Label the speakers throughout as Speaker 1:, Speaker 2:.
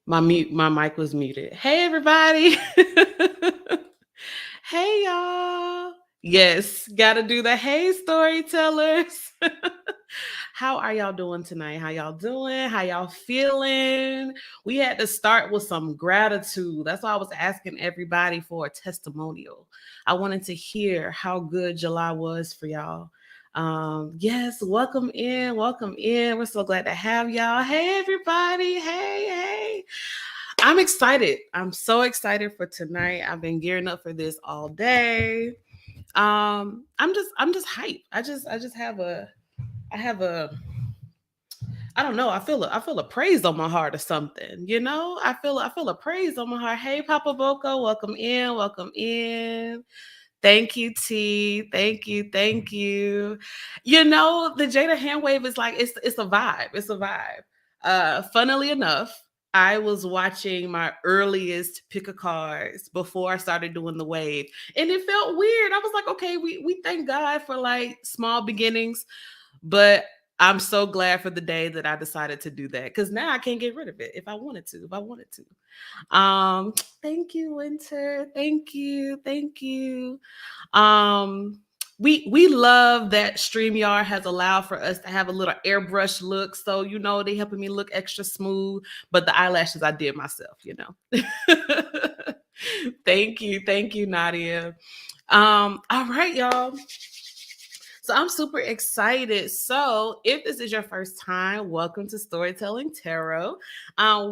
Speaker 1: My mic was muted. Hey everybody. Hey y'all. Yes, gotta do the hey storytellers. How are y'all doing tonight? How y'all doing? How y'all feeling? We had to start with some gratitude. That's why I was asking everybody for a testimonial. I wanted to hear how good July was for y'all. Yes, welcome in, welcome in. We're so glad to have y'all. Hey everybody. Hey. I'm excited. I'm so excited for tonight. I've been gearing up for this all day. I'm just hyped. I have a I don't know. I feel a praise on my heart or something. You know, I feel a praise on my heart. Hey, Papa Boko, welcome in, welcome in. Thank you, T. Thank you. You know, the Jada hand wave is like it's a vibe. It's a vibe. Funnily enough, I was watching my earliest pick a cards before I started doing the wave, and it felt weird. I was like, okay, we thank God for like small beginnings, but I'm so glad for the day that I decided to do that because now I can't get rid of it if I wanted to. Thank you, Winter. Thank you. Um, we love that StreamYard has allowed for us to have a little airbrush look. So, you know, they helping me look extra smooth, but the eyelashes I did myself, you know. Thank you, Nadia. All right, y'all. So I'm super excited. So if this is your first time, welcome to Storytelling Tarot.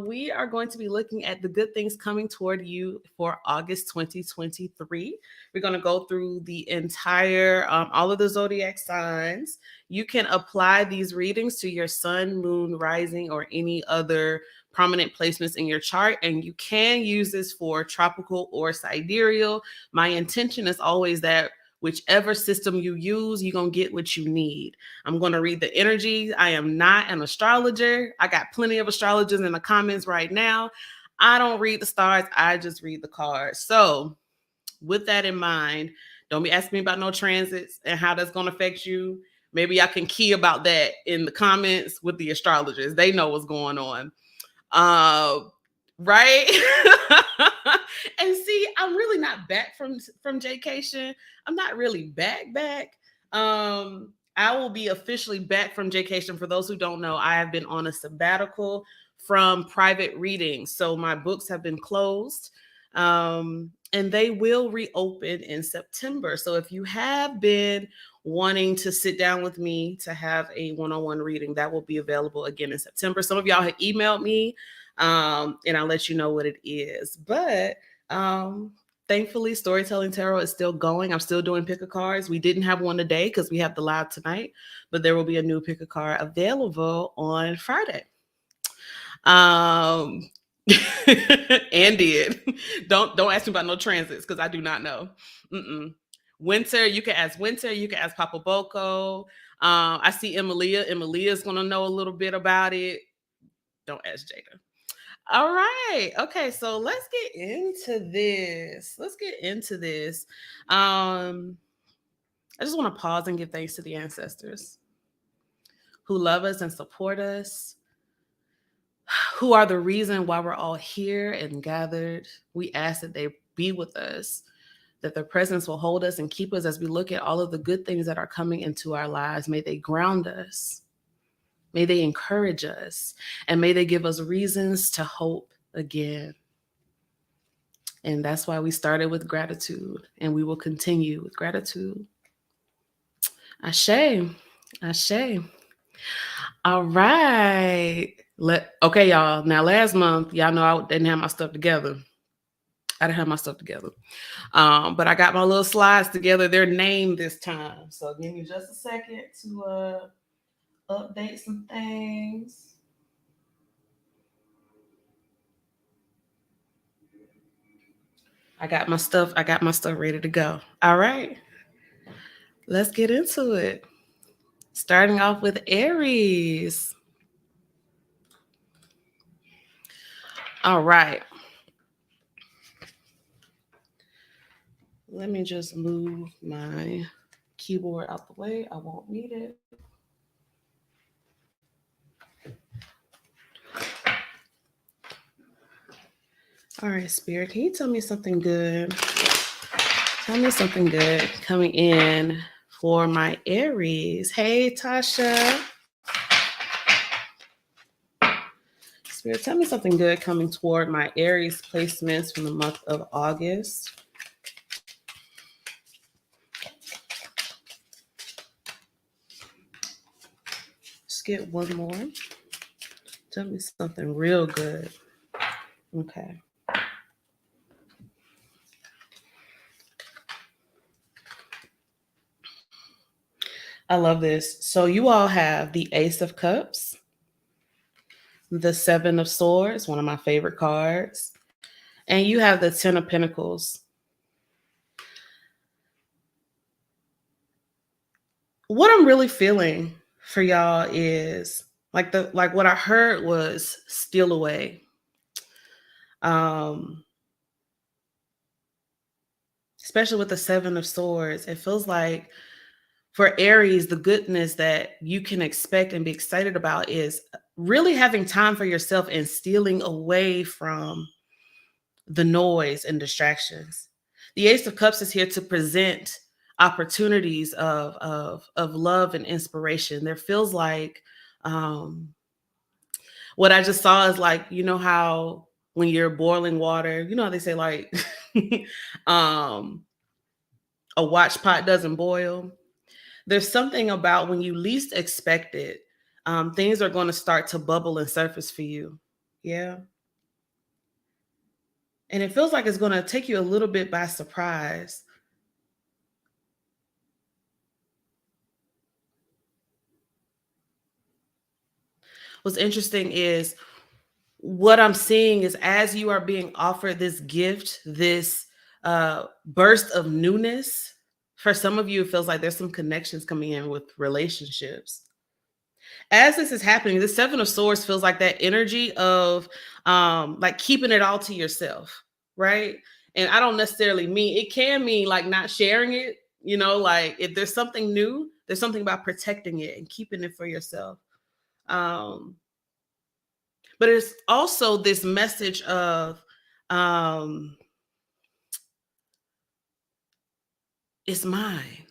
Speaker 1: We are going to be looking at the good things coming toward you for August 2023. We're going to go through the entire, all of the zodiac signs. You can apply these readings to your sun, moon, rising, or any other prominent placements in your chart, and you can use this for tropical or sidereal. My intention is always that whichever system you use, you're going to get what you need. I'm going to read the energy. I am not an astrologer. I got plenty of astrologers in the comments right now. I don't read the stars. I just read the cards. So with that in mind, don't be asking me about no transits and how that's going to affect you. Maybe I can key about that in the comments with the astrologers. They know what's going on. Right? And see, I'm really not back from vacation. I'm not really back. I will be officially back from vacation. For those who don't know, I have been on a sabbatical from private readings. So my books have been closed. And they will reopen in September. So if you have been wanting to sit down with me to have a one-on-one reading, that will be available again in September. Some of y'all have emailed me, and I'll let you know what it is. But thankfully, Storytelling Tarot is still going. I'm still doing pick a cards. We didn't have one today because we have the live tonight, but there will be a new pick a card available on Friday. And did don't ask me about no transits because I do not know. Winter, you can ask Winter, you can ask Papa Boko. I see Emilia's gonna know a little bit about it. Don't ask Jada. All right. Okay, so let's get into this. I just want to pause and give thanks to the ancestors who love us and support us, who are the reason why we're all here and gathered. We ask that they be with us, that their presence will hold us and keep us as we look at all of the good things that are coming into our lives. May they ground us. May they encourage us. And may they give us reasons to hope again. And that's why we started with gratitude, and we will continue with gratitude. Ashe. All right. Okay, y'all. Now, last month, y'all know I didn't have my stuff together. But I got my little slides together. They're named this time. So give me just a second to update some things. I got my stuff ready to go. All right. Let's get into it. Starting off with Aries. All right. Let me just move my keyboard out the way. I won't need it. All right, Spirit, can you tell me something good? Tell me something good coming in for my Aries. Hey, Tasha. Spirit, tell me something good coming toward my Aries placements from the month of August. Let's get one more. Tell me something real good. Okay. I love this. So you all have the Ace of Cups, the Seven of Swords, one of my favorite cards, and you have the Ten of Pentacles. What I'm really feeling for y'all is like what I heard was steal away. Especially with the Seven of Swords, it feels like for Aries, the goodness that you can expect and be excited about is really having time for yourself and stealing away from the noise and distractions. The Ace of Cups is here to present opportunities of love and inspiration. There feels like what I just saw is like, you know how when you're boiling water, you know how they say like a watch pot doesn't boil. There's something about when you least expect it, things are going to start to bubble and surface for you. Yeah. And it feels like it's going to take you a little bit by surprise. What's interesting is what I'm seeing is as you are being offered this gift, this burst of newness, for some of you, it feels like there's some connections coming in with relationships. As this is happening, the Seven of Swords feels like that energy of like keeping it all to yourself, right? And I don't necessarily mean, it can mean like not sharing it, you know, like if there's something new, there's something about protecting it and keeping it for yourself. But it's also this message of it's mine.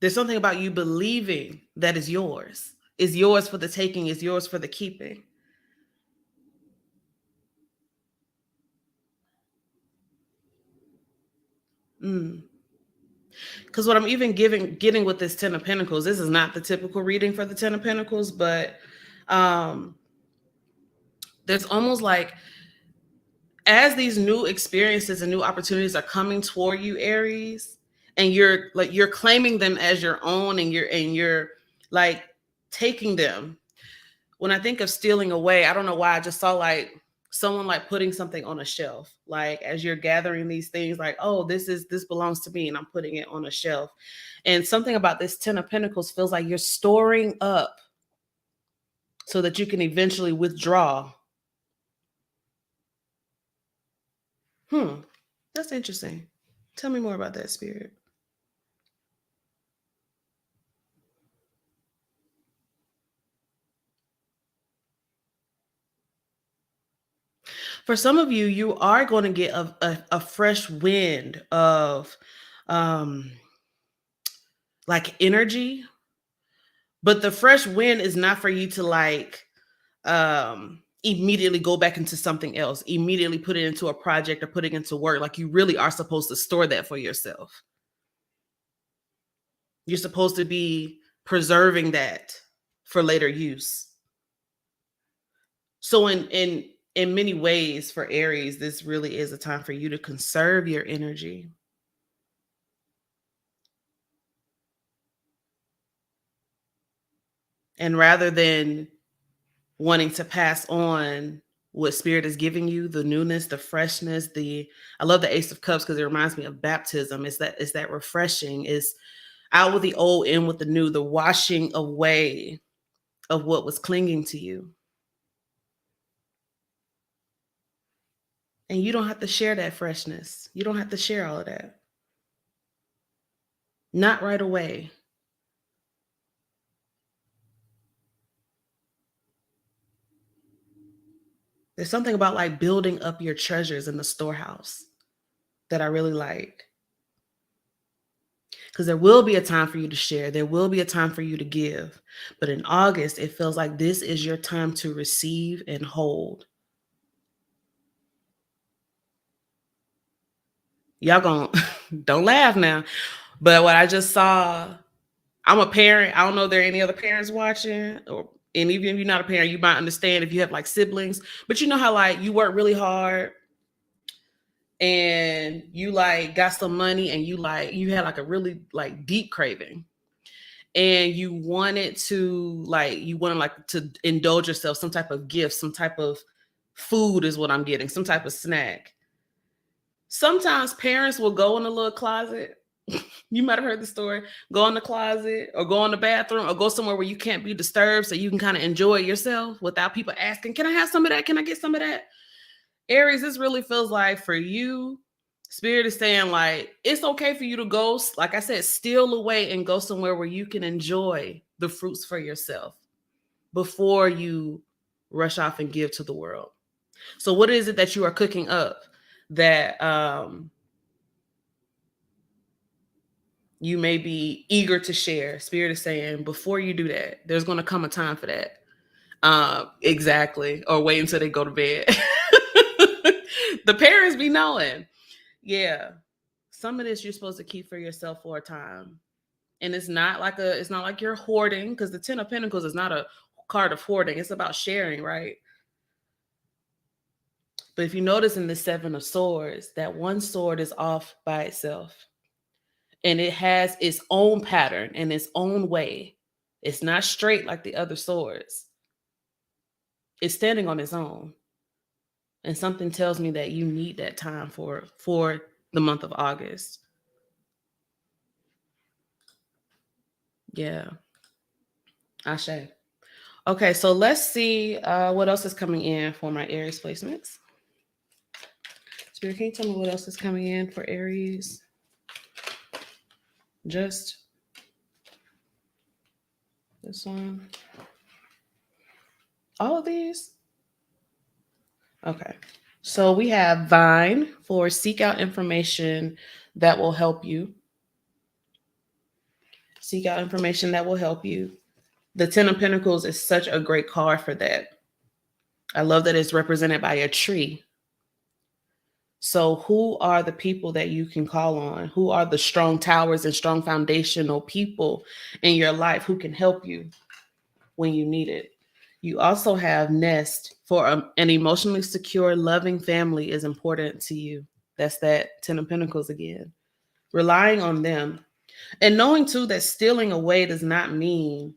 Speaker 1: There's something about you believing that is yours. Is yours for the taking, is yours for the keeping. Because what I'm even getting with this Ten of Pentacles, this is not the typical reading for the Ten of Pentacles, but there's almost like as these new experiences and new opportunities are coming toward you, Aries, and you're claiming them as your own, and you're like taking them. When I think of stealing away, I don't know why I just saw like someone like putting something on a shelf, like as you're gathering these things, like, oh, this belongs to me and I'm putting it on a shelf. And something about this Ten of Pentacles feels like you're storing up so that you can eventually withdraw. That's interesting. Tell me more about that, Spirit. For some of you, you are going to get a fresh wind of like energy, but the fresh wind is not for you to like immediately go back into something else, immediately put it into a project or put it into work. Like you really are supposed to store that for yourself. You're supposed to be preserving that for later use. So in many ways for Aries, this really is a time for you to conserve your energy. And rather than wanting to pass on what Spirit is giving you, the newness, the freshness, I love the Ace of Cups because it reminds me of baptism. It's that refreshing, is out with the old, in with the new, the washing away of what was clinging to you. And you don't have to share that freshness. You don't have to share all of that. Not right away. There's something about like building up your treasures in the storehouse that I really like. Because there will be a time for you to share. There will be a time for you to give. But in August, it feels like this is your time to receive and hold. Y'all gonna, don't laugh now. But what I just saw, I'm a parent. I don't know if there are any other parents watching, and even if you're not a parent, you might understand if you have like siblings. But you know how like you work really hard and you like got some money and you had like a really like deep craving. And you wanted to indulge yourself, some type of gift, some type of food is what I'm getting, some type of snack. Sometimes parents will go in a little closet. You might have heard the story. Go in the closet or go in the bathroom or go somewhere where you can't be disturbed so you can kind of enjoy yourself without people asking, can I have some of that? Can I get some of that? Aries, this really feels like for you, Spirit is saying like, it's okay for you to go, like I said, steal away and go somewhere where you can enjoy the fruits for yourself before you rush off and give to the world. So what is it that you are cooking up that you may be eager to share? Spirit is saying before you do that, there's going to come a time for that. Exactly. Or wait until they go to bed. The parents be knowing. Yeah. Some of this you're supposed to keep for yourself for a time. And it's not like you're hoarding, because the 10 of Pentacles is not a card of hoarding. It's about sharing, right? But if you notice in the 7 of Swords, that one sword is off by itself. And it has its own pattern and its own way. It's not straight like the other swords. It's standing on its own. And something tells me that you need that time for the month of August. Yeah. Ashe. Okay, so let's see what else is coming in for my Aries placements. Spirit, can you tell me what else is coming in for Aries? Just this one. All of these? Okay. So we have Vine for seek out information that will help you. Seek out information that will help you. The 10 of Pentacles is such a great card for that. I love that it's represented by a tree. So who are the people that you can call on? Who are the strong towers and strong foundational people in your life who can help you when you need it? You also have Nest for an emotionally secure, loving family is important to you. That's that 10 of Pentacles again. Relying on them. And knowing too that stealing away does not mean,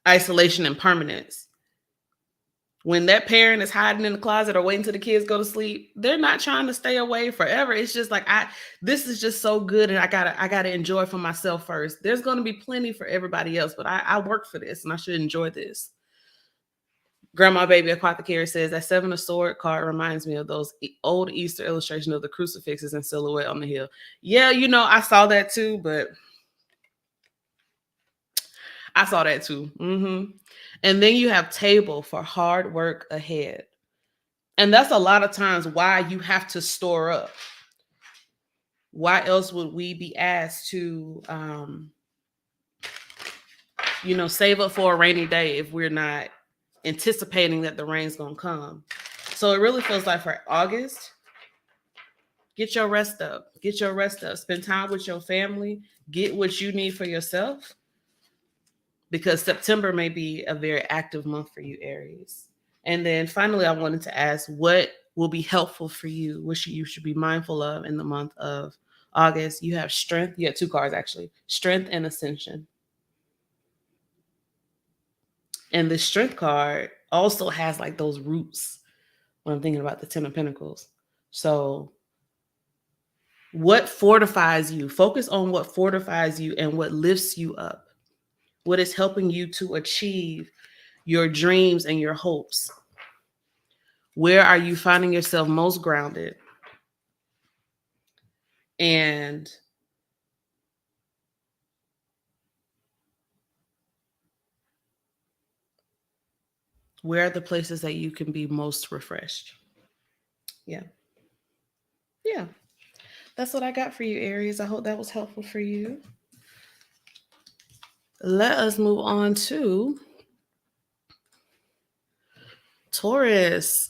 Speaker 1: isolation and permanence. When that parent is hiding in the closet or waiting till the kids go to sleep, they're not trying to stay away forever. It's just like, this is just so good and I gotta enjoy for myself first. There's gonna be plenty for everybody else, but I work for this and I should enjoy this. Grandma Baby Apothecary says that 7 of Sword card reminds me of those old Easter illustration of the crucifixes in silhouette on the hill. Yeah, I saw that too, but I saw that too. And then you have Table for hard work ahead. And that's a lot of times why you have to store up. Why else would we be asked to, save up for a rainy day if we're not anticipating that the rain's going to come? So it really feels like for August, get your rest up. Get your rest up. Spend time with your family. Get what you need for yourself. Because September may be a very active month for you, Aries. And then finally, I wanted to ask what will be helpful for you, what you should be mindful of in the month of August. You have Strength. You have 2 cards, actually. Strength and Ascension. And the Strength card also has like those roots when I'm thinking about the 10 of Pentacles. So what fortifies you? Focus on what fortifies you and what lifts you up. What is helping you to achieve your dreams and your hopes? Where are you finding yourself most grounded? And Where are the places that you can be most refreshed? Yeah. Yeah. That's what I got for you, Aries. I hope that was helpful for you. Let us move on to Taurus.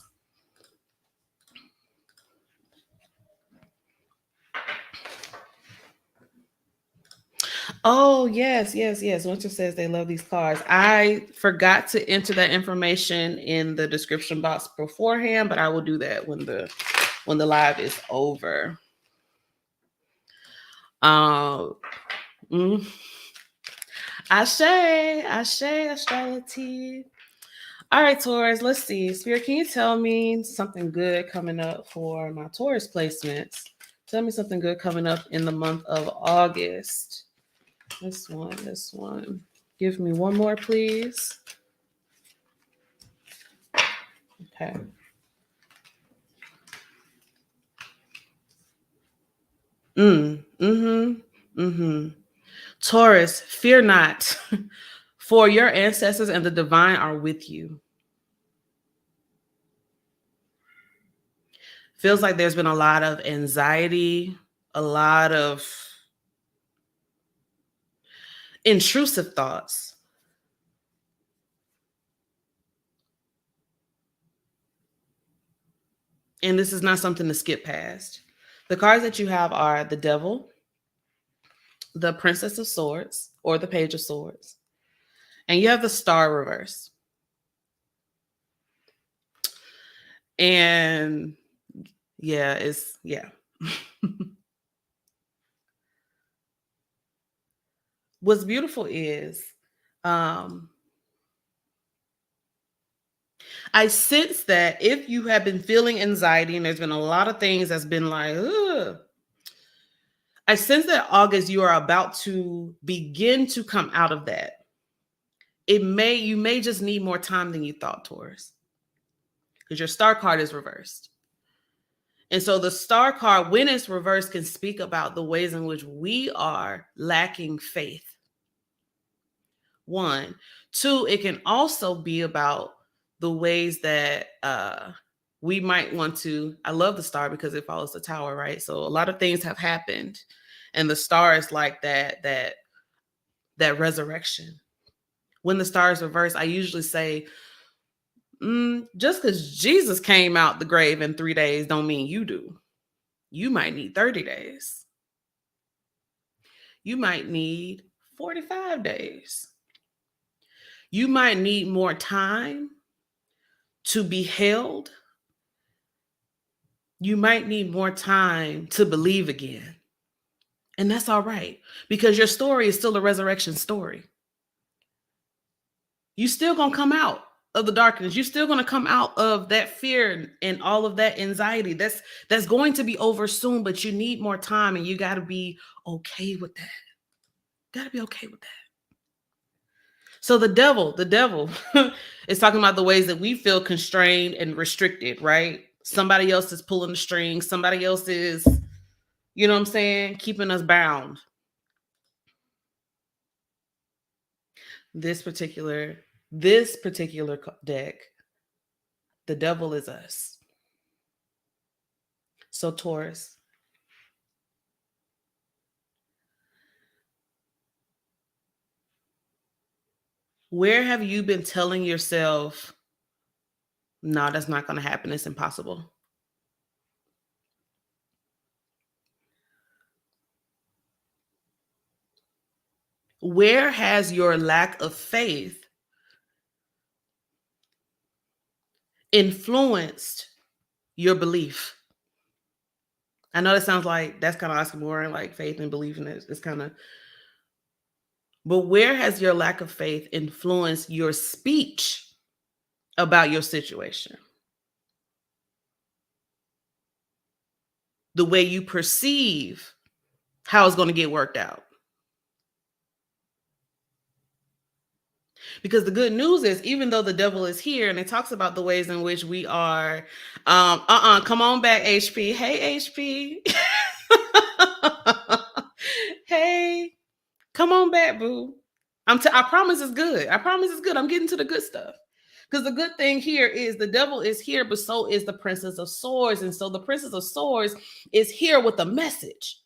Speaker 1: Oh, yes, yes, yes. Winter says they love these cards. I forgot to enter that information in the description box beforehand, but I will do that when the live is over. Mm, Ashe, astrology. All right, Taurus, let's see. Spirit, can you tell me something good coming up for my Taurus placements? Tell me something good coming up in the month of August. This one. Give me one more, please. Okay. Taurus, fear not, for your ancestors and the divine are with you. Feels like there's been a lot of anxiety, a lot of intrusive thoughts. And this is not something to skip past. The cards that you have are the Devil, the Princess of Swords, or the Page of Swords, and you have the Star reverse. And yeah, What's beautiful is I sense that if you have been feeling anxiety and there's been a lot of things that's been like, ugh, I sense that August, you are about to begin to come out of that. You may just need more time than you thought, Taurus, because your star card is reversed. And so the star card, when it's reversed, can speak about the ways in which we are lacking faith. One. Two, it can also be about the ways that we might want to. I love the star because it follows the tower, right? So a lot of things have happened, and the star is like that resurrection. When the star is reversed, I usually say, just because Jesus came out the grave in 3 days don't mean you do. You might need 30 days. You might need 45 days. You might need more time to be held. You might need more time to believe again. And that's all right, because your story is still a resurrection story. You still gonna come out of the darkness. You're still gonna come out of that fear and all of that anxiety. That's going to be over soon, but you need more time, and you gotta be okay with that. Gotta be okay with that. So the devil is talking about the ways that we feel constrained and restricted, right? Somebody else is pulling the strings. Somebody else is, you know what I'm saying, keeping us bound. This particular deck, the devil is us. So Taurus, where have you been telling yourself, no, that's not going to happen, it's impossible? Where has your lack of faith influenced your belief? I know that sounds like that's kind of oxymoron, like faith and belief, and it's kind of, but where has your lack of faith influenced your speech about your situation? The way you perceive how it's going to get worked out. Because the good news is, even though the devil is here, and it talks about the ways in which we are, come on back, HP. Hey, HP. Hey, come on back, boo. I promise it's good. I promise it's good. I'm getting to the good stuff. Because the good thing here is the devil is here, but so is the Princess of Swords. And so the Princess of Swords is here with a message.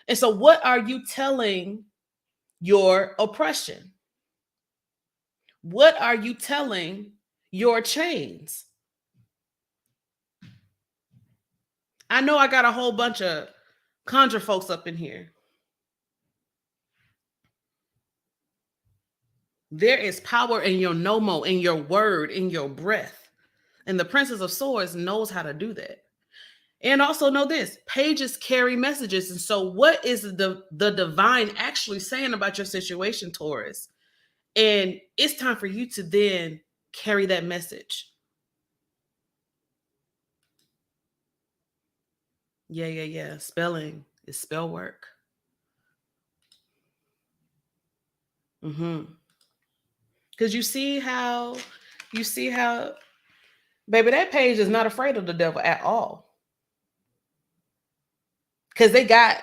Speaker 1: And so what are you telling your oppression? What are you telling your chains? I know I got a whole bunch of conjure folks up in here. There is power in your nomo, in your word, in your breath. And the Princess of Swords knows how to do that. And also know this, pages carry messages. And so what is the divine actually saying about your situation, Taurus? And it's time for you to then carry that message. Yeah. Spelling is spell work. Because you see how, baby, that page is not afraid of the devil at all. Because they got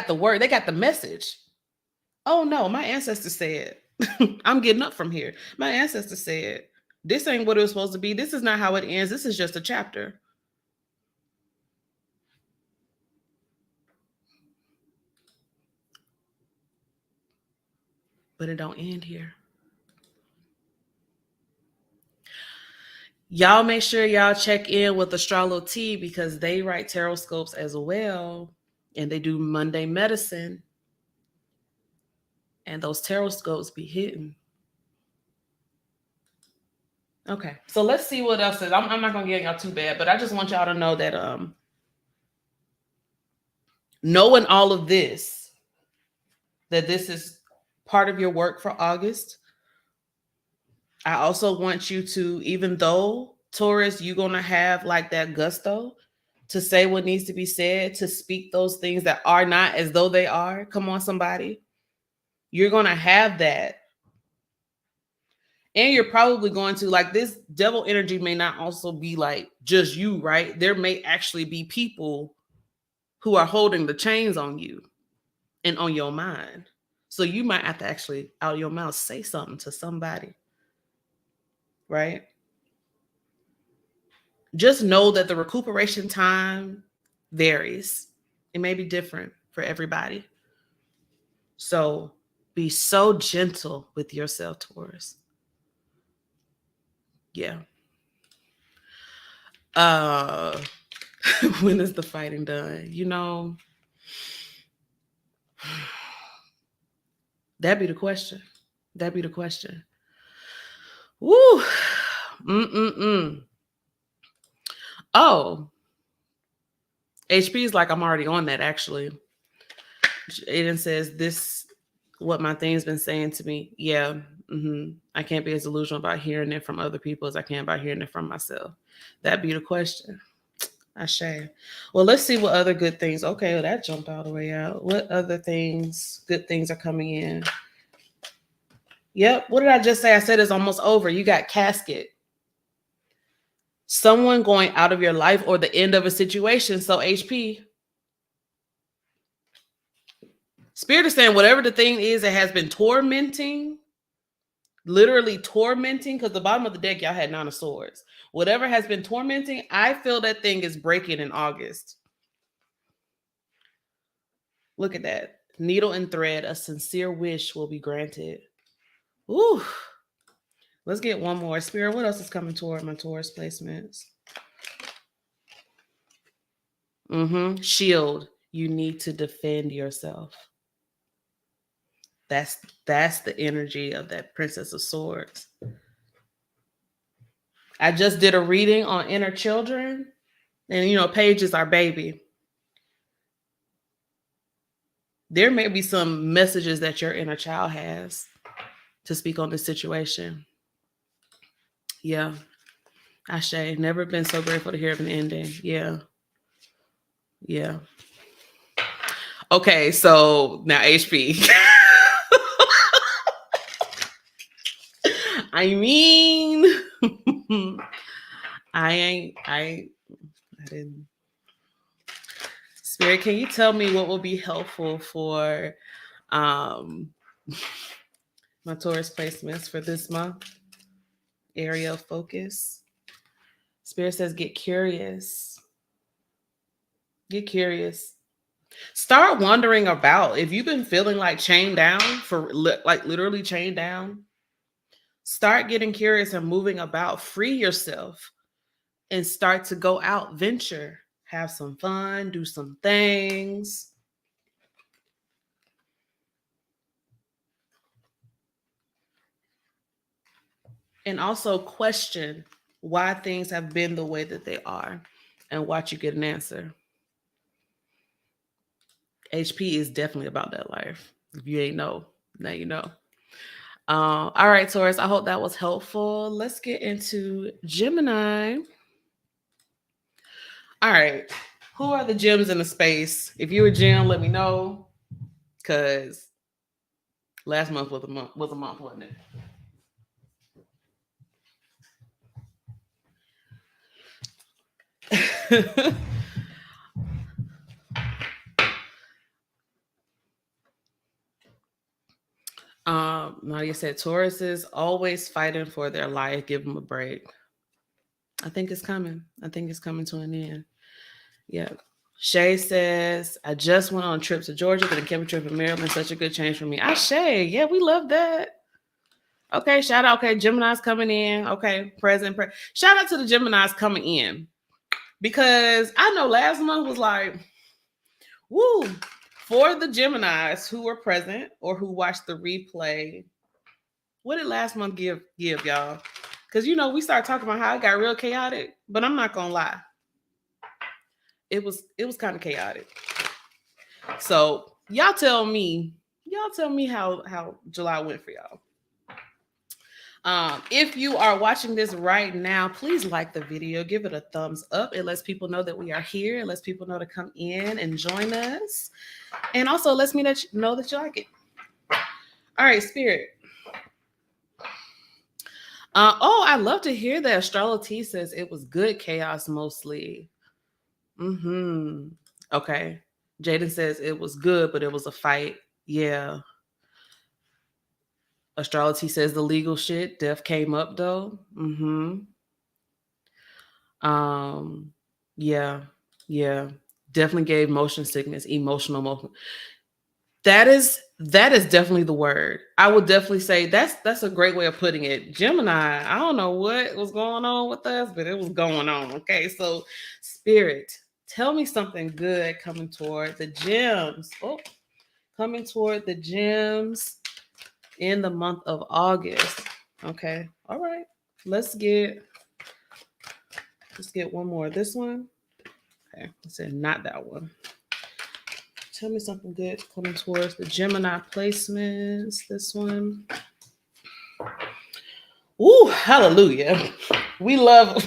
Speaker 1: the word, they got the message. Oh no, my ancestors said, I'm getting up from here. My ancestors said, this ain't what it was supposed to be. This is not how it ends. This is just a chapter. But it don't end here. Y'all make sure y'all check in with Astrolo T because they write Tarotscopes as well. And they do Monday medicine. And those Tarotscopes be hitting. Okay, so let's see what else is. I'm not gonna get y'all too bad, but I just want y'all to know that knowing all of this, that this is part of your work for August. I also want you to, even though Taurus, you're gonna have like that gusto to say what needs to be said, to speak those things that are not as though they are. Come on, somebody. You're gonna have that. And you're probably going to, like, this devil energy may not also be like just you, right? There may actually be people who are holding the chains on you and on your mind. So you might have to actually, out of your mouth, say something to somebody, right? Just know that the recuperation time varies. It may be different for everybody. So be so gentle with yourself, Taurus. Yeah. When is the fighting done? You know, that'd be the question. That'd be the question. Woo. Oh, HP is like, I'm already on that, actually. Aiden says, this, what my thing's been saying to me. Yeah. I can't be as delusional about hearing it from other people as I can about hearing it from myself. That'd be the question. Ashe. Well, let's see what other good things. Okay, well, that jumped all the way out. What other things, good things are coming in? Yep. What did I just say? I said it's almost over. You got casket. Someone going out of your life or the end of a situation. So HP. Spirit is saying whatever the thing is that has been tormenting, literally tormenting, because the bottom of the deck, y'all had 9 of Swords. Whatever has been tormenting, I feel that thing is breaking in August. Look at that. Needle and thread, a sincere wish will be granted. Ooh. Let's get one more. Spirit, what else is coming toward my Taurus placements? Shield. You need to defend yourself. That's the energy of that Princess of Swords. I just did a reading on inner children. And, you know, Paige is our baby. There may be some messages that your inner child has to speak on this situation. Yeah. Ashe, never been so grateful to hear of an ending. Yeah. Yeah. Okay, so now HP. I mean, I didn't. Spirit, can you tell me what will be helpful for my Taurus placements for this month? area of focus. Spirit says, get curious. Get curious. Start wandering about. If you've been feeling like chained down, for like literally chained down, start getting curious and moving about. Free yourself and start to go out, venture, have some fun, do some things. And also question why things have been the way that they are and watch you get an answer. HP is definitely about that life. If you ain't know, now you know. All right, Taurus, I hope that was helpful. Let's get into Gemini. All right. Who are the gems in the space? If you're a gem, let me know. Because last month was a month, wasn't it? Nadia said Taurus is always fighting for their life. Give them a break. I think it's coming. I think it's coming to an end. Yeah. Shay says, I just went on a trip to Georgia, but a camping trip in Maryland. Such a good change for me. Shay, yeah, we love that. Okay, shout out. Okay, Gemini's coming in. Okay, present. Shout out to the Gemini's coming in. Because I know last month was like, woo, for the Geminis who were present or who watched the replay. What did last month give y'all? Because, you know, we started talking about how it got real chaotic, but I'm not going to lie. It was kind of chaotic. So y'all tell me how July went for y'all. If you are watching this right now, please like the video, give it a thumbs up. It lets people know that we are here. It lets people know to come in and join us. And also lets me know that you like it. All right, Spirit. I love to hear that. Astrology says it was good chaos mostly. Okay. Jaden says it was good, but it was a fight. Yeah. Astrology says the legal shit. Death came up though. Yeah. Definitely gave motion sickness, emotional motion. That is definitely the word. I would definitely say that's a great way of putting it. Gemini, I don't know what was going on with us, but it was going on. Okay, so Spirit, tell me something good coming toward the gems. Coming toward the gems in the month of August. Okay, all right. Let's get one more. This one. Okay, I said not that one. Tell me something good coming towards the Gemini placements. This one. Ooh, hallelujah. We love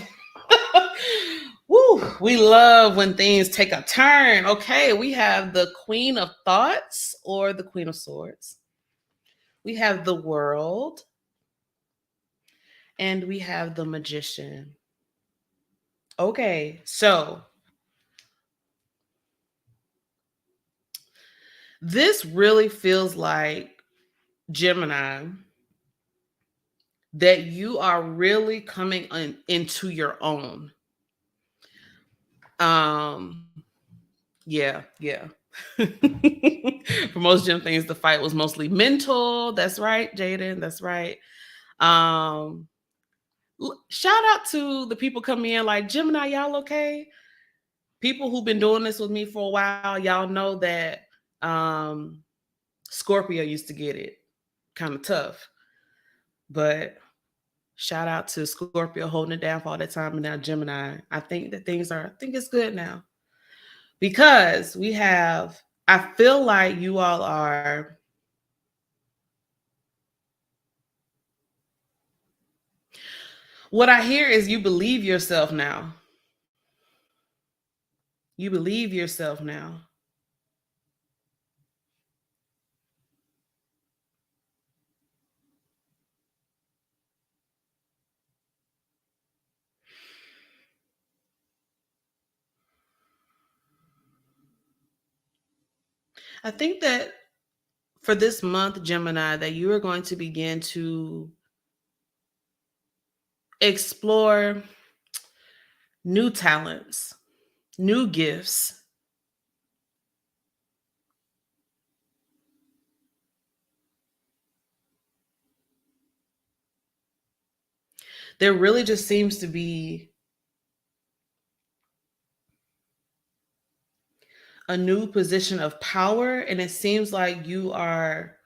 Speaker 1: we love when things take a turn. Okay, we have the Queen of Thoughts or the Queen of Swords. We have the World. And we have the Magician. Okay, so this really feels like, Gemini, that you are really coming into your own. Yeah. For most Gem things, the fight was mostly mental. That's right, Jaden. That's right. Shout out to the people coming in like, Gemini, y'all okay? People who've been doing this with me for a while, y'all know that Scorpio used to get it kind of tough. But shout out to Scorpio holding it down for all that time. And now Gemini, I think it's good now. Because I feel like you all are, what I hear is you believe yourself now. You believe yourself now. I think that for this month, Gemini, that you are going to begin to explore new talents, new gifts. There really just seems to be a new position of power, and it seems like you are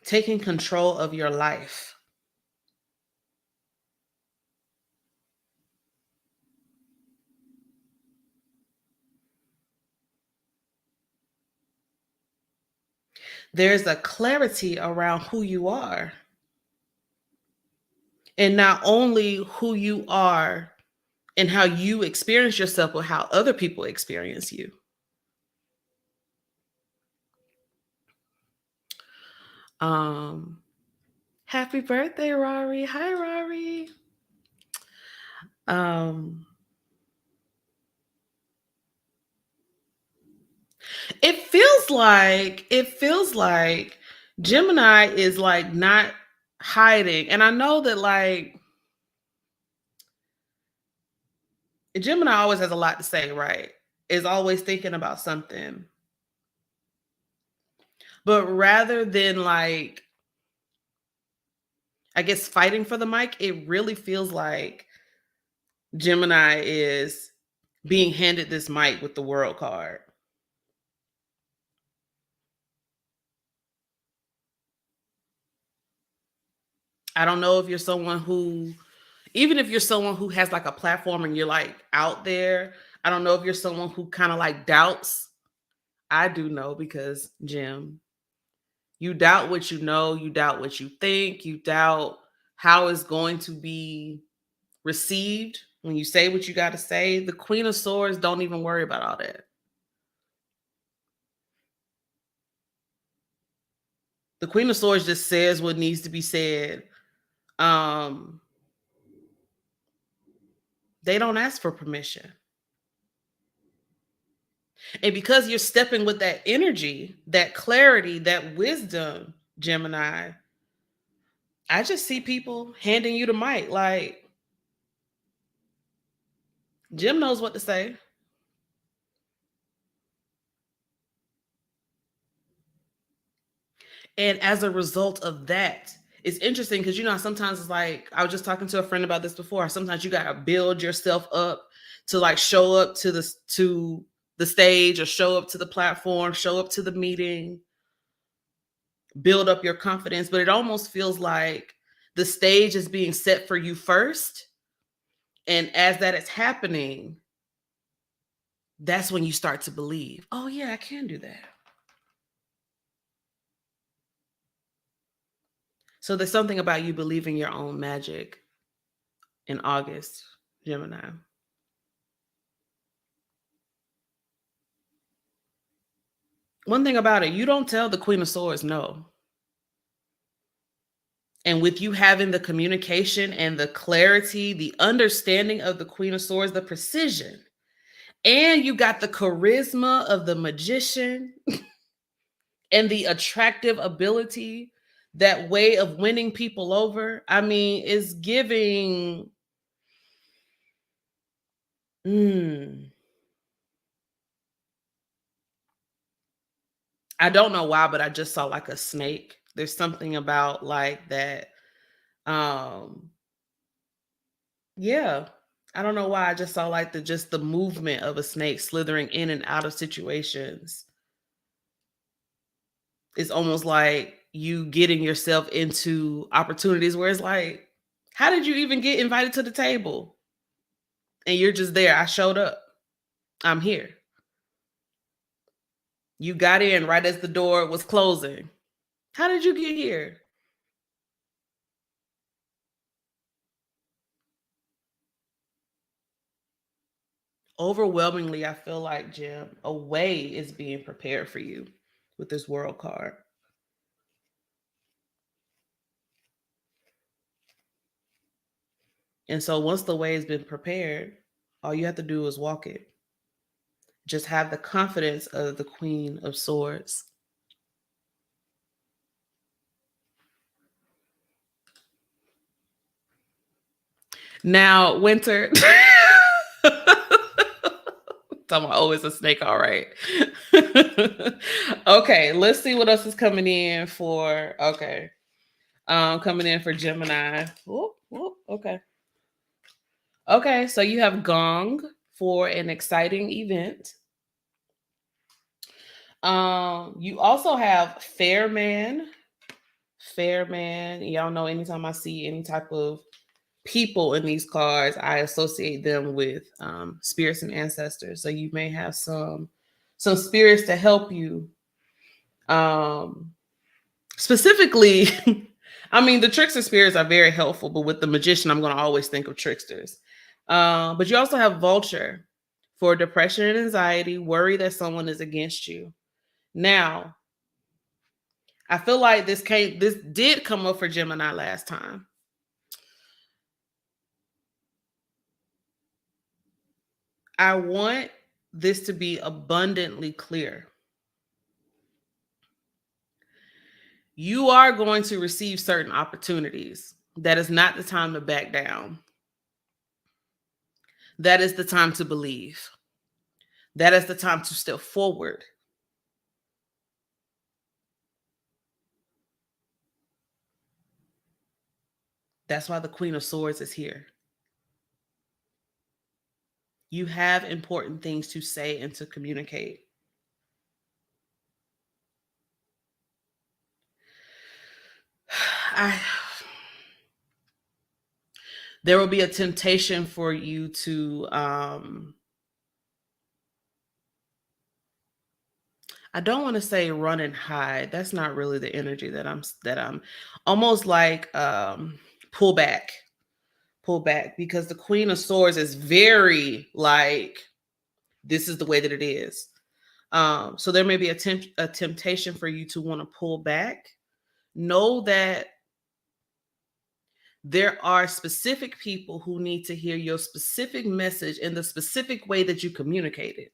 Speaker 1: taking control of your life. There's a clarity around who you are. And not only who you are and how you experience yourself, but how other people experience you. Happy birthday, Rory. Hi, Rory. It feels like Gemini is like not hiding. And I know that like Gemini always has a lot to say, right? Is always thinking about something. But rather than like, I guess, fighting for the mic, it really feels like Gemini is being handed this mic with the world card. I don't know if you're someone who, even if you're someone who has like a platform and you're like out there, I don't know if you're someone who kind of like doubts. I do know because Jim, you doubt what you know, you doubt what you think, you doubt how it's going to be received when you say what you got to say. The Queen of Swords don't even worry about all that. The Queen of Swords just says what needs to be said. They don't ask for permission. And because you're stepping with that energy, that clarity, that wisdom, Gemini, I just see people handing you the mic like, Jim knows what to say. And as a result of that, it's interesting because, you know, sometimes it's like, I was just talking to a friend about this before. Sometimes you got to build yourself up to like show up to the stage or show up to the platform, show up to the meeting, build up your confidence. But it almost feels like the stage is being set for you first. And as that is happening, that's when you start to believe, oh yeah, I can do that. So there's something about you believing your own magic in August, Gemini. One thing about it, you don't tell the Queen of Swords no. And with you having the communication and the clarity, the understanding of the Queen of Swords, the precision, and you got the charisma of the magician and the attractive ability, that way of winning people over. I mean, it's giving. I don't know why, but I just saw like a snake. There's something about like that. Yeah. I don't know why. I just saw like the movement of a snake slithering in and out of situations. It's almost like you getting yourself into opportunities where it's like, how did you even get invited to the table? And you're just there. I showed up. I'm here. You got in right as the door was closing. How did you get here? Overwhelmingly, I feel like, Jim, a way is being prepared for you with this world card. And so once the way has been prepared, all you have to do is walk it. Just have the confidence of the Queen of Swords. Now, winter. Talking about, oh, it's a snake, all right. Okay, let's see what else is coming in for. Okay, coming in for Gemini. Whoop, whoop, okay. Okay, so you have Gong for an exciting event. You also have Fair Man. Fair Man. Y'all know anytime I see any type of people in these cards, I associate them with spirits and ancestors. So you may have some spirits to help you. Specifically, I mean, the trickster spirits are very helpful, but with the magician, I'm going to always think of tricksters. But you also have Vulture for depression and anxiety, worry that someone is against you. Now, I feel like this did come up for Gemini last time. I want this to be abundantly clear. You are going to receive certain opportunities. That is not the time to back down. That is the time to believe. That is the time to step forward. That's why the Queen of Swords is here. You have important things to say and to communicate. There will be a temptation for you to I don't want to say run and hide. That's not really the energy that I'm almost like pull back, because the Queen of Swords is very like, this is the way that it is. So there may be a temptation for you to want to pull back. Know that there are specific people who need to hear your specific message in the specific way that you communicate it.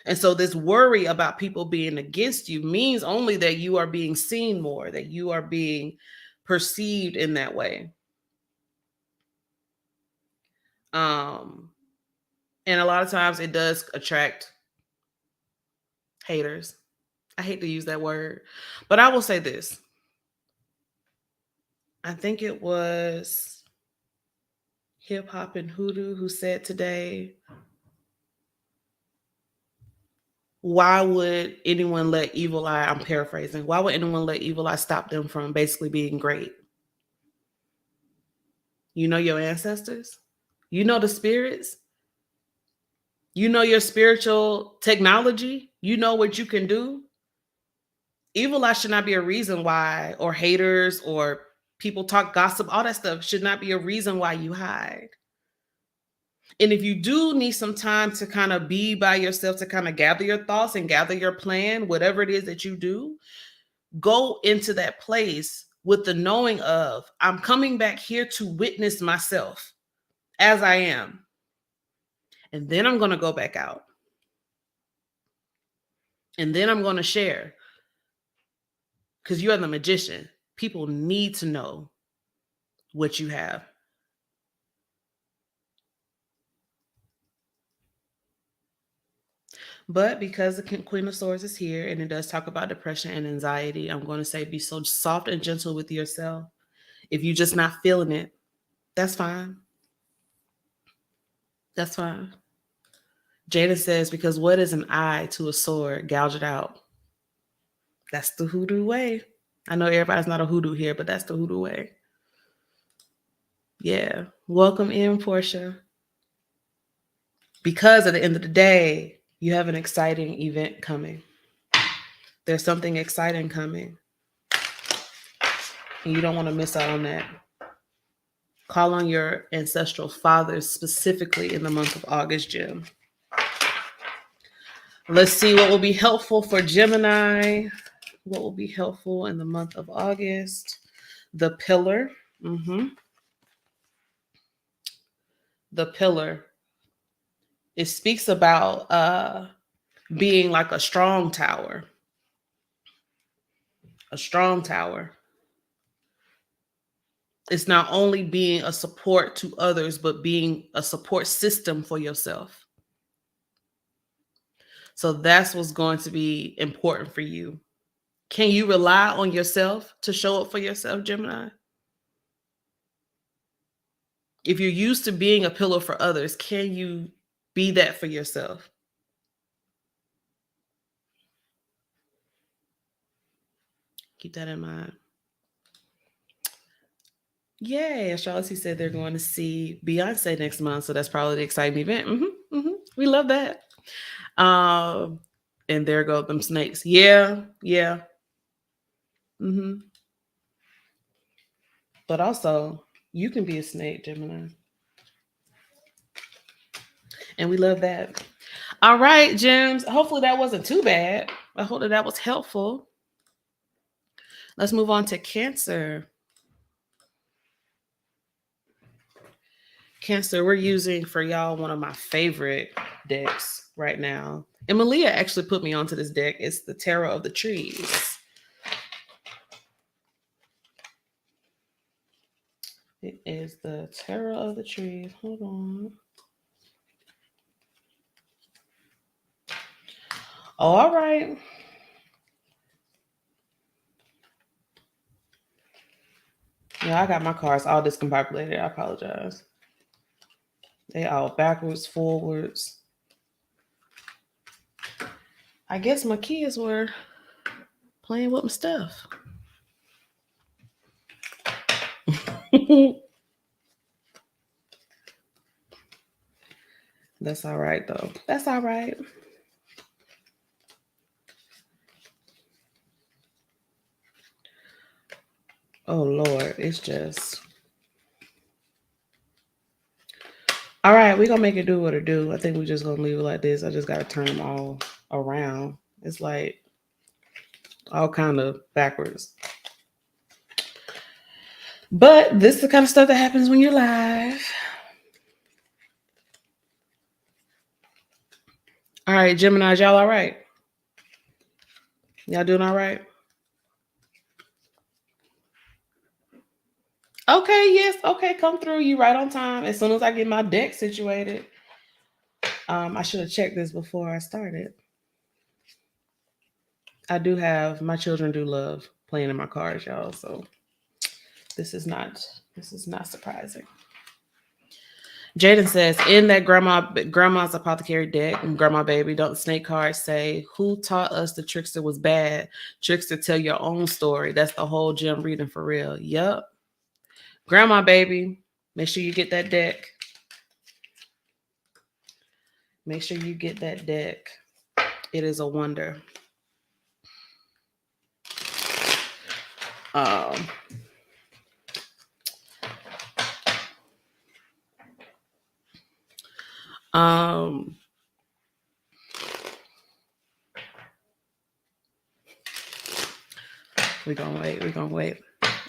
Speaker 1: And so this worry about people being against you means only that you are being seen more, that you are being perceived in that way. And a lot of times it does attract haters. I hate to use that word, but I will say this. I think it was Hip Hop and Hoodoo who said today, why would anyone let evil eye, I'm paraphrasing, why would anyone let evil eye stop them from basically being great? You know your ancestors? You know the spirits? You know your spiritual technology? You know what you can do? Evil eye should not be a reason why, or haters, or people talk gossip, all that stuff should not be a reason why you hide. And if you do need some time to kind of be by yourself, to kind of gather your thoughts and gather your plan, whatever it is that you do, go into that place with the knowing of, I'm coming back here to witness myself as I am. And then I'm going to go back out. And then I'm going to share. Because you are the magician. People need to know what you have. But because the Queen of Swords is here and it does talk about depression and anxiety, I'm going to say be so soft and gentle with yourself. If you're just not feeling it, that's fine. That's fine. Jada says, because what is an eye to a sword? Gouge it out. That's the hoodoo way. I know everybody's not a hoodoo here, but that's the hoodoo way. Yeah. Welcome in, Portia. Because at the end of the day, you have an exciting event coming. There's something exciting coming. And you don't want to miss out on that. Call on your ancestral fathers specifically in the month of August, Jim. Let's see what will be helpful for Gemini. What will be helpful in the month of August? The Pillar. The Pillar. It speaks about being like a strong tower. A strong tower. It's not only being a support to others, but being a support system for yourself. So that's what's going to be important for you. Can you rely on yourself to show up for yourself, Gemini? If you're used to being a pillow for others, can you be that for yourself? Keep that in mind. Yay, Astrology said they're going to see Beyonce next month, so that's probably the exciting event. We love that. And there go them snakes. Yeah. But also, you can be a snake, Gemini. And we love that. All right, Gems. Hopefully that wasn't too bad. I hope that was helpful. Let's move on to Cancer. Cancer, we're using for y'all one of my favorite decks right now. And Malia actually put me onto this deck. It's the Tarot of the Trees. It is the Tarot of the Trees. Hold on. All right. Yeah, I got my cards all discombobulated. I apologize. They all backwards, forwards. I guess my kids were playing with my stuff. That's all right, though. That's all right. Oh, Lord. It's just... All right, we're going to make it do what it do. I think we're just going to leave it like this. I just got to turn them all around. It's like all kind of backwards. But this is the kind of stuff that happens when you're live. All right, Gemini, y'all all right? Y'all doing all right? Okay, yes. Okay, come through. You right on time. As soon as I get my deck situated. I should have checked this before I started. I do have, my children do love playing in my cards, y'all. So this is not surprising. Jaden says, in that grandma's apothecary deck, Grandma Baby, don't the snake cards say, who taught us the trickster was bad? Trickster, tell your own story. That's the whole gem reading for real. Yup. Grandma Baby, make sure you get that deck. Make sure you get that deck. It is a wonder. We're gonna wait.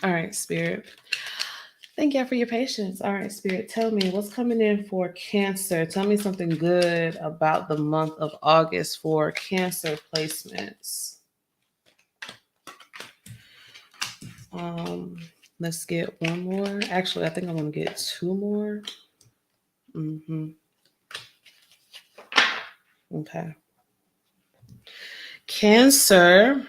Speaker 1: All right, Spirit. Thank y'all for your patience. All right, Spirit, tell me what's coming in for Cancer. Tell me something good about the month of August for Cancer placements. Let's get one more. Actually, I think I'm gonna get two more. Okay. Cancer.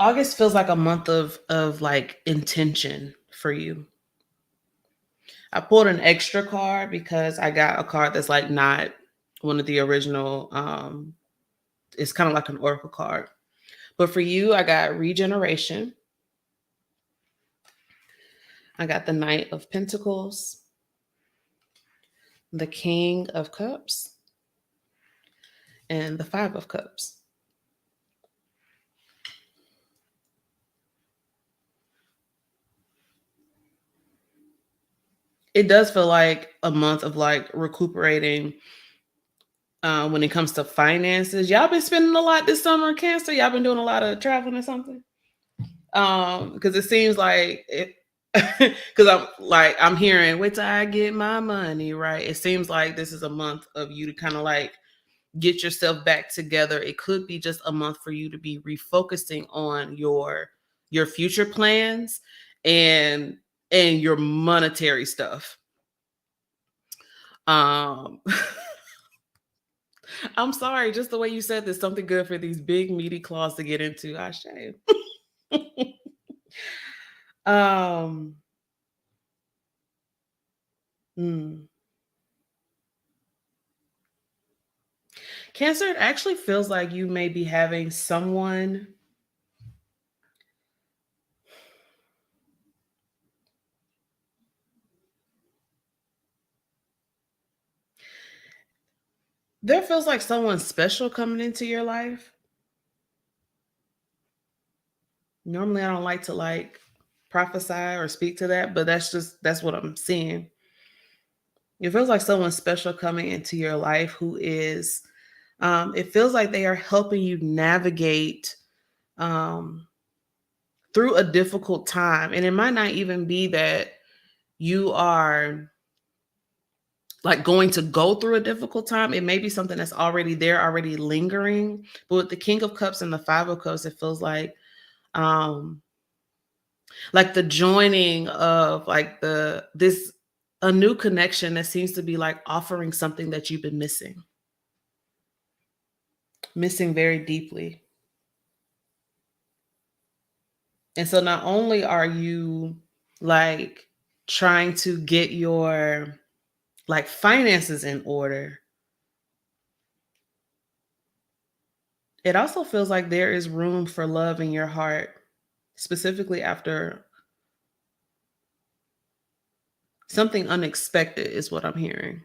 Speaker 1: August feels like a month of like intention for you. I pulled an extra card because I got a card that's like not one of the original. It's kind of like an oracle card. But for you, I got regeneration. I got the Knight of Pentacles, the King of Cups, and the Five of Cups. It does feel like a month of like recuperating when it comes to finances. Y'all been spending a lot this summer, Cancer. Y'all been doing a lot of traveling or something? Because it seems like Because I'm hearing, wait till I get my money, right? It seems like this is a month of you to kind of like get yourself back together. It could be just a month for you to be refocusing on your future plans and your monetary stuff. Um I'm sorry, just the way you said this, something good for these big meaty claws to get into. I shame. um hmm. Cancer, it actually feels like you may be having someone. There feels like someone special coming into your life. Normally, I don't like to like prophesy or speak to that, but that's what I'm seeing. It feels like someone special coming into your life who is, it feels like they are helping you navigate um, through a difficult time. And it might not even be that you are like going to go through a difficult time. It may be something that's already there, already lingering. But with the King of Cups and the Five of Cups, it feels um like the joining of like this a new connection that seems to be like offering something that you've been missing very deeply. And so not only are you like trying to get your like finances in order, it also feels like there is room for love in your heart, specifically after something unexpected is what I'm hearing.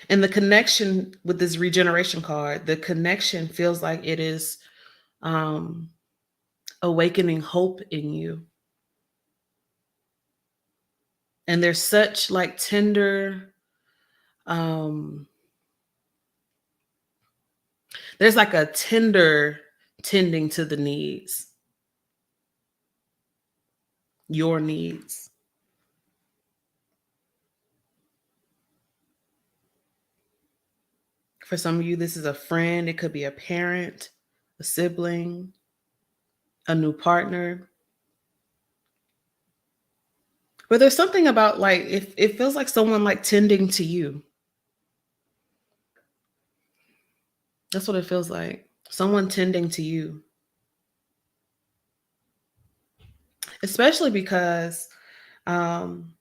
Speaker 1: And the connection with this regeneration card, the connection feels like it is um, awakening hope in you. And there's such like tender, um, there's like a tender tending to the needs, your needs. For some of you, this is a friend, it could be a parent, a sibling, a new partner. But there's something about like, it feels like someone like tending to you. That's what it feels like. Someone tending to you. Especially because um,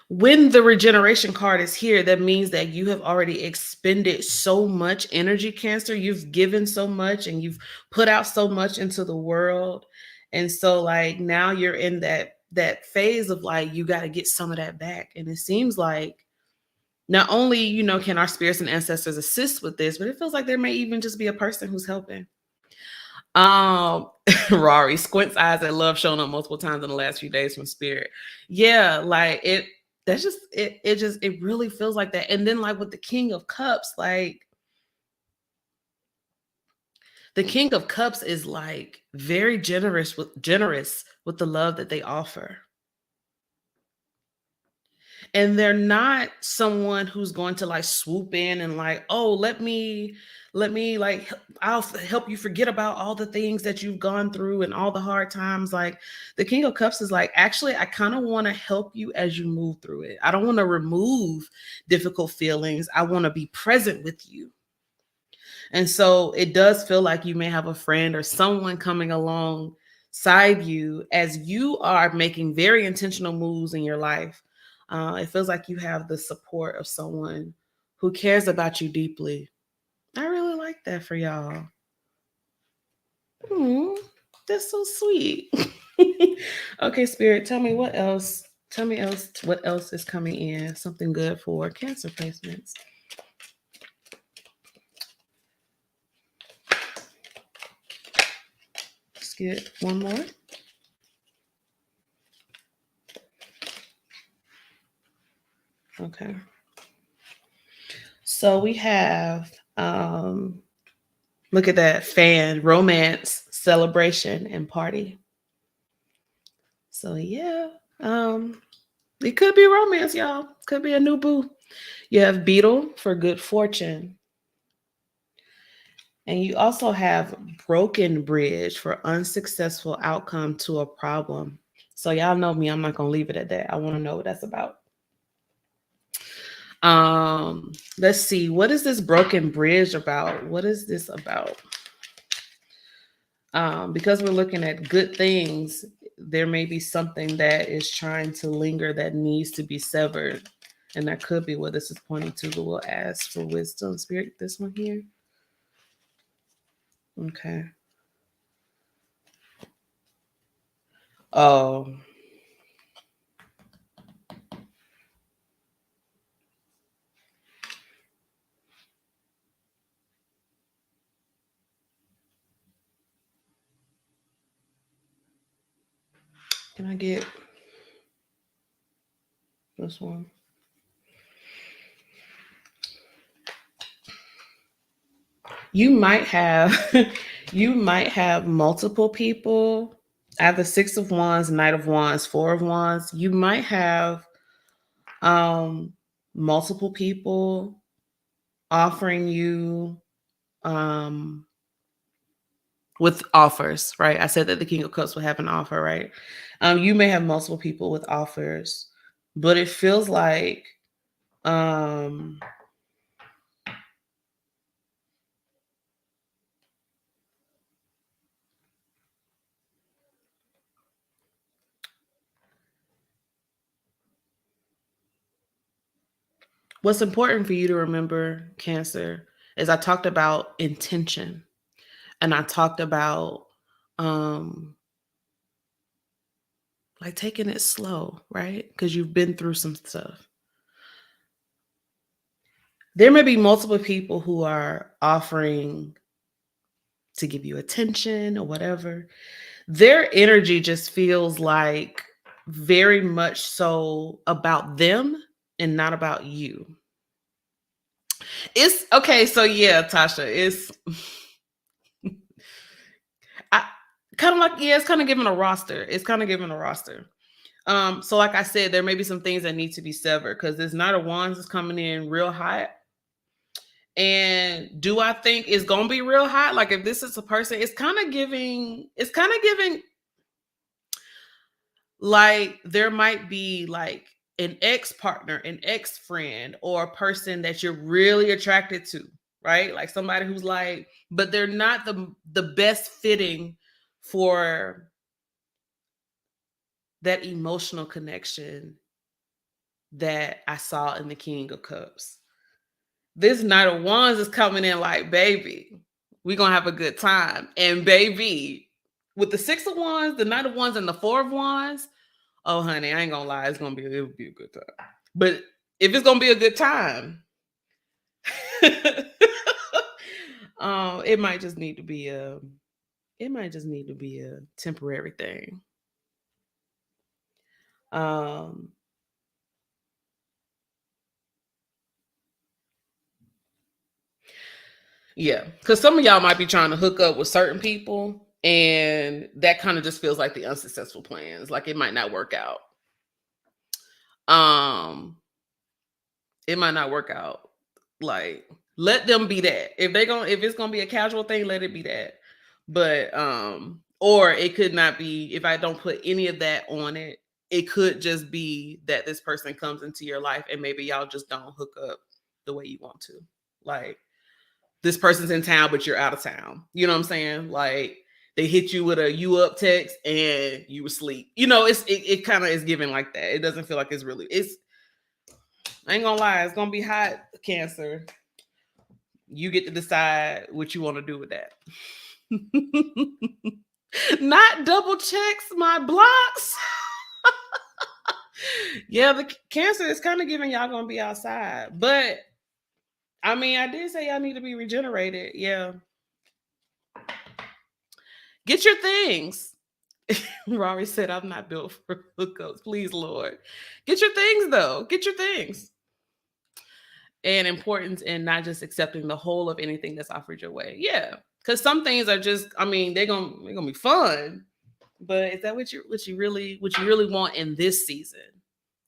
Speaker 1: when the regeneration card is here, that means that you have already expended so much energy, Cancer. You've given so much and you've put out so much into the world. And so like now you're in that phase of like, you got to get some of that back. And it seems like not only, can our spirits and ancestors assist with this, but it feels like there may even just be a person who's helping. Um, Rory, Squint's eyes that love showing up multiple times in the last few days from spirit. Yeah, like it, that's just it really feels like that. And then like with the King of Cups, like the King of Cups is like very generous with the love that they offer. And they're not someone who's going to like swoop in and like, oh, let me like I'll help you forget about all the things that you've gone through and all the hard times. Like the King of Cups is like, actually, I kind of want to help you as you move through it. I don't want to remove difficult feelings. I want to be present with you. And so it does feel like you may have a friend or someone coming alongside you as you are making very intentional moves in your life. It feels like you have the support of someone who cares about you deeply. I really like that for y'all. That's so sweet. Okay, Spirit, tell me what else. Tell me what else is coming in. Something good for Cancer placements. Let's get one more. Okay. So we have Look at that. Fan, romance, celebration, and party. So yeah. It could be romance, y'all. Could be a new boo. You have beetle for good fortune. And you also have broken bridge for unsuccessful outcome to a problem. So y'all know me, I'm not going to leave it at that. I want to know what that's about. Let's see. What is this broken bridge about? What is this about? Because we're looking at good things, there may be something that is trying to linger that needs to be severed. And that could be what this is pointing to, but we'll ask for wisdom. Spirit, this one here. Okay. Oh. Can I get this one? You might have multiple people. I have the Six of Wands, Knight of Wands, Four of Wands. You might have multiple people offering you with offers, right? I said that the King of Cups would have an offer, right? You may have multiple people with offers, but it feels like what's important for you to remember, Cancer, is I talked about intention, and I talked about like taking it slow, right? Because you've been through some stuff. There may be multiple people who are offering to give you attention or whatever. Their energy just feels like very much so about them and not about you. It's okay. So yeah, Tasha, it's kind of like, yeah, it's kind of giving a roster. It's kind of giving a roster. So like I said, there may be some things that need to be severed because this Knight of Wands is coming in real hot. And do I think it's gonna be real hot? Like if this is a person, it's kind of giving like there might be like an ex-partner, an ex-friend, or a person that you're really attracted to, right? Like somebody who's like, but they're not the best fitting for that emotional connection that I saw in the King of Cups. This Knight of Wands is coming in like, baby, we're going to have a good time. And baby, with the Six of Wands, the Knight of Wands, and the Four of Wands, oh, honey, I ain't going to lie. It'll be a good time. But if it's going to be a good time, it might just need to be a temporary thing. Yeah, because some of y'all might be trying to hook up with certain people, and that kind of just feels like the unsuccessful plans. Like it might not work out. It might not work out. Like let them be that. If it's gonna be a casual thing, let it be that. But or it could not be. If I don't put any of that on it, it could just be that this person comes into your life and maybe y'all just don't hook up the way you want to. Like this person's in town, but you're out of town. You know what I'm saying? Like they hit you with a "you up" text and you asleep. You know, it kind of is given like that. It doesn't feel like it's really. I ain't gonna lie, it's gonna be hot, Cancer. You get to decide what you want to do with that. Not double checks my blocks. Yeah, the Cancer is kind of giving y'all gonna be outside, but I mean, I did say y'all need to be regenerated. Yeah. Get your things. Rory said, I'm not built for hookups. Please, Lord. Get your things, though. Get your things. And importance in not just accepting the whole of anything that's offered your way. Yeah. Because some things are just, I mean, they're gonna be fun. But is that what you really want in this season?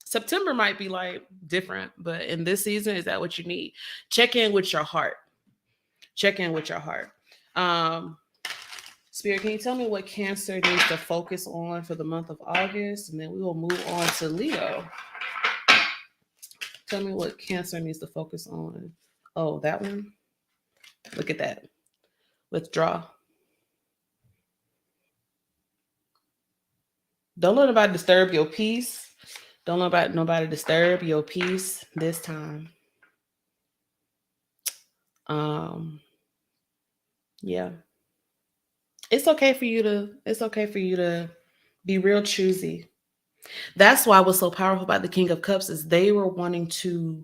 Speaker 1: September might be like different, but in this season, is that what you need? Check in with your heart. Check in with your heart. Spirit, can you tell me what Cancer needs to focus on for the month of August? And then we will move on to Leo. Tell me what Cancer needs to focus on. Oh, that one. Look at that. Withdraw. Don't let nobody disturb your peace. Don't let nobody disturb your peace this time. Yeah. It's okay for you to be real choosy. That's why what's so powerful about the King of Cups is they were wanting to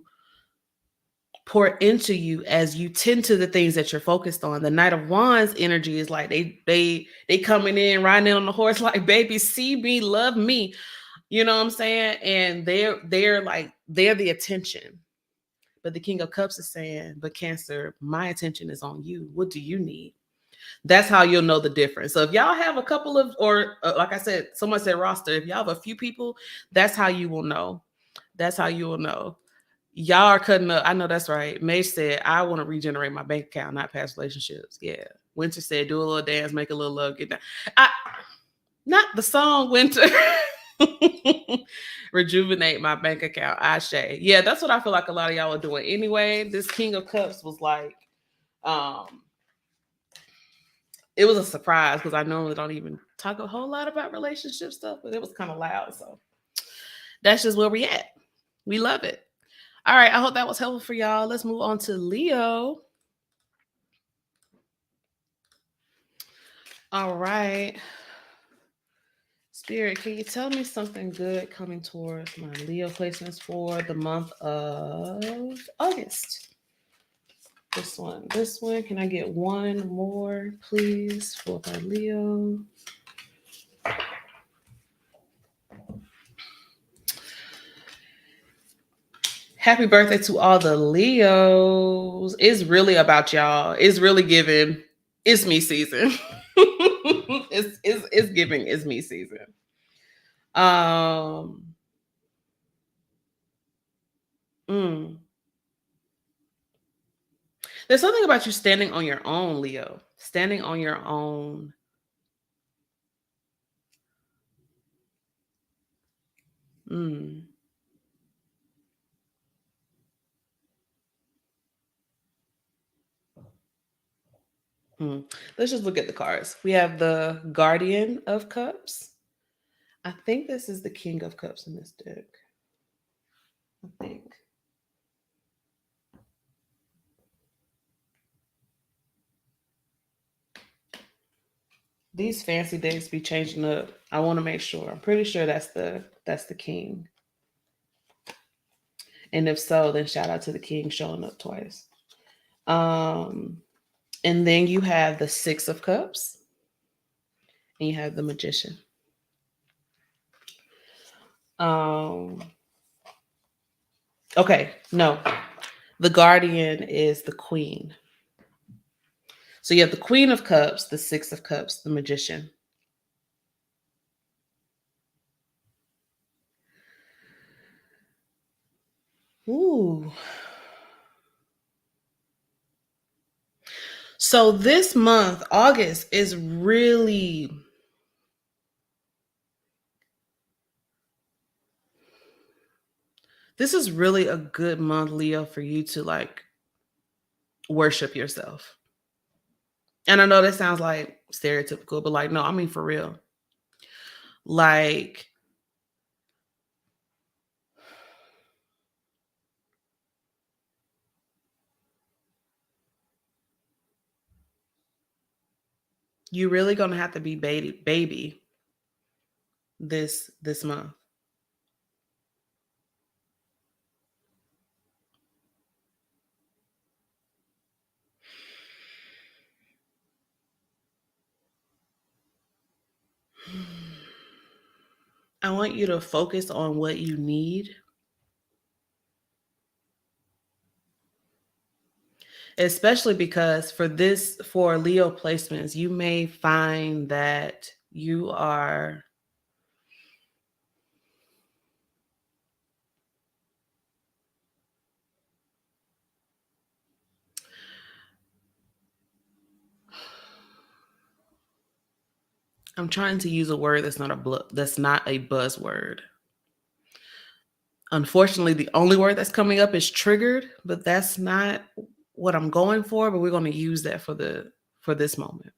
Speaker 1: pour into you as you tend to the things that you're focused on. The Knight of Wands energy is like they coming in, riding in on the horse like, baby, see me, love me. You know what I'm saying? And they're the attention. But the King of Cups is saying, but Cancer, my attention is on you. What do you need? That's how you'll know the difference. So if y'all have a couple of, or like I said, someone said roster, if y'all have a few people, that's how you will know. That's how you will know. Y'all are cutting up. I know that's right. May said, I want to regenerate my bank account, not past relationships. Yeah. Winter said, do a little dance, make a little love, get down. Not the song Winter. Rejuvenate my bank account. Ashe. Yeah, that's what I feel like a lot of y'all are doing. Anyway, this King of Cups was like, it was a surprise because I normally don't even talk a whole lot about relationship stuff, but it was kind of loud. So that's just where we at. We love it. All right. I hope that was helpful for y'all. Let's move on to Leo. All right. Spirit, can you tell me something good coming towards my Leo placements for the month of August? This one. Can I get one more, please, for my Leo? Happy birthday to all the Leos. It's really about y'all. It's really giving. It's me season. it's giving. It's me season. There's something about you standing on your own, Leo. Standing on your own. Let's just look at the cards. We have the Guardian of Cups. I think this is the King of Cups in this deck. I think. These fancy decks be changing up. I want to make sure. I'm pretty sure that's the King. And if so, then shout out to the King showing up twice. And then you have the Six of Cups. And you have the Magician. Okay, no. The Guardian is the Queen. So you have the Queen of Cups, the Six of Cups, the Magician. Ooh. So this month, August, is really... This is really a good month, Leo, for you to like worship yourself. And I know that sounds like stereotypical, but like, no, I mean for real. Like, you're really gonna have to be baby this month. I want you to focus on what you need. Especially because for Leo placements, you may find that you are I'm trying to use a word that's not a buzzword. Unfortunately, the only word that's coming up is triggered, but that's not what I'm going for, but we're going to use that for this moment.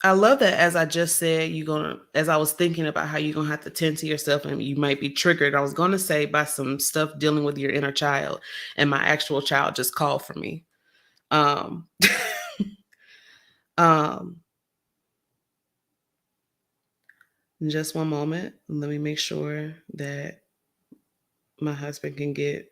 Speaker 1: I love that, as I just said, as I was thinking about how you're going to have to tend to yourself and you might be triggered. I was going to say by some stuff dealing with your inner child, and my actual child just called for me. Um, just one moment. Let me make sure that my husband can get.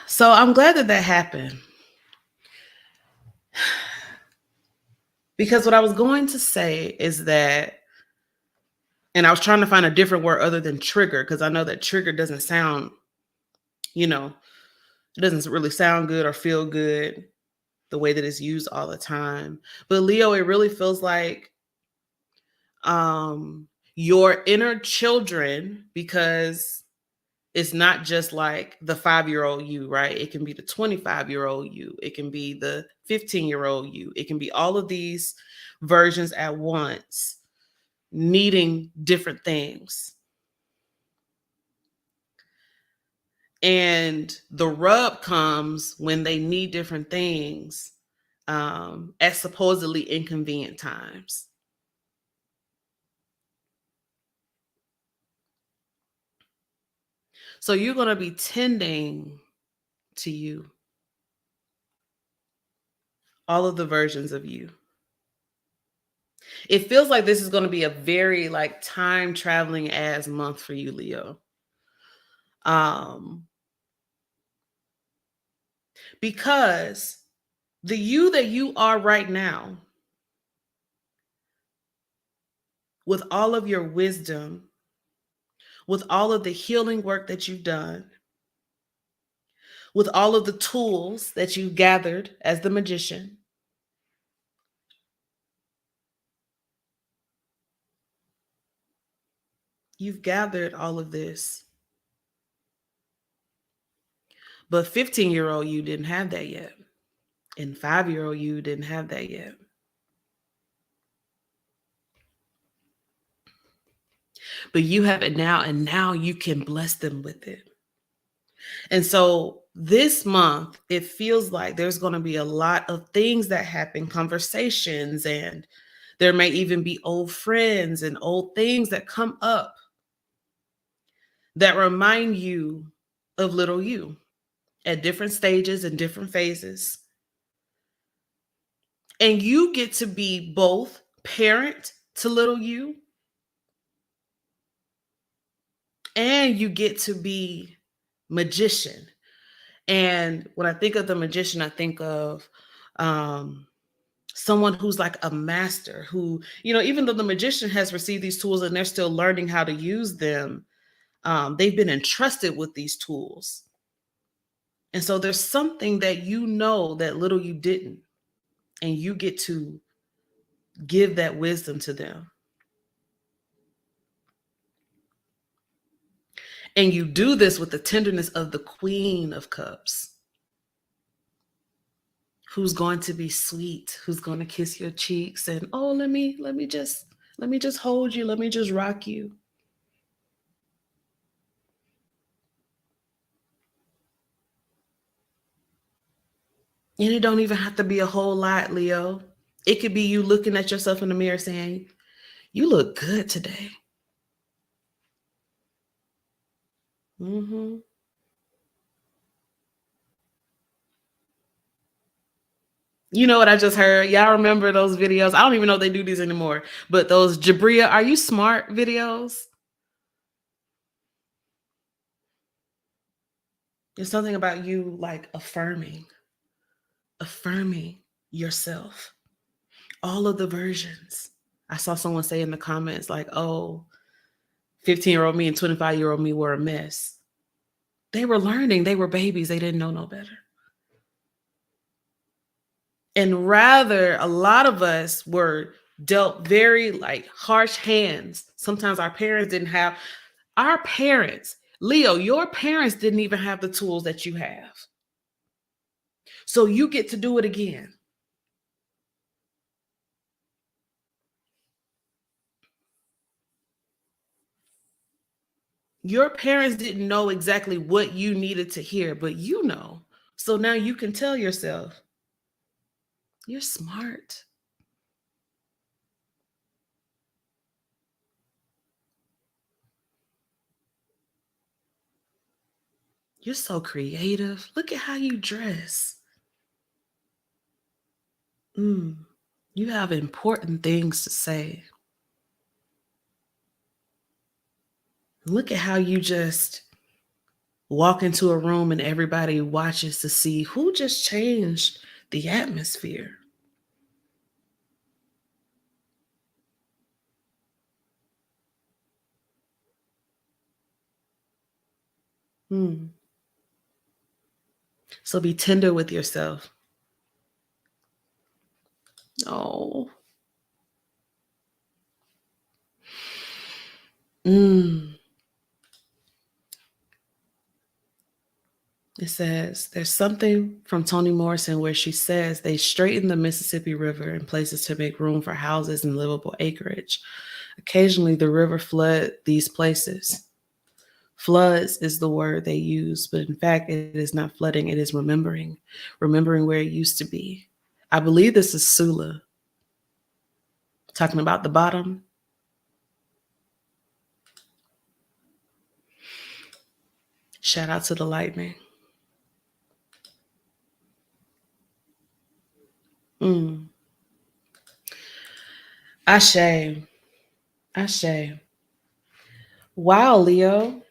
Speaker 1: So I'm glad that happened. Because what I was going to say is that, and I was trying to find a different word other than trigger, because I know that trigger doesn't sound, it doesn't really sound good or feel good the way that it's used all the time. But Leo, it really feels like your inner children, because it's not just like the 5-year-old you, right? It can be the 25-year-old you. It can be the 15-year-old you. It can be all of these versions at once, needing different things. And the rub comes when they need different things at supposedly inconvenient times. So you're going to be tending to you, all of the versions of you. It feels like this is going to be a very like time traveling as month for you, Leo. Because the you that you are right now, with all of your wisdom, with all of the healing work that you've done, with all of the tools that you gathered as the magician, you've gathered all of this. But 15-year-old you didn't have that yet. And 5-year-old you didn't have that yet. But you have it now, and now you can bless them with it. And so this month, it feels like there's going to be a lot of things that happen, conversations, and there may even be old friends and old things that come up that remind you of little you at different stages and different phases. And you get to be both parent to little you, and you get to be magician. And when I think of the magician, I think of someone who's like a master who, even though the magician has received these tools and they're still learning how to use them, they've been entrusted with these tools. And so there's something that that little you didn't, and you get to give that wisdom to them. And you do this with the tenderness of the Queen of Cups, who's going to be sweet, who's going to kiss your cheeks and, oh, let me just hold you, let me just rock you. And it don't even have to be a whole lot, Leo. It could be you looking at yourself in the mirror saying, you look good today. Mm-hmm. You know what I just heard? Y'all remember those videos? I don't even know if they do these anymore, but those Jabria, are you smart videos? There's something about you like affirming yourself. All of the versions. I saw someone say in the comments, like, oh, 15-year-old me and 25-year-old me were a mess. They were learning, they were babies, they didn't know no better. And rather, a lot of us were dealt very like harsh hands. Sometimes our parents didn't have, our parents, Leo, your parents didn't even have the tools that you have. So you get to do it again. Your parents didn't know exactly what you needed to hear, but you know. So now you can tell yourself, you're smart. You're so creative. Look at how you dress. You have important things to say. Look at how you just walk into a room and everybody watches to see who just changed the atmosphere. Hmm. So be tender with yourself. Oh. Mm. It says there's something from Toni Morrison where she says they straighten the Mississippi River in places to make room for houses and livable acreage. Occasionally, the river flood these places. Floods is the word they use, but in fact, it is not flooding, it is remembering where it used to be. I believe this is Sula talking about the bottom. Shout out to the lightning. Mm. Ashe. Ashe. Wow, Leo.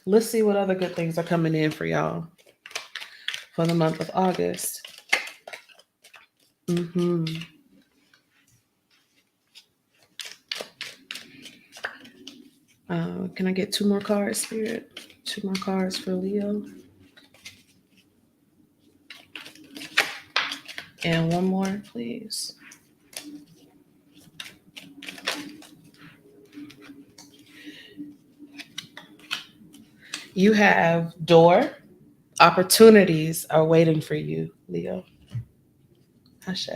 Speaker 1: Let's see what other good things are coming in for y'all for the month of August. Mm-hmm. Can I get two more cards, Spirit? Two more cards for Leo. And one more, please. You have door. Opportunities are waiting for you, Leo. Ashe.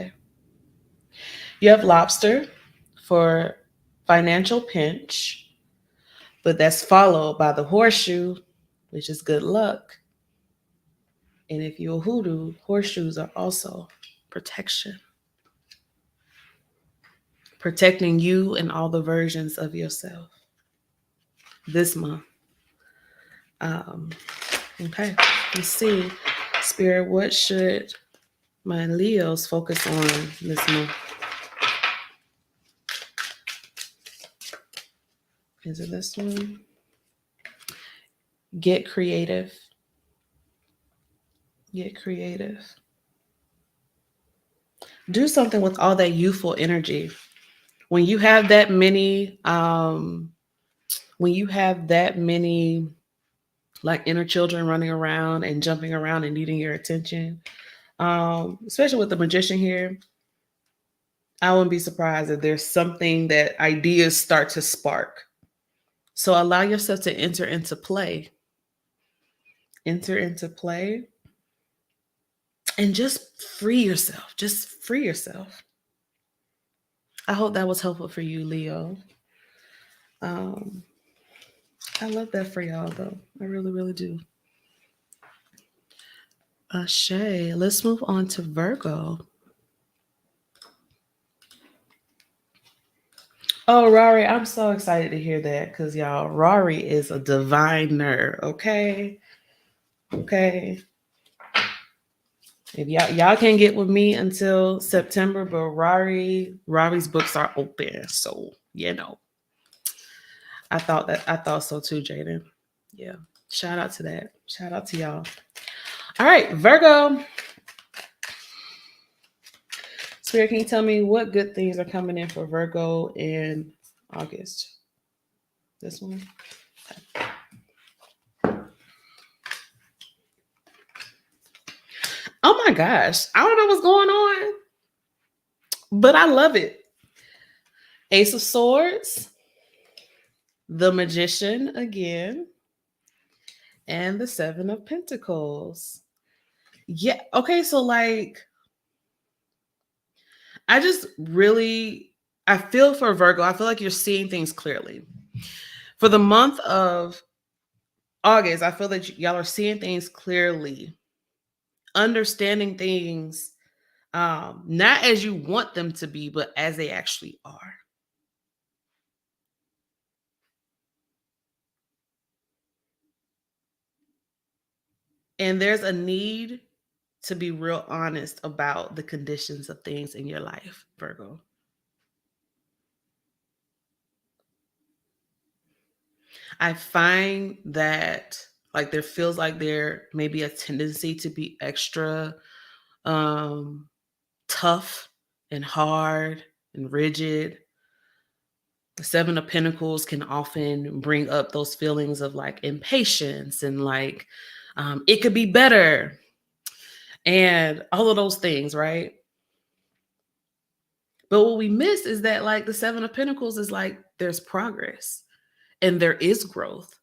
Speaker 1: You have lobster for financial pinch, but that's followed by the horseshoe, which is good luck. And if you're a hoodoo, horseshoes are also protection. Protecting you and all the versions of yourself this month. Okay, let's see. Spirit, what should my Leos focus on this month? Is it this one? Get creative. Get creative. Do something with all that youthful energy. When you have that many, like inner children running around and jumping around and needing your attention, especially with the magician here, I wouldn't be surprised if there's something that ideas start to spark. So allow yourself to enter into play. Enter into play and just free yourself. Just free yourself. I hope that was helpful for you, Leo. I love that for y'all, though. I really, really do. Shay, let's move on to Virgo. Oh, Rory, I'm so excited to hear that because y'all, Rory is a diviner. Okay, okay. If y'all can't get with me until September, but Rory's books are open, so you know. I thought so too, Jaden. Yeah. Shout out to that. Shout out to y'all. All right, Virgo. Spirit, can you tell me what good things are coming in for Virgo in August? This one. Oh my gosh. I don't know what's going on, but I love it. Ace of Swords, the Magician again, and the Seven of Pentacles. Yeah. Okay. So, like, I just really, I feel for Virgo, I feel like you're seeing things clearly. For the month of August, I feel that y'all are seeing things clearly, understanding things not as you want them to be, but as they actually are. And there's a need to be real honest about the conditions of things in your life, Virgo. I find that like there feels like there may be a tendency to be extra um tough and hard and rigid. The Seven of Pentacles can often bring up those feelings of like impatience and like it could be better and all of those things, right? But what we miss is that like the Seven of Pentacles is like there's progress and there is growth.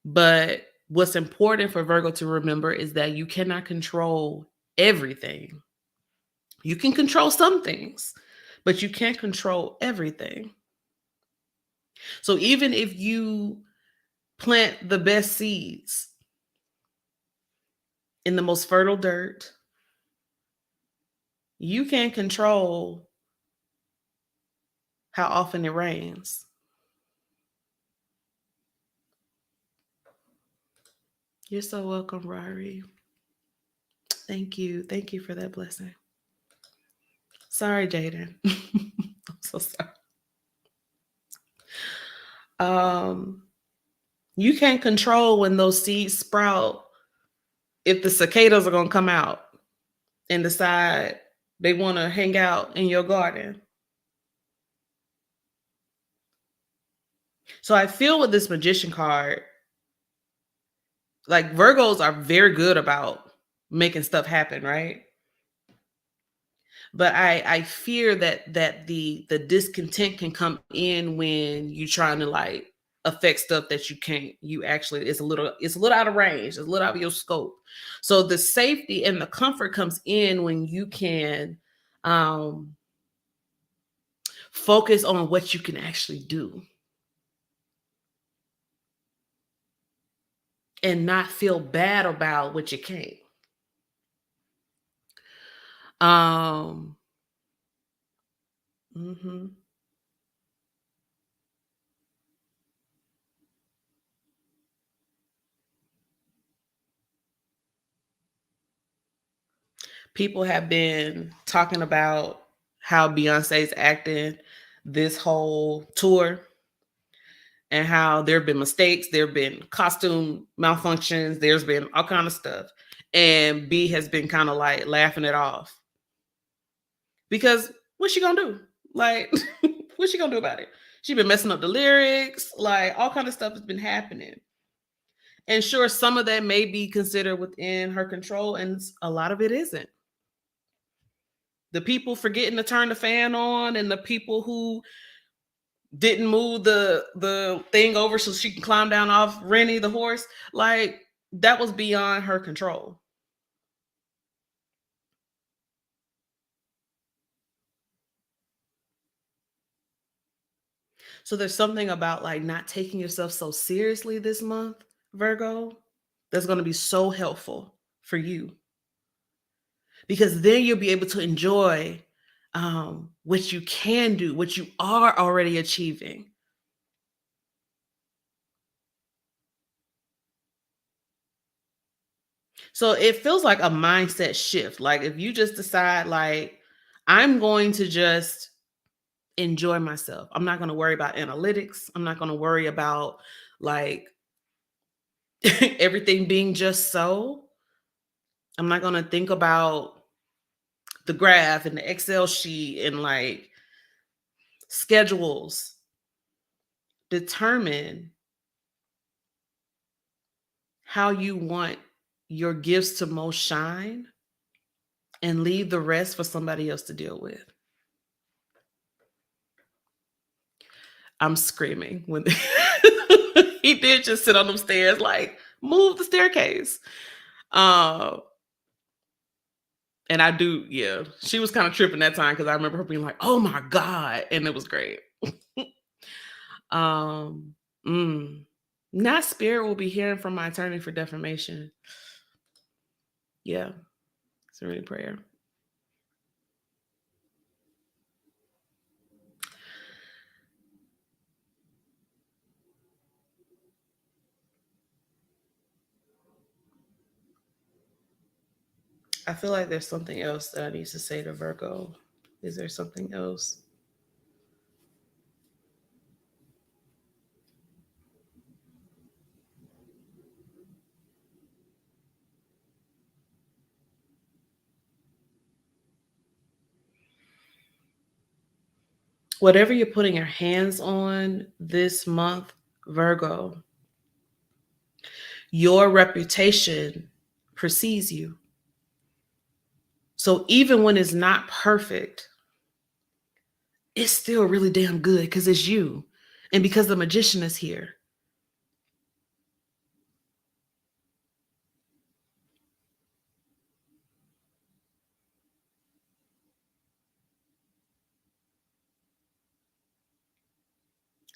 Speaker 1: But what's important for Virgo to remember is that you cannot control everything. You can control some things, but you can't control everything. So even if you plant the best seeds in the most fertile dirt, you can't control how often it rains. You're so welcome, Rory. Thank you. Thank you for that blessing. Sorry, Jaden. I'm so sorry. You can't control when those seeds sprout if the cicadas are gonna come out and decide they want to hang out in your garden. So I feel with this Magician card, like Virgos are very good about making stuff happen, right? But I fear that the discontent can come in when you're trying to like affect stuff that you actually it's a little out of range, it's a little out of your scope. So the safety and the comfort comes in when you can focus on what you can actually do and not feel bad about what you can't. Mhm. People have been talking about how Beyonce's acting this whole tour and how there have been mistakes, there have been costume malfunctions, there's been all kind of stuff. And B has been kind of like laughing it off. Because what's she gonna do? Like, what's she gonna do about it? She's been messing up the lyrics, like all kind of stuff has been happening. And sure, some of that may be considered within her control, and a lot of it isn't. The people forgetting to turn the fan on, and the people who didn't move the thing over so she can climb down off Rennie the horse, like that was beyond her control. So there's something about like not taking yourself so seriously this month, Virgo, that's going to be so helpful for you. Because then you'll be able to enjoy what you can do, what you are already achieving. So it feels like a mindset shift. Like if you just decide like, I'm going to just enjoy myself. I'm not going to worry about analytics. I'm not going to worry about like everything being just so. I'm not going to think about the graph and the Excel sheet and like schedules. Determine how you want your gifts to most shine and leave the rest for somebody else to deal with. I'm screaming when he did just sit on them stairs, like, move the staircase. And I do, yeah. She was kind of tripping that time because I remember her being like, oh my God. And it was great. Now spirit will be hearing from my attorney for defamation. Yeah. It's a really prayer. I feel like there's something else that I need to say to Virgo. Is there something else? Whatever you're putting your hands on this month, Virgo, your reputation precedes you. So even when it's not perfect, it's still really damn good because it's you and because the magician is here.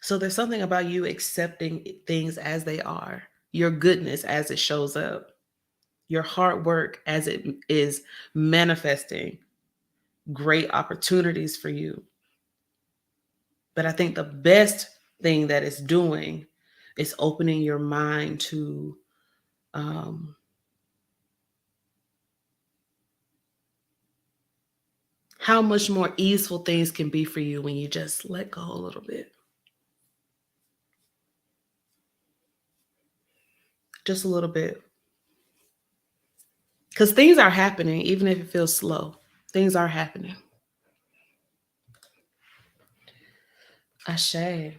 Speaker 1: So there's something about you accepting things as they are, your goodness as it shows up, your hard work as it is manifesting great opportunities for you. But I think the best thing that it's doing is opening your mind to how much more easeful things can be for you when you just let go a little bit. Just a little bit. Because things are happening, even if it feels slow. Things are happening. Ashe.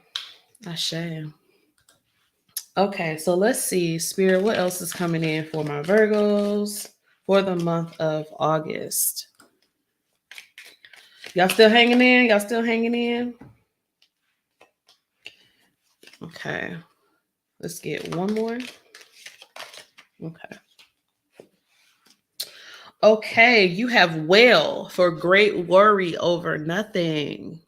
Speaker 1: Ashe. Okay, so let's see. Spirit, what else is coming in for my Virgos for the month of August? Y'all still hanging in? Y'all still hanging in? Okay. Let's get one more. Okay. Okay, you have whale for great worry over nothing.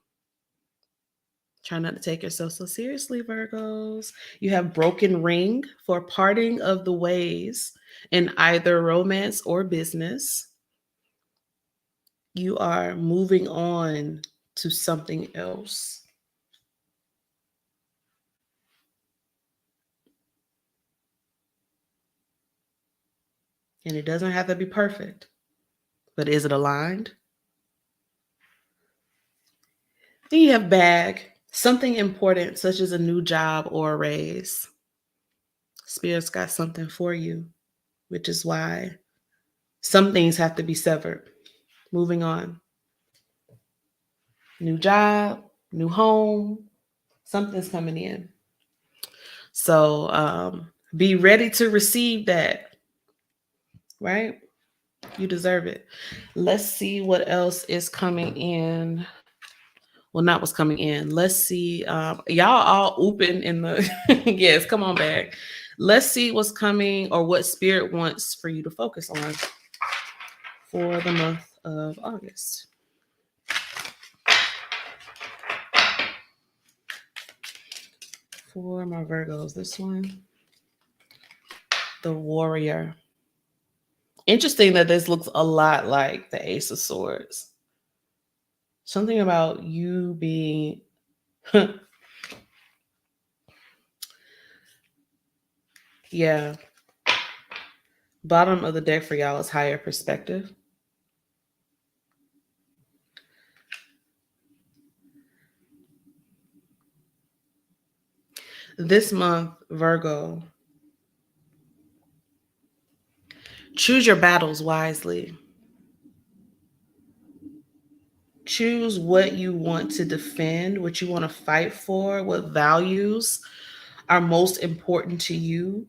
Speaker 1: Try not to take yourself so seriously, Virgos. You have broken ring for parting of the ways in either romance or business. You are moving on to something else. And it doesn't have to be perfect, but is it aligned? Then you have bag, something important, such as a new job or a raise. Spirit's got something for you, which is why some things have to be severed. Moving on. New job, new home, something's coming in. So be ready to receive that, right? You deserve it. Let's see what else is coming in. Well, not what's coming in. Let's see. Y'all all open in the yes, come on back. Let's see what's coming or what spirit wants for you to focus on for the month of August. For my Virgos, this one, the warrior. Interesting that this looks a lot like the Ace of Swords. Something about you being yeah. Bottom of the deck for y'all is higher perspective. This month, Virgo, choose your battles wisely. Choose what you want to defend, what you want to fight for, what values are most important to you.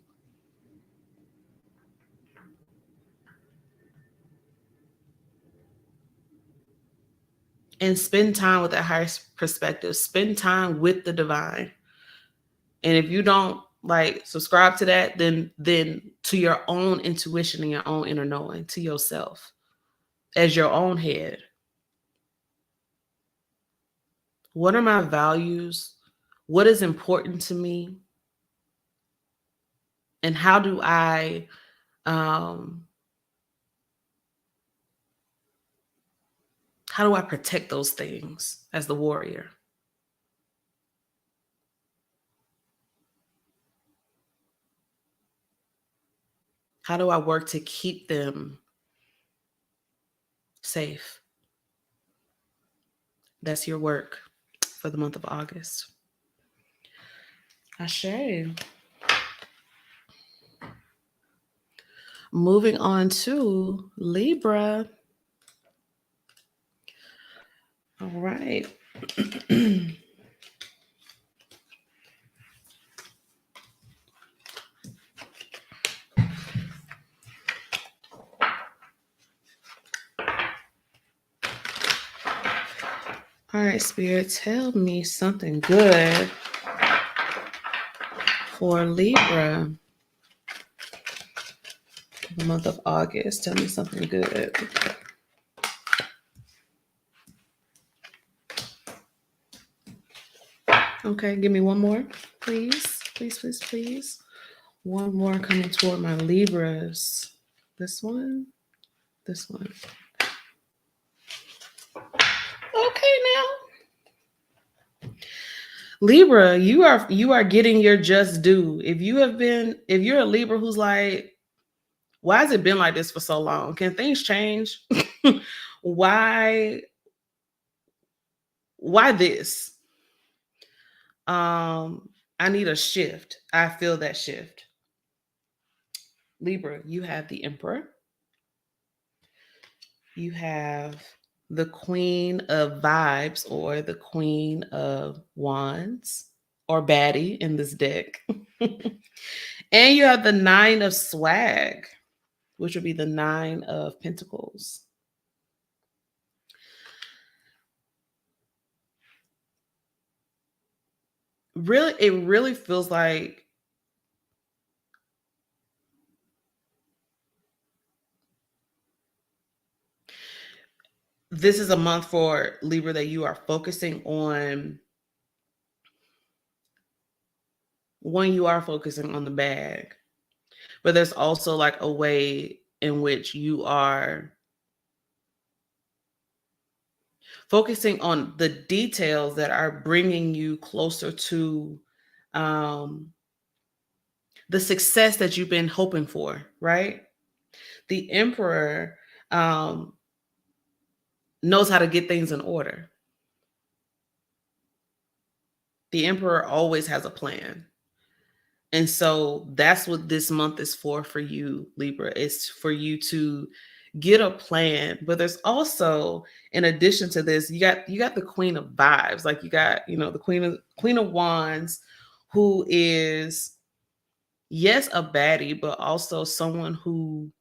Speaker 1: And spend time with that higher perspective. Spend time with the divine. And if you don't like subscribe to that, then to your own intuition and your own inner knowing, to yourself as your own head. What are my values? What is important to me? And how do I protect those things as the warrior? How do I work to keep them safe? That's your work for the month of August. Ashe. Moving on to Libra. All right. All right, Spirit, tell me something good for Libra. The month of August. Tell me something good. Okay, give me one more, please. Please, please, please. One more coming toward my Libras. This one. This one. Okay, now. Libra, you are getting your just due. If you're a Libra who's like, why has it been like this for so long? Can things change? Why this? I need a shift. I feel that shift. Libra, you have the Emperor. You have the Queen of Vibes or the Queen of Wands or Baddie in this deck. And you have the Nine of Swag, which would be the Nine of Pentacles. Really, it really feels like this is a month for Libra that you are focusing on. One, you are focusing on the bag, but there's also like a way in which you are focusing on the details that are bringing you closer to the success that you've been hoping for, right? The Emperor knows how to get things in order. The Emperor always has a plan. And so that's what this month is for you, Libra. It's for you to get a plan. But there's also, in addition to this, you got the Queen of Vibes. Like you got, the Queen of Wands, who is, yes, a baddie, but also someone who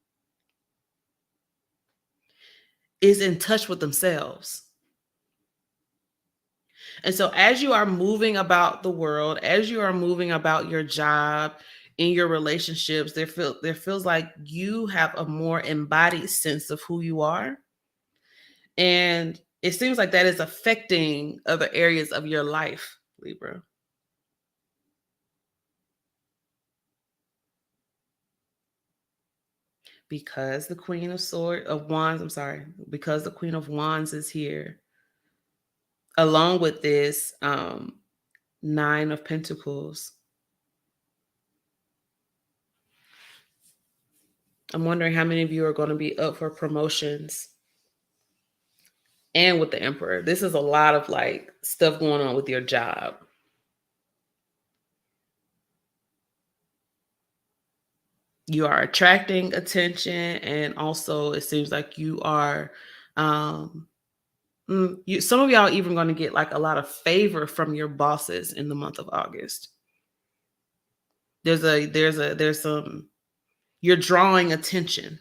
Speaker 1: is in touch with themselves. And so as you are moving about the world, as you are moving about your job, in your relationships, there feels like you have a more embodied sense of who you are. And it seems like that is affecting other areas of your life, Libra. Because the Queen of Wands is here. along with this Nine of Pentacles, I'm wondering how many of you are going to be up for promotions. And with the Emperor, this is a lot of like stuff going on with your job. You are attracting attention, and also it seems like you are some of y'all even going to get like a lot of favor from your bosses in the month of August. There's some, you're drawing attention.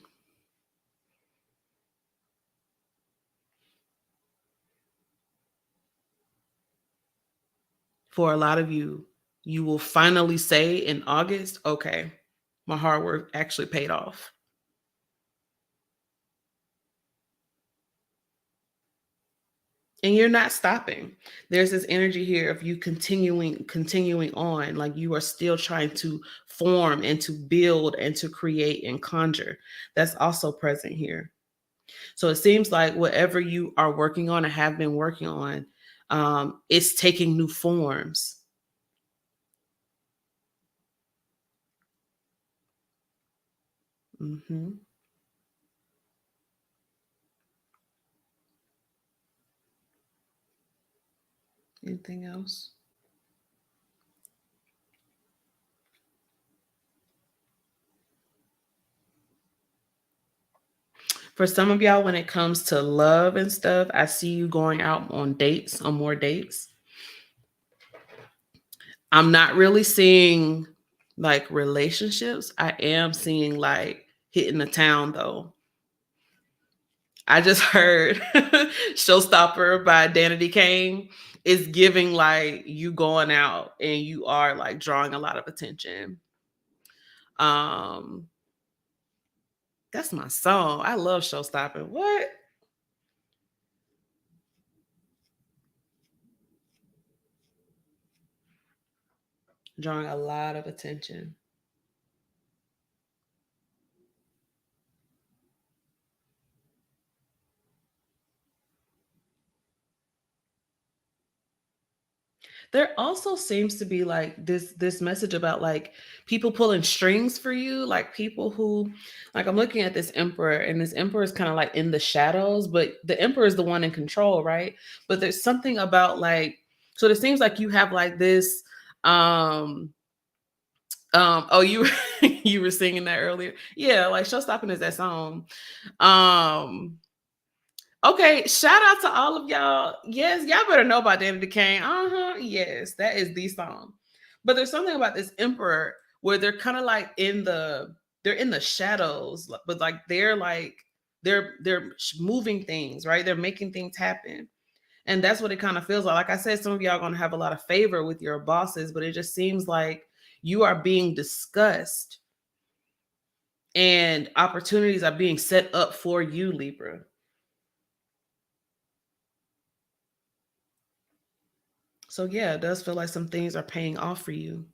Speaker 1: For a lot of you, you will finally say in August, okay, my hard work actually paid off. And you're not stopping. There's this energy here of you continuing on, like you are still trying to form and to build and to create and conjure. That's also present here. So it seems like whatever you are working on or have been working on, it's taking new forms. Mm-hmm. Anything else? For some of y'all, when it comes to love and stuff, I see you going out on dates, on more dates. I'm not really seeing like relationships. I am seeing like hitting the town though. I just heard Showstopper by Danity Kane is giving like you going out and you are like drawing a lot of attention. That's my song. I love Showstopper. What? Drawing a lot of attention. There also seems to be like this message about like people pulling strings for you, like people who, like I'm looking at this Emperor, and this Emperor is kind of like in the shadows, but the Emperor is the one in control, right? But there's something about like, so it seems like you have like this oh, you you were singing that earlier. Yeah, like Showstopping is that song. Okay, shout out to all of y'all. Yes, y'all better know about Danny Kane. Yes, that is the song. But there's something about this Emperor where they're kind of like they're in the shadows, but like they're moving things, right? They're making things happen. And that's what it kind of feels like. Like I said, some of y'all are gonna have a lot of favor with your bosses, but it just seems like you are being discussed and opportunities are being set up for you, Libra. So yeah, it does feel like some things are paying off for you.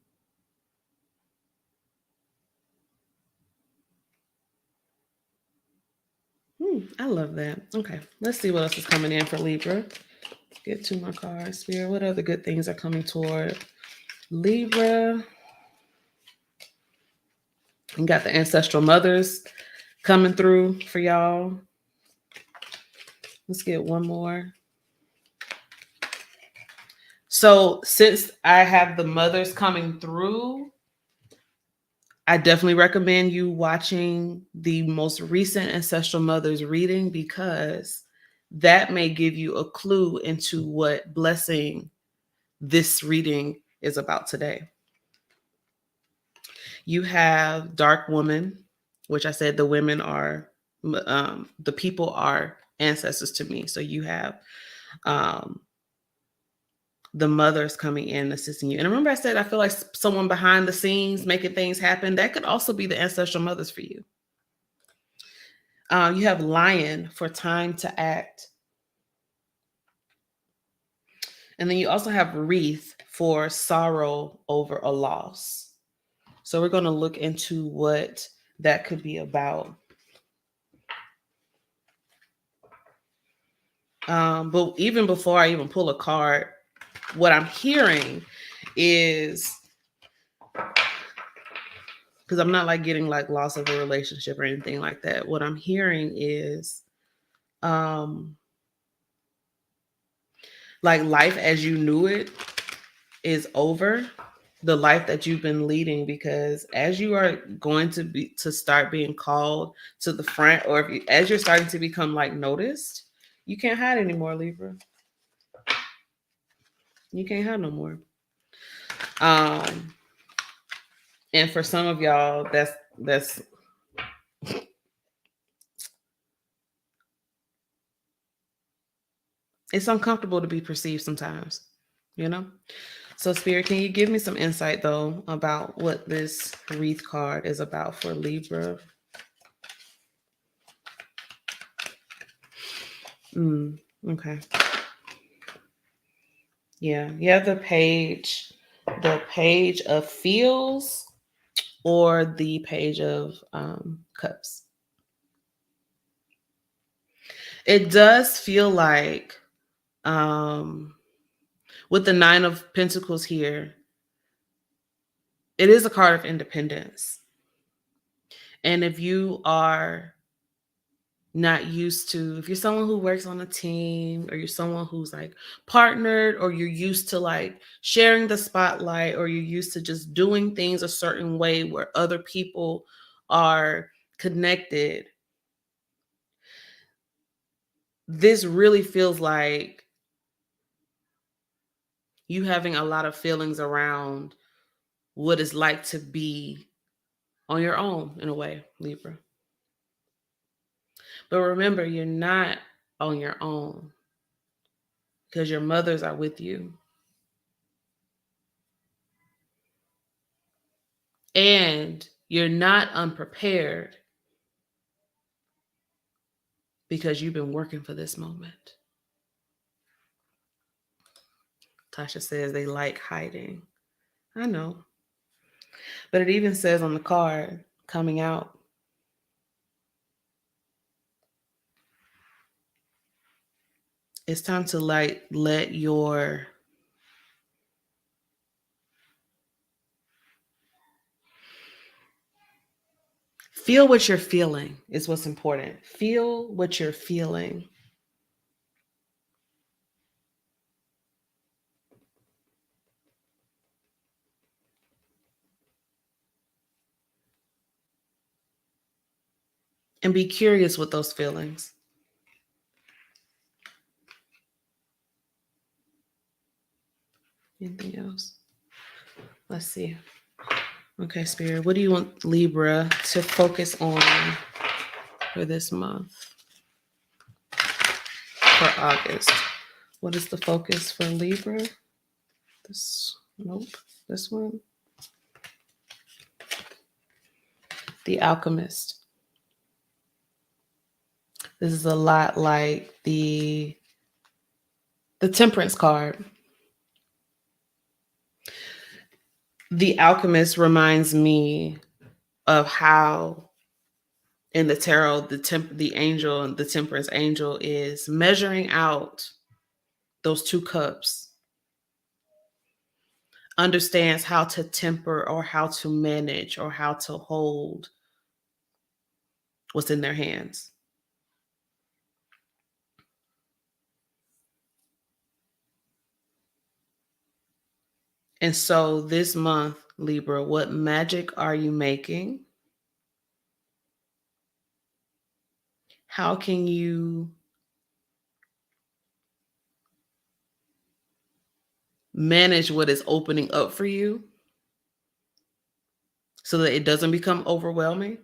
Speaker 1: I love that. Okay, let's see what else is coming in for Libra. Get two more cards, Spirit. What other good things are coming toward Libra? You got the ancestral mothers coming through for y'all. Let's get one more. So since I have the mothers coming through, I definitely recommend you watching the most recent Ancestral Mothers reading, because that may give you a clue into what blessing this reading is about today. You have Dark Woman, which I said the women are, the people are ancestors to me. So you have the mothers coming in assisting you. And remember I said I feel like someone behind the scenes making things happen. That could also be the ancestral mothers for you. You have Lion for time to act. And then you also have Wreath for sorrow over a loss. So we're going to look into what that could be about. But even before I even pull a card, what I'm hearing is, because I'm not like getting like loss of a relationship or anything like that. What I'm hearing is like life as you knew it is over. The life that you've been leading, because as you are going to start being called to the front, or as you're starting to become like noticed, you can't hide anymore, Libra. You can't hide no more. And for some of y'all, that's it's uncomfortable to be perceived sometimes, you know? So Spirit, can you give me some insight though about what this wreath card is about for Libra? Okay. Yeah. You have the page of feels, or the page of cups. It does feel like with the 9 of Pentacles here, it is a card of independence. And if you are not used to, if you're someone who works on a team, or you're someone who's like partnered, or you're used to like sharing the spotlight, or you're used to just doing things a certain way where other people are connected, this really feels like you having a lot of feelings around what it's like to be on your own in a way, Libra. But remember, you're not on your own, because your mothers are with you. And you're not unprepared, because you've been working for this moment. Tasha says they like hiding. I know. But it even says on the card coming out, it's time to like let your feel what you're feeling is what's important. Feel what you're feeling. And be curious with those feelings. Anything else? Let's see. Okay, Spirit, what do you want Libra to focus on for this month? For August. What is the focus for Libra? This one. The Alchemist. This is a lot like the Temperance card. The Alchemist reminds me of how in the tarot, the angel and the Temperance angel is measuring out those 2 cups, understands how to temper, or how to manage, or how to hold what's in their hands. And so this month, Libra, what magic are you making? How can you manage what is opening up for you so that it doesn't become overwhelming?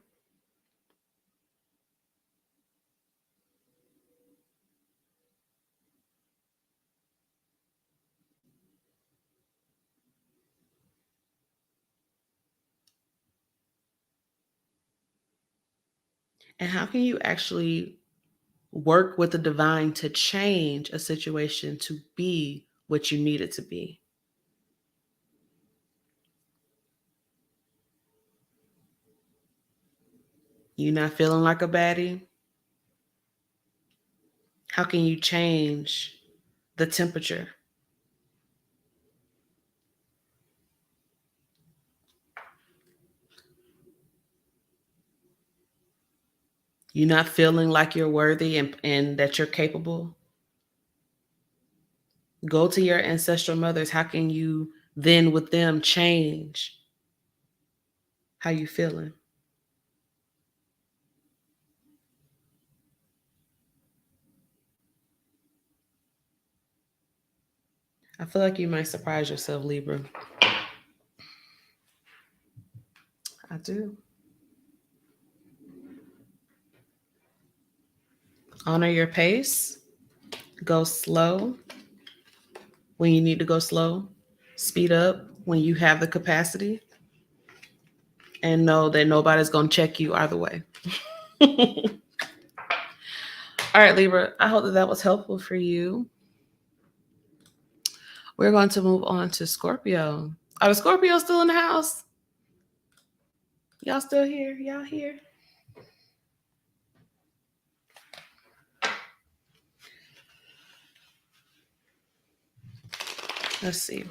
Speaker 1: And how can you actually work with the divine to change a situation to be what you need it to be? You not feeling like a baddie? How can you change the temperature? You not feeling like you're worthy and that you're capable? Go to your ancestral mothers. How can you then with them change how you feeling? I feel like you might surprise yourself, Libra. I do. Honor your pace. Go slow when you need to go slow. Speed up when you have the capacity. And know that nobody's going to check you either way. All right, Libra. I hope that that was helpful for you. We're going to move on to Scorpio. Are the Scorpios still in the house? Y'all still here? Y'all here? Let's see.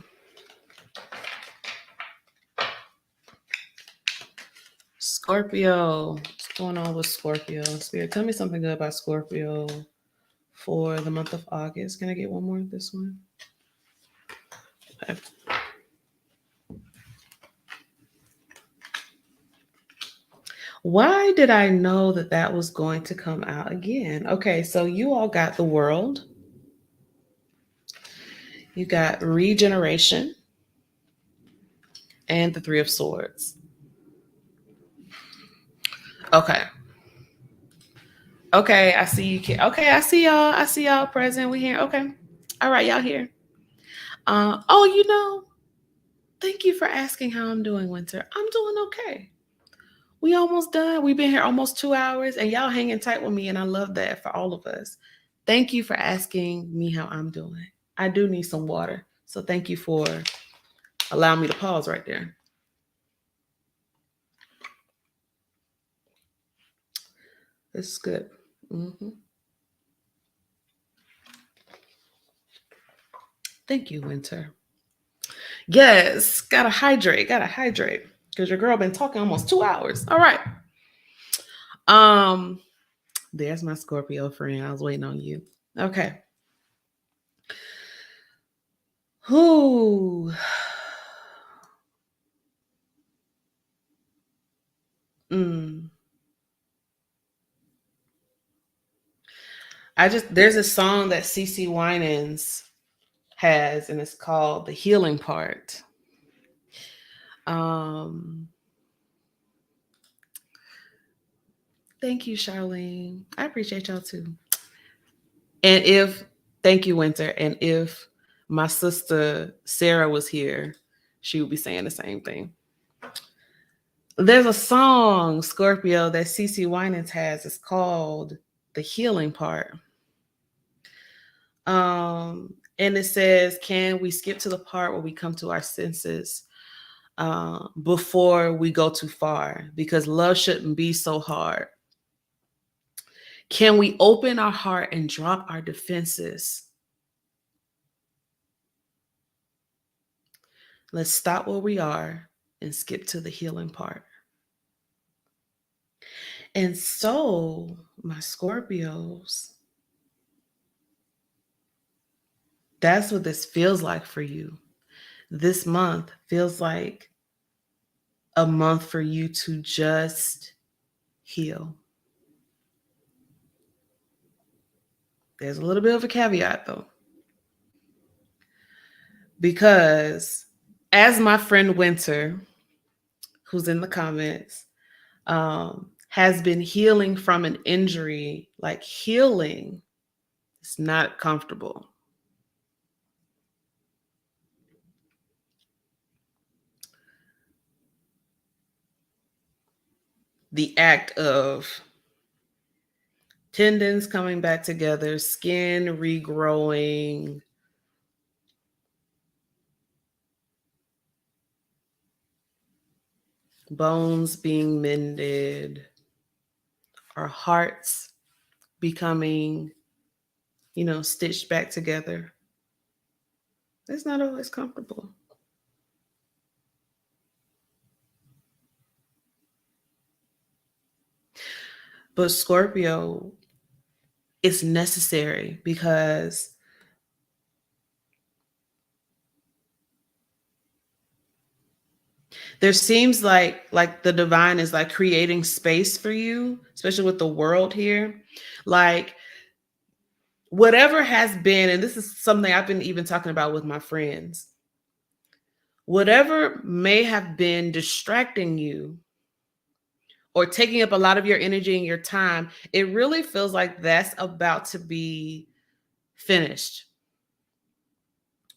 Speaker 1: Scorpio. What's going on with Scorpio? Spirit, tell me something good about Scorpio for the month of August. Can I get one more of this one? Okay. Why did I know that that was going to come out again? Okay, so you all got the World. You got regeneration and the Three of Swords. Okay. Okay, I see you. Okay, I see y'all. I see y'all present. We here. Okay. All right, y'all here. Oh, thank you for asking how I'm doing, Winter. I'm doing okay. We almost done. We've been here almost 2 hours and y'all hanging tight with me. And I love that for all of us. Thank you for asking me how I'm doing. I do need some water. So thank you for allowing me to pause right there. This is good. Mm-hmm. Thank you, Winter. Yes, gotta hydrate. Because your girl been talking almost 2 hours. All right. There's my Scorpio friend. I was waiting on you. Okay. Who? There's a song that CC Winans has, and it's called The Healing Part. Thank you, Charlene. I appreciate y'all too. Thank you, Winter. And if my sister Sarah was here, she would be saying the same thing. There's a song, Scorpio, that CC Winans has. It's called The Healing Part. And it says, can we skip to the part where we come to our senses before we go too far? Because love shouldn't be so hard. Can we open our heart and drop our defenses? Let's stop where we are and skip to the healing part. And so, my Scorpios, that's what this feels like for you. This month feels like a month for you to just heal. There's a little bit of a caveat though. Because as my friend Winter, who's in the comments, has been healing from an injury, like healing is not comfortable. The act of tendons coming back together, skin regrowing, bones being mended, our hearts becoming you know, stitched back together. It's not always comfortable. But Scorpio, it's necessary because there seems like the divine is like creating space for you, especially with the world here. Like whatever has been, and this is something I've been even talking about with my friends, whatever may have been distracting you or taking up a lot of your energy and your time, it really feels like that's about to be finished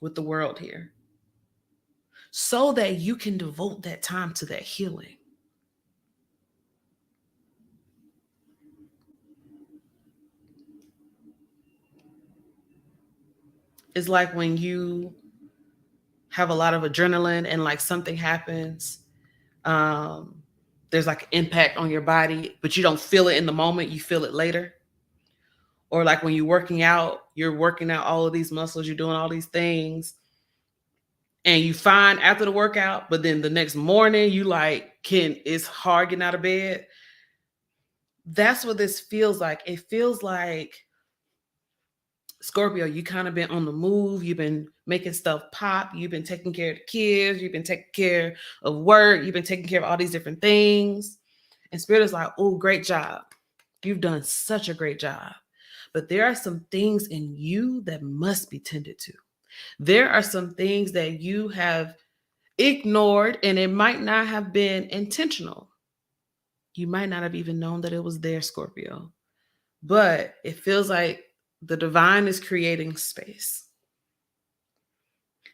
Speaker 1: with the world here, so that you can devote that time to that healing. It's like when you have a lot of adrenaline and like something happens, um, there's like impact on your body, but you don't feel it in the moment, you feel it later. Or like when you're working out all of these muscles, you're doing all these things, and you find after the workout, but then the next morning you like it's hard getting out of bed. That's what this feels like. It feels like, Scorpio, you kind of been on the move. You've been making stuff pop. You've been taking care of the kids. You've been taking care of work. You've been taking care of all these different things. And Spirit is like, oh, great job. You've done such a great job. But there are some things in you that must be tended to. There are some things that you have ignored, and it might not have been intentional. You might not have even known that it was there, Scorpio. But it feels like the divine is creating space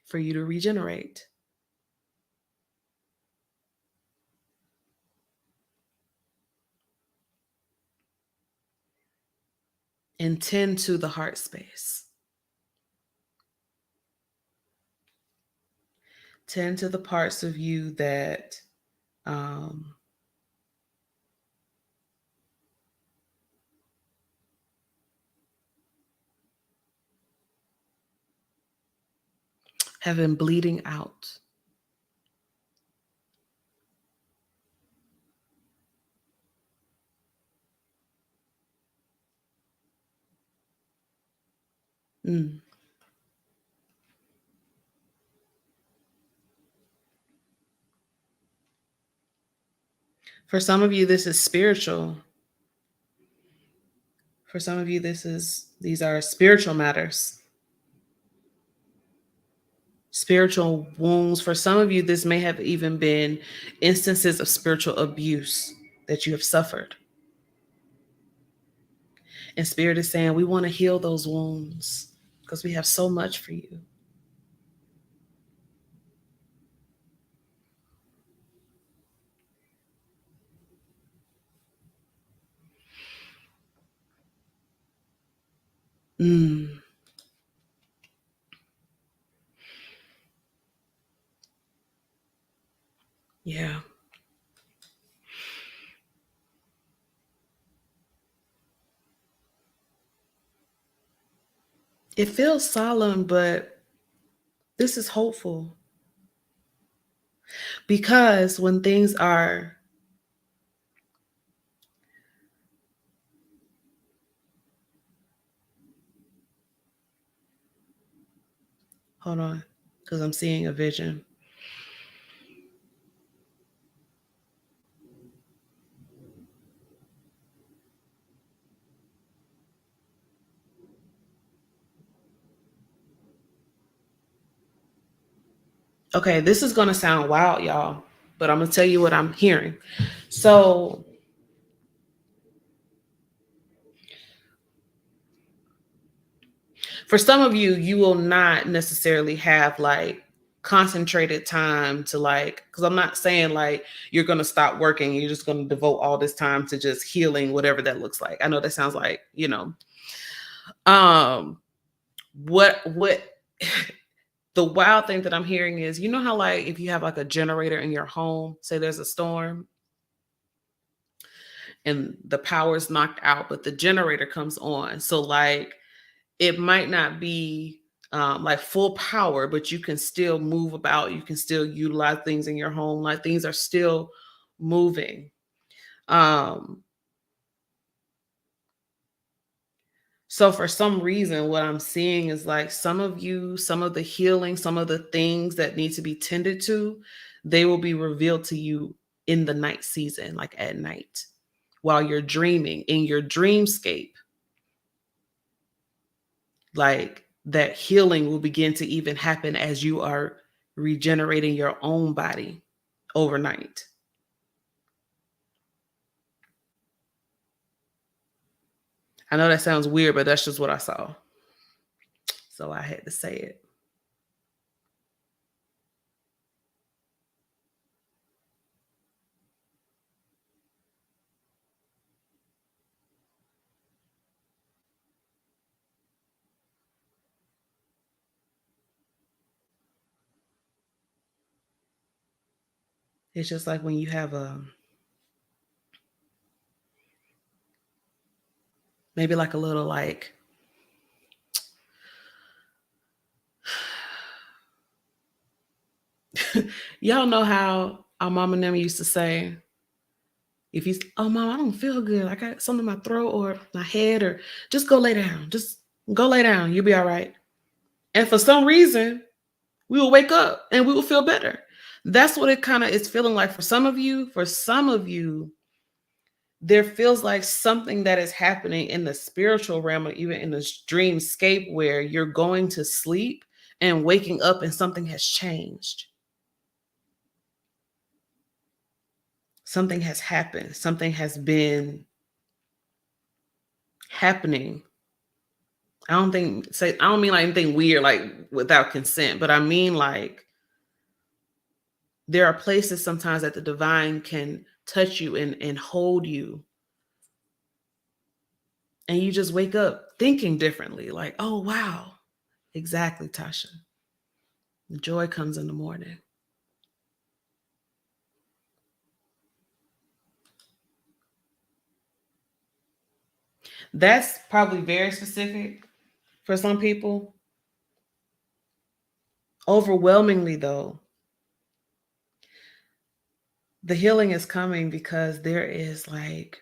Speaker 1: for you to regenerate. And tend to the heart space. Tend to the parts of you that have been bleeding out. Mm. For some of you, this is spiritual. For some of you, these are spiritual matters. Spiritual wounds. For some of you, this may have even been instances of spiritual abuse that you have suffered. And Spirit is saying, we want to heal those wounds because we have so much for you. Mm. Yeah. It feels solemn, but this is hopeful. Because when things are hold on, because I'm seeing a vision. Okay, this is going to sound wild, y'all, but I'm going to tell you what I'm hearing. So, for some of you, you will not necessarily have like concentrated time to like, because I'm not saying like you're going to stop working, you're just going to devote all this time to just healing, whatever that looks like. I know that sounds like, what the wild thing that I'm hearing is, you know how like if you have like a generator in your home, say there's a storm and the power is knocked out, but the generator comes on. So like it might not be like full power, but you can still move about. You can still utilize things in your home. Like things are still moving. So for some reason, what I'm seeing is like some of you, some of the healing, some of the things that need to be tended to, they will be revealed to you in the night season, like at night, while you're dreaming in your dreamscape. Like that healing will begin to even happen as you are regenerating your own body overnight. I know that sounds weird, but that's just what I saw. So I had to say it. It's just like when you have maybe like a little like y'all know how our mom and them used to say, if you, oh mom, I don't feel good. I got something in my throat or my head, or just go lay down. Just go lay down. You'll be all right. And for some reason, we will wake up and we will feel better. That's what it kind of is feeling like for some of you. For some of you, there feels like something that is happening in the spiritual realm or even in the dreamscape where you're going to sleep and waking up and something has changed. Something has happened. Something has been happening. I don't mean like anything weird, like without consent, but I mean like there are places sometimes that the divine can touch you and hold you. And you just wake up thinking differently, like, oh, wow. Exactly, Tasha. The joy comes in the morning. That's probably very specific for some people. Overwhelmingly, though, the healing is coming because there is like,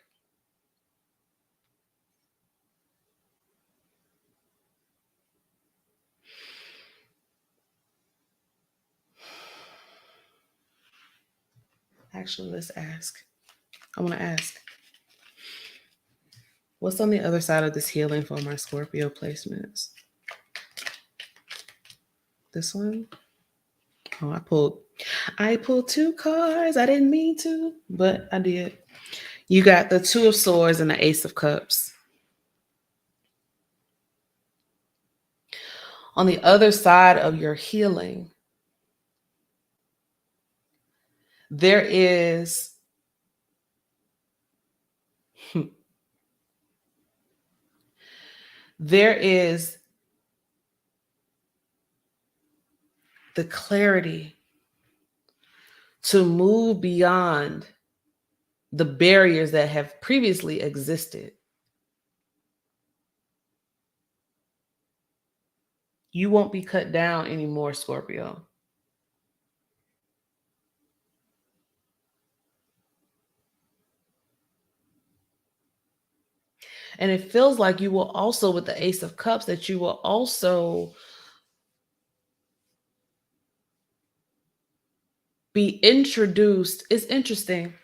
Speaker 1: actually, let's ask. I want to ask, what's on the other side of this healing for my Scorpio placements? This one? Oh, I pulled two cards. I didn't mean to, but I did. You got the Two of Swords and the Ace of Cups. On the other side of your healing, there is there is the clarity to move beyond the barriers that have previously existed. You won't be cut down anymore, Scorpio. And it feels like you will also, with the Ace of Cups, that you will also be introduced. It's interesting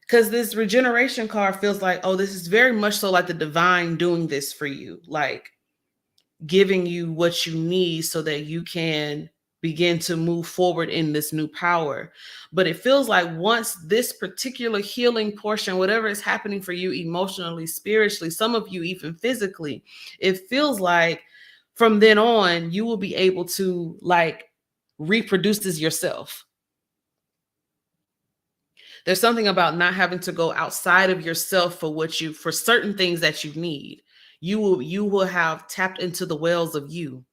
Speaker 1: because this regeneration card feels like, oh, this is very much so like the divine doing this for you, like giving you what you need so that you can begin to move forward in this new power. But it feels like once this particular healing portion, whatever is happening for you emotionally, spiritually, some of you even physically, it feels like from then on, you will be able to like reproduce this yourself. There's something about not having to go outside of yourself for certain things that you need. You will have tapped into the wells of you.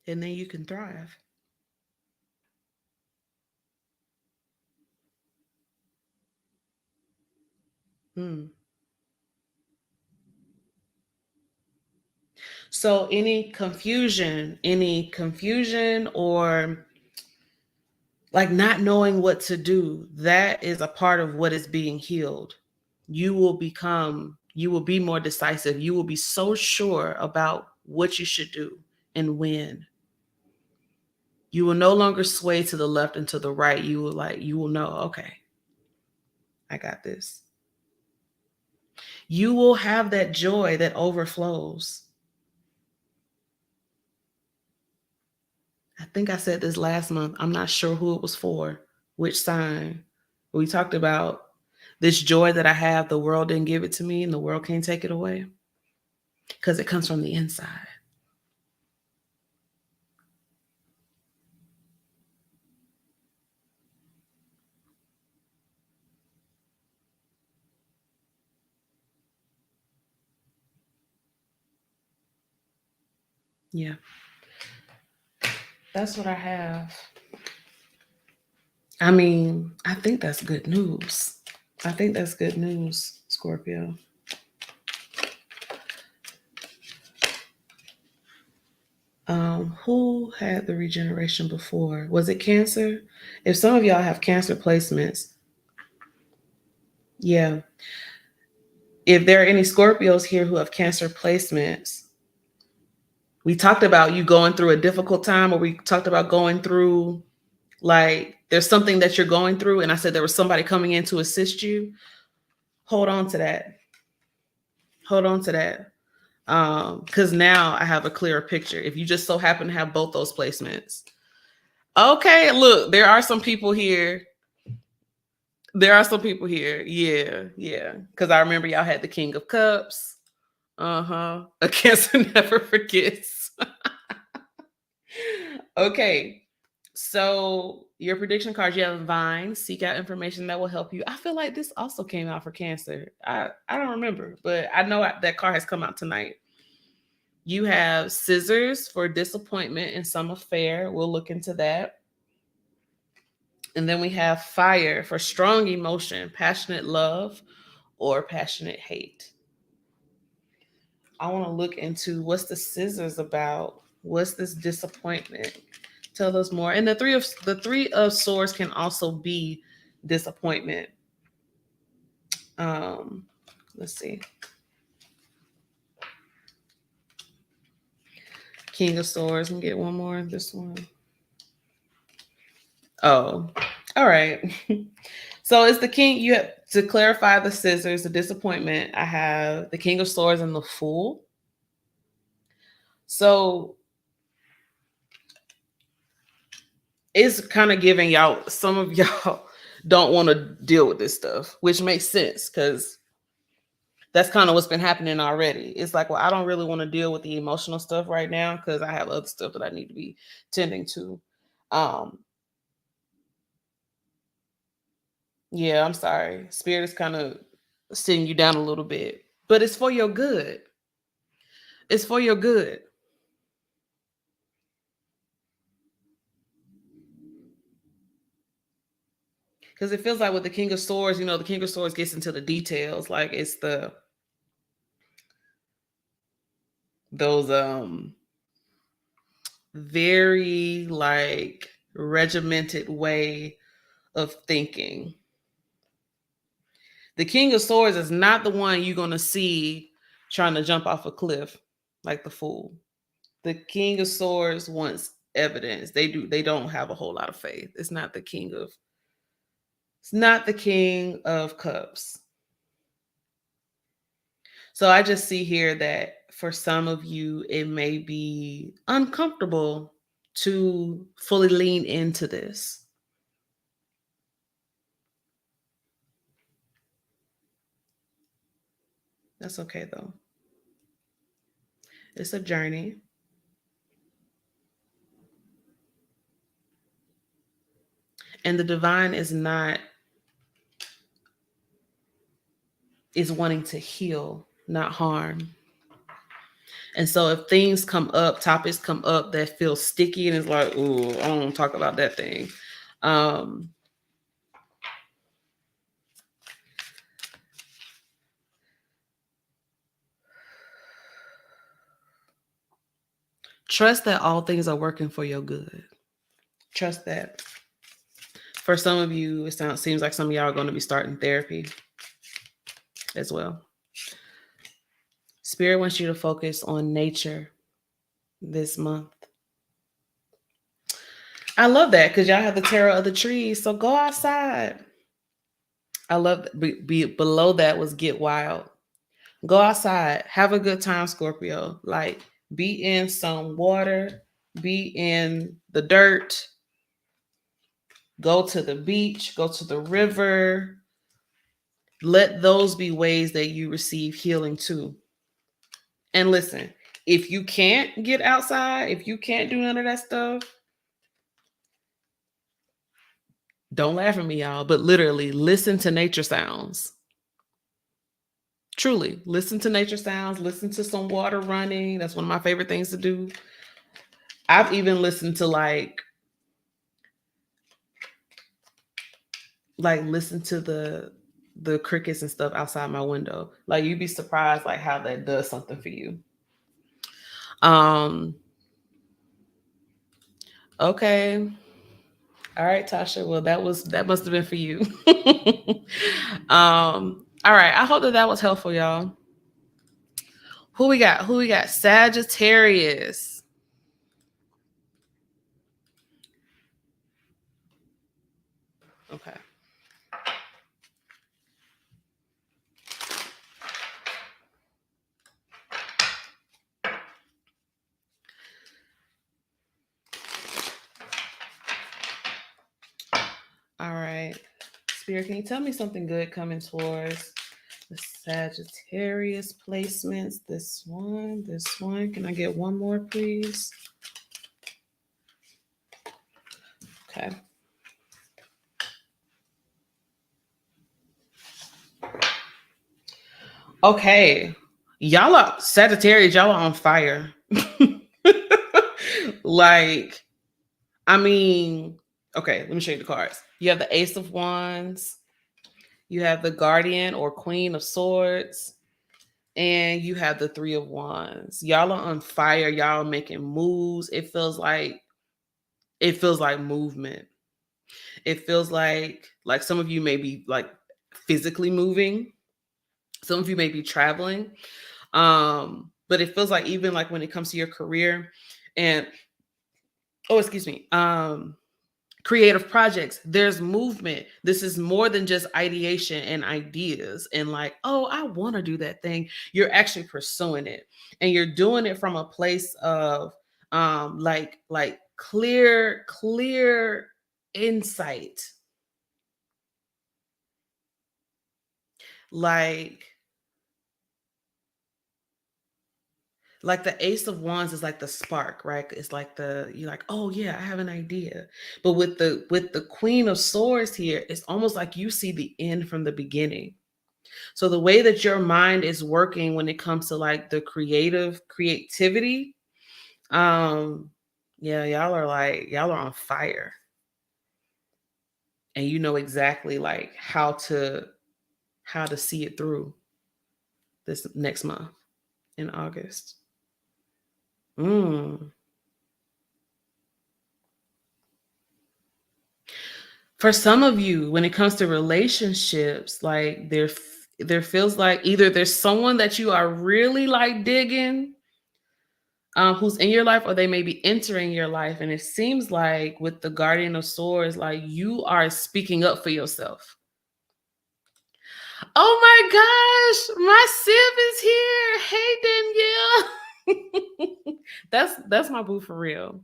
Speaker 1: And then you can thrive. Hmm. So any confusion or like not knowing what to do, that is a part of what is being healed. You will be more decisive. You will be so sure about what you should do and when. You will no longer sway to the left and to the right. You will know, okay, I got this. You will have that joy that overflows. I think I said this last month. I'm not sure who it was for, which sign. We talked about this joy that I have. The world didn't give it to me and the world can't take it away because it comes from the inside. Yeah. That's what I have. I mean, I think that's good news. I think that's good news, Scorpio. Who had the regeneration before? Was it Cancer? If some of y'all have Cancer placements, yeah. If there are any Scorpios here who have Cancer placements, we talked about you going through a difficult time, or we talked about going through, like, there's something that you're going through, and I said there was somebody coming in to assist you. Hold on to that. Hold on to that. Because now I have a clearer picture. If you just so happen to have both those placements. Okay, look, there are some people here. Yeah, yeah. Because I remember y'all had the King of Cups. A Cancer never forgets. Okay. So your prediction cards, you have Vine, seek out information that will help you. I feel like this also came out for Cancer. I don't remember, but I know that card has come out tonight. You have Scissors for disappointment in some affair. We'll look into that. And then we have Fire for strong emotion, passionate love, or passionate hate. I want to look into what's the Scissors about. What's this disappointment? Tell us more. And the three of Swords can also be disappointment. Let's see. King of Swords. And get one more. This one. Oh, all right. So it's the King. You have to clarify the Scissors, the disappointment. I have the King of Swords and the Fool. So it's kind of giving y'all, some of y'all don't want to deal with this stuff, which makes sense because that's kind of what's been happening already. It's like, well, I don't really want to deal with the emotional stuff right now because I have other stuff that I need to be tending to. Yeah, I'm sorry. Spirit is kind of sitting you down a little bit, but it's for your good. It's for your good. Because it feels like with the King of Swords, the King of Swords gets into the details. Like it's those very like regimented way of thinking. The King of Swords is not the one you're gonna see trying to jump off a cliff like the Fool. The King of Swords wants evidence. They don't have a whole lot of faith. It's not the King of Cups. So I just see here that for some of you, it may be uncomfortable to fully lean into this. That's okay though. It's a journey. And the divine is wanting to heal, not harm. And so if things come up, topics come up that feel sticky and it's like, ooh, I don't want to talk about that thing. Trust that all things are working for your good. Trust that. For some of you, it seems like some of y'all are going to be starting therapy as well. Spirit wants you to focus on nature this month. I love that because y'all have the tarot of the trees. So go outside. I love below that was get wild. Go outside. Have a good time, Scorpio. Like, be in some water. Be in the dirt. Go to the beach. Go to the river. Let those be ways that you receive healing too. And listen, if you can't get outside, if you can't do none of that stuff, don't laugh at me, y'all, but literally listen to nature sounds. Truly, listen to nature sounds, listen to some water running. That's one of my favorite things to do. I've even listened to like listen to the crickets and stuff outside my window. Like, you'd be surprised like how that does something for you. Okay. All right, Tasha. Well, that must have been for you. All right. I hope that was helpful, y'all. Who we got? Sagittarius. Okay. All right. Spirit, can you tell me something good coming towards the Sagittarius placements? This one. Can I get one more, please? Okay. Okay. Y'all are Sagittarius, y'all are on fire. Like, I mean, okay, let me show you the cards. You have the Ace of Wands, you have the Guardian or Queen of Swords, and you have the Three of Wands. Y'all are on fire. Y'all are making moves. It feels like movement. It feels like some of you may be like physically moving. Some of you may be traveling. But it feels like even like when it comes to your career and creative projects, there's movement. This is more than just ideation and ideas and like, oh, I want to do that thing. You're actually pursuing it, and you're doing it from a place of like clear insight. Like the Ace of Wands is like the spark, right? It's like you're like, oh yeah, I have an idea. But with the Queen of Swords here, it's almost like you see the end from the beginning. So the way that your mind is working when it comes to like the creativity, yeah, y'all are on fire. And you know exactly like how to see it through this next month in August. For some of you, when it comes to relationships, like there feels like either there's someone that you are really like digging, who's in your life, or they may be entering your life. And it seems like with the Guardian of Swords, like you are speaking up for yourself. Oh my gosh, my Sib is here. Hey, Danielle. That's my boo for real.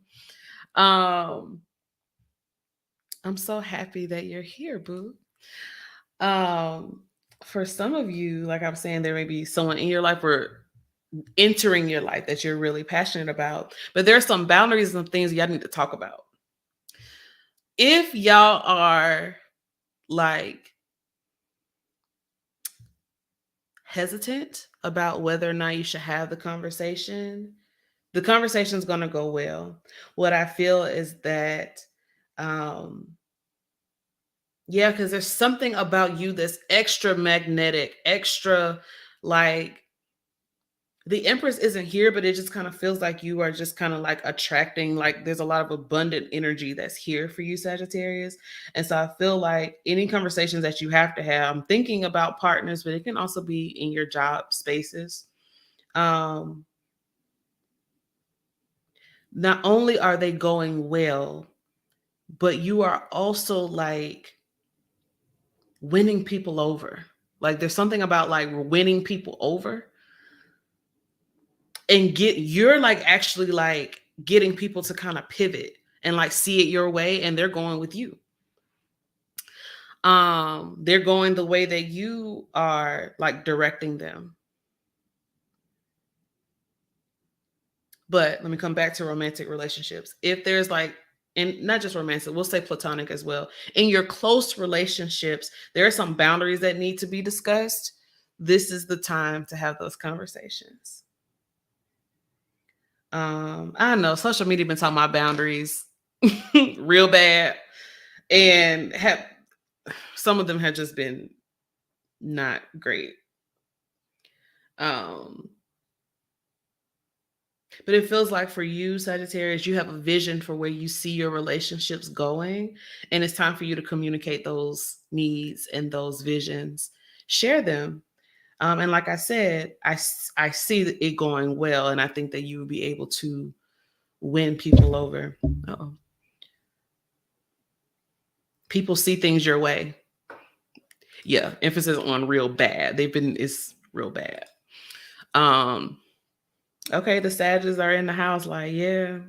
Speaker 1: I'm so happy that you're here, boo. For some of you, like I'm saying, there may be someone in your life or entering your life that you're really passionate about, but there are some boundaries and things y'all need to talk about. If y'all are like hesitant about whether or not you should have the conversation is going to go well. What I feel is that yeah, because there's something about you that's extra magnetic, extra like the Empress isn't here, but it just kind of feels like you are just kind of like attracting, like there's a lot of abundant energy that's here for you, Sagittarius. And so I feel like any conversations that you have to have, I'm thinking about partners, but it can also be in your job spaces. Not only are they going well, but you are also like winning people over. Like there's something about like winning people over, and you're like actually like getting people to kind of pivot and like see it your way, and they're going with you. They're going the way that you are like directing them. But let me come back to romantic relationships. If there's like, and not just romantic, we'll say platonic as well. In your close relationships, there are some boundaries that need to be discussed. This is the time to have those conversations. I don't know, social media been talking about boundaries real bad, and have some of them have just been not great. But it feels like for you, Sagittarius, you have a vision for where you see your relationships going, and it's time for you to communicate those needs and those visions. Share them. And like I said, I see it going well, and I think that you will be able to win people over. Uh-oh. People see things your way. Yeah, emphasis on real bad. It's real bad. Okay, the Sages are in the house, like, yeah.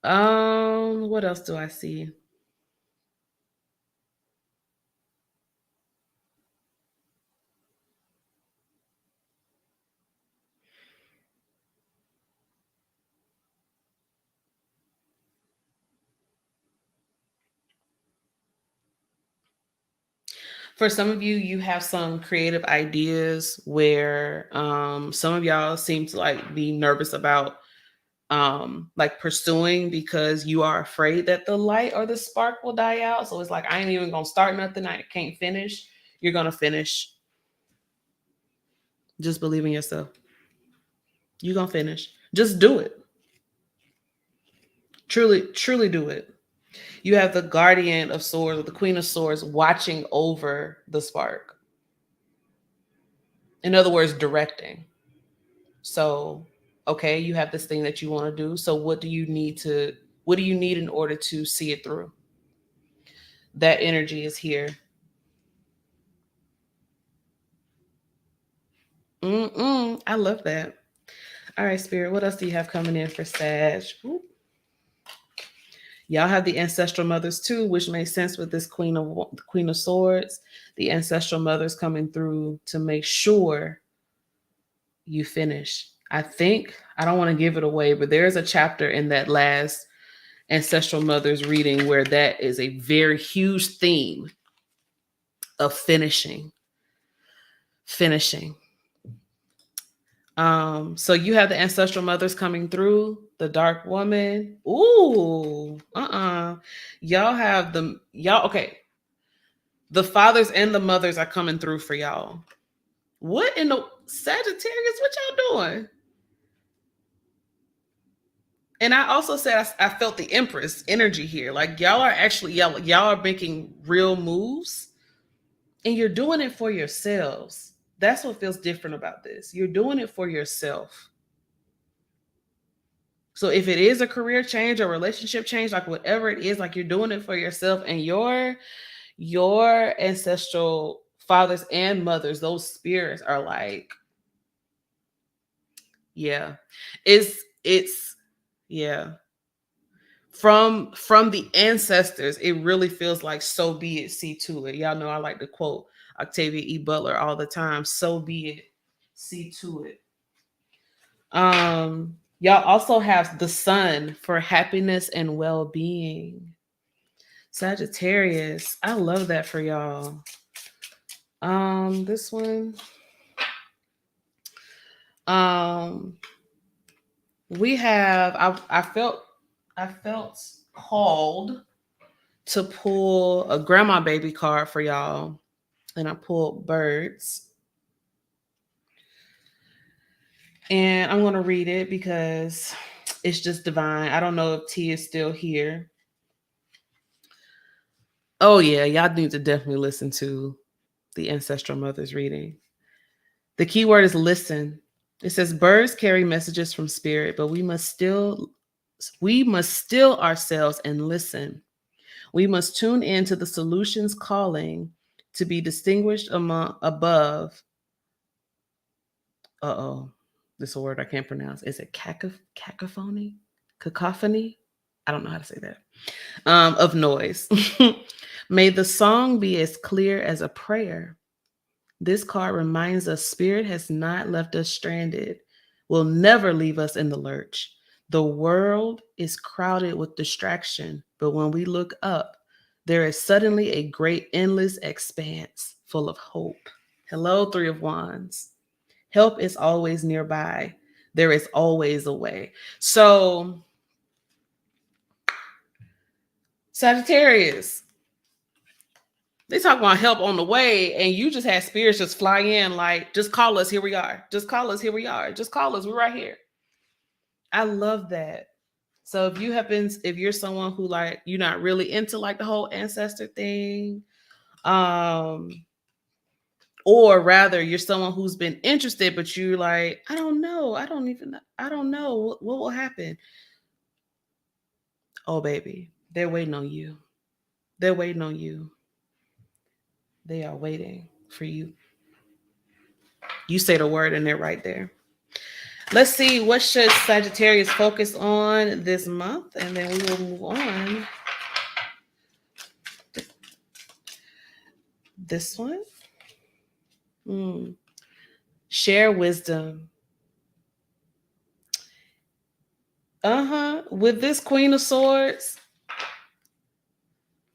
Speaker 1: What else do I see? For some of you, you have some creative ideas where some of y'all seem to like be nervous about like pursuing, because you are afraid that the light or the spark will die out. So it's like, I ain't even gonna start nothing, I can't finish. You're gonna finish. Just believe in yourself. You're gonna finish. Just do it. Truly do it. You have the Guardian of Swords, or the Queen of Swords, watching over the spark. In other words, directing. So, okay, you have this thing that you want to do. So what do you need in order to see it through? That energy is here. I love that. All right, Spirit, what else do you have coming in for Sag? Ooh. Y'all have the ancestral mothers too, which makes sense with this Queen of Swords. The ancestral mothers coming through to make sure you finish. I think, I don't want to give it away, but there's a chapter in that last ancestral mothers reading where that is a very huge theme of finishing. So you have the ancestral mothers coming through, the dark woman. Ooh, okay. The fathers and the mothers are coming through for y'all. What in the Sagittarius? What y'all doing? And I also said I felt the Empress energy here. Like y'all are making real moves, and you're doing it for yourselves. That's what feels different about this. You're doing it for yourself. So if it is a career change or relationship change, like whatever it is, like you're doing it for yourself, and your ancestral fathers and mothers, those spirits are like, yeah, it's yeah. From the ancestors, it really feels like, so be it, see to it. Y'all know I like to quote Octavia E. Butler all the time. So be it, see to it. Y'all also have the sun for happiness and well-being. Sagittarius, I love that for y'all. This one. We have, I felt called to pull a grandma baby card for y'all, and I pulled birds. And I'm going to read it because it's just divine. I don't know if T is still here. Oh, yeah. Y'all need to definitely listen to the Ancestral Mothers reading. The key word is listen. It says birds carry messages from spirit, but we must still ourselves and listen. We must tune in to the solutions calling to be distinguished above. This is a word I can't pronounce. Is it cacophony? Cacophony? I don't know how to say that. Of noise. May the song be as clear as a prayer. This card reminds us spirit has not left us stranded, will never leave us in the lurch. The world is crowded with distraction, but when we look up, there is suddenly a great endless expanse full of hope. Hello, Three of Wands. Help is always nearby. There is always a way. So, Sagittarius, they talk about help on the way, and you just had spirits just fly in like, just call us, here we are. Just call us, here we are. Just call us, we're right here. I love that. So if you're someone who like, you're not really into like the whole ancestor thing, or rather you're someone who's been interested, but you're like, I don't know. I don't know what will happen. Oh, baby, they're waiting on you. They're waiting on you. They are waiting for you. You say the word and they're right there. Let's see, what should Sagittarius focus on this month? And then we will move on. This one. Share wisdom. With this Queen of Swords,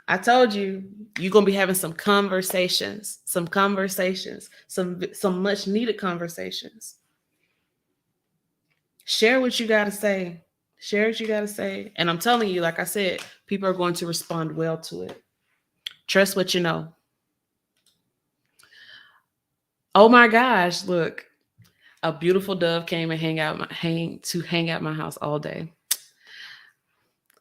Speaker 1: I told you, you're going to be having some conversations, some much needed conversations. Share what you got to say. Share what you got to say. And I'm telling you, like I said, people are going to respond well to it. Trust what you know. Oh my gosh, look. A beautiful dove came and hang out my house all day.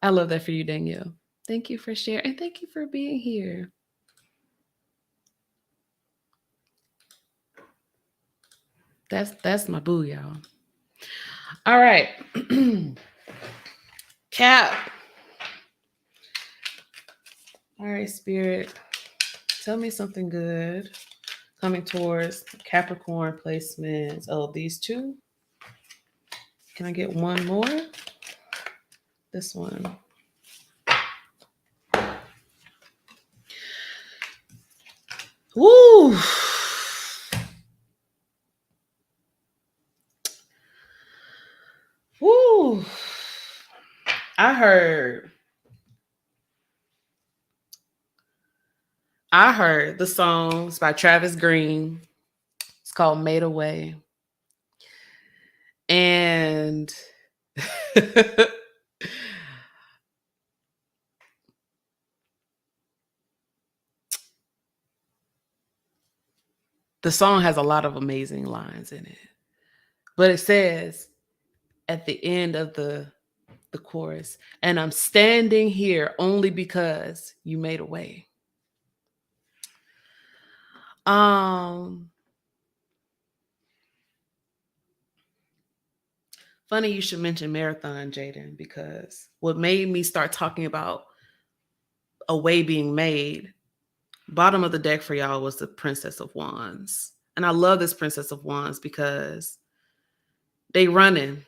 Speaker 1: I love that for you, Danielle. Thank you for sharing, and thank you for being here. That's my boo, y'all. All right. Cap. All right, Spirit. Tell me something good coming towards Capricorn placements. Oh, these two. Can I get one more? This one. Woo! Woo! I heard the songs by Travis Green. It's called Made Away. And the song has a lot of amazing lines in it. But it says at the end of the chorus, and I'm standing here only because you made a way. Funny you should mention Marathon, Jaden, because what made me start talking about a way being made, bottom of the deck for y'all was the Princess of Wands. And I love this Princess of Wands because they running.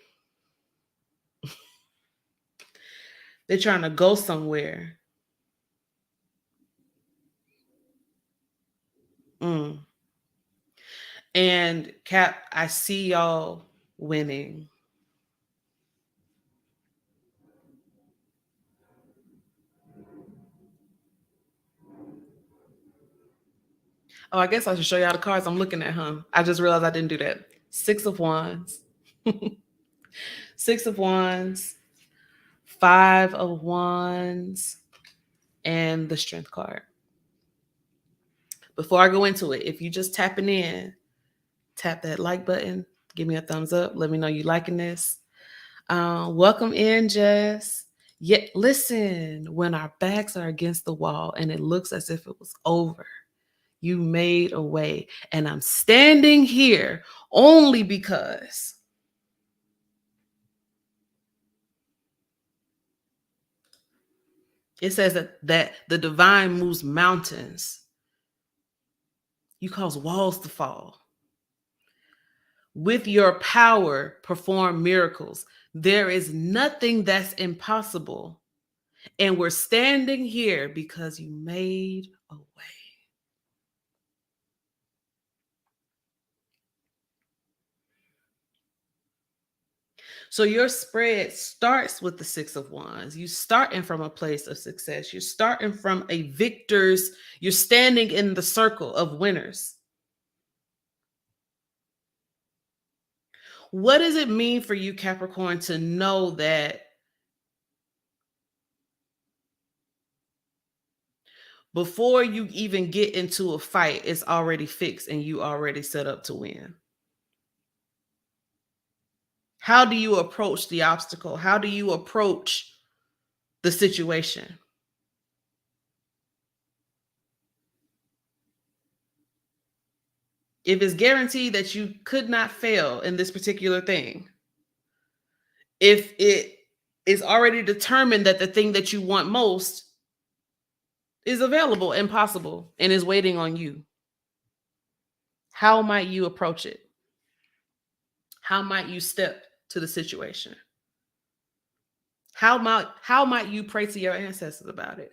Speaker 1: They're trying to go somewhere. And Cap, I see y'all winning. Oh, I guess I should show y'all the cards I'm looking at, huh? I just realized I didn't do that. Six of Wands. Six of Wands. Five of Wands. And the Strength card. Before I go into it, if you just tapping in, tap that like button. Give me a thumbs up. Let me know you liking this. Welcome in, Jess. Yeah, listen, when our backs are against the wall and it looks as if it was over, you made a way. And I'm standing here only because it says that the divine moves mountains. You cause walls to fall. With your power, perform miracles. There is nothing that's impossible. And we're standing here because you made a way. So your spread starts with the Six of Wands. You're starting from a place of success. You're starting from a victor's. You're standing in the circle of winners. What does it mean for you, Capricorn, to know that before you even get into a fight, it's already fixed and you already set up to win? How do you approach the obstacle? How do you approach the situation? If it's guaranteed that you could not fail in this particular thing, if it is already determined that the thing that you want most is available and possible and is waiting on you, how might you approach it? How might you step to the situation? How might you pray to your ancestors about it?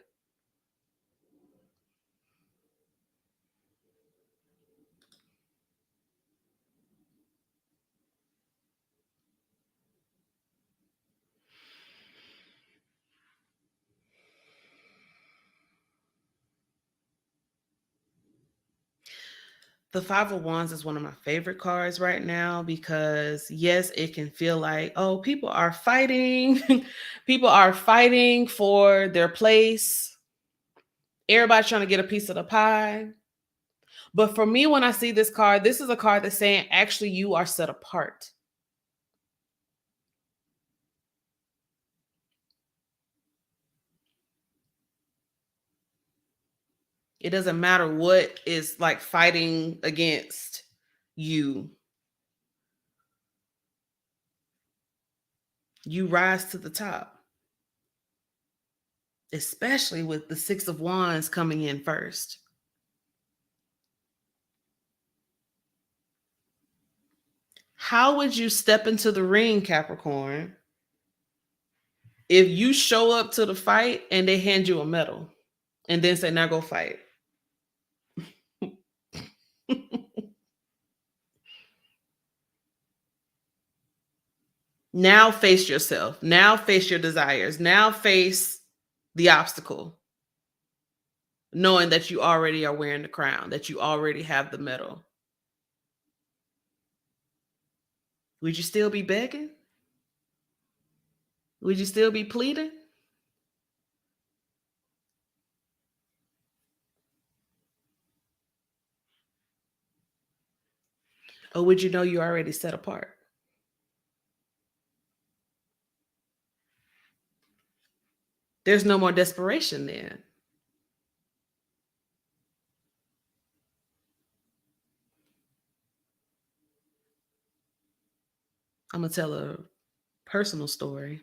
Speaker 1: The Five of Wands is one of my favorite cards right now because, yes, it can feel like, oh, people are fighting. People are fighting for their place. Everybody's trying to get a piece of the pie. But for me, when I see this card, this is a card that's saying, actually, you are set apart. It doesn't matter what is like fighting against you. You rise to the top, especially with the Six of Wands coming in first. How would you step into the ring, Capricorn, if you show up to the fight and they hand you a medal and then say, now go fight? Now face yourself. Now face your desires. Now face the obstacle, knowing that you already are wearing the crown, that you already have the medal. Would you still be begging? Would you still be pleading? Or would you know you're already set apart? There's no more desperation then. I'm going to tell a personal story.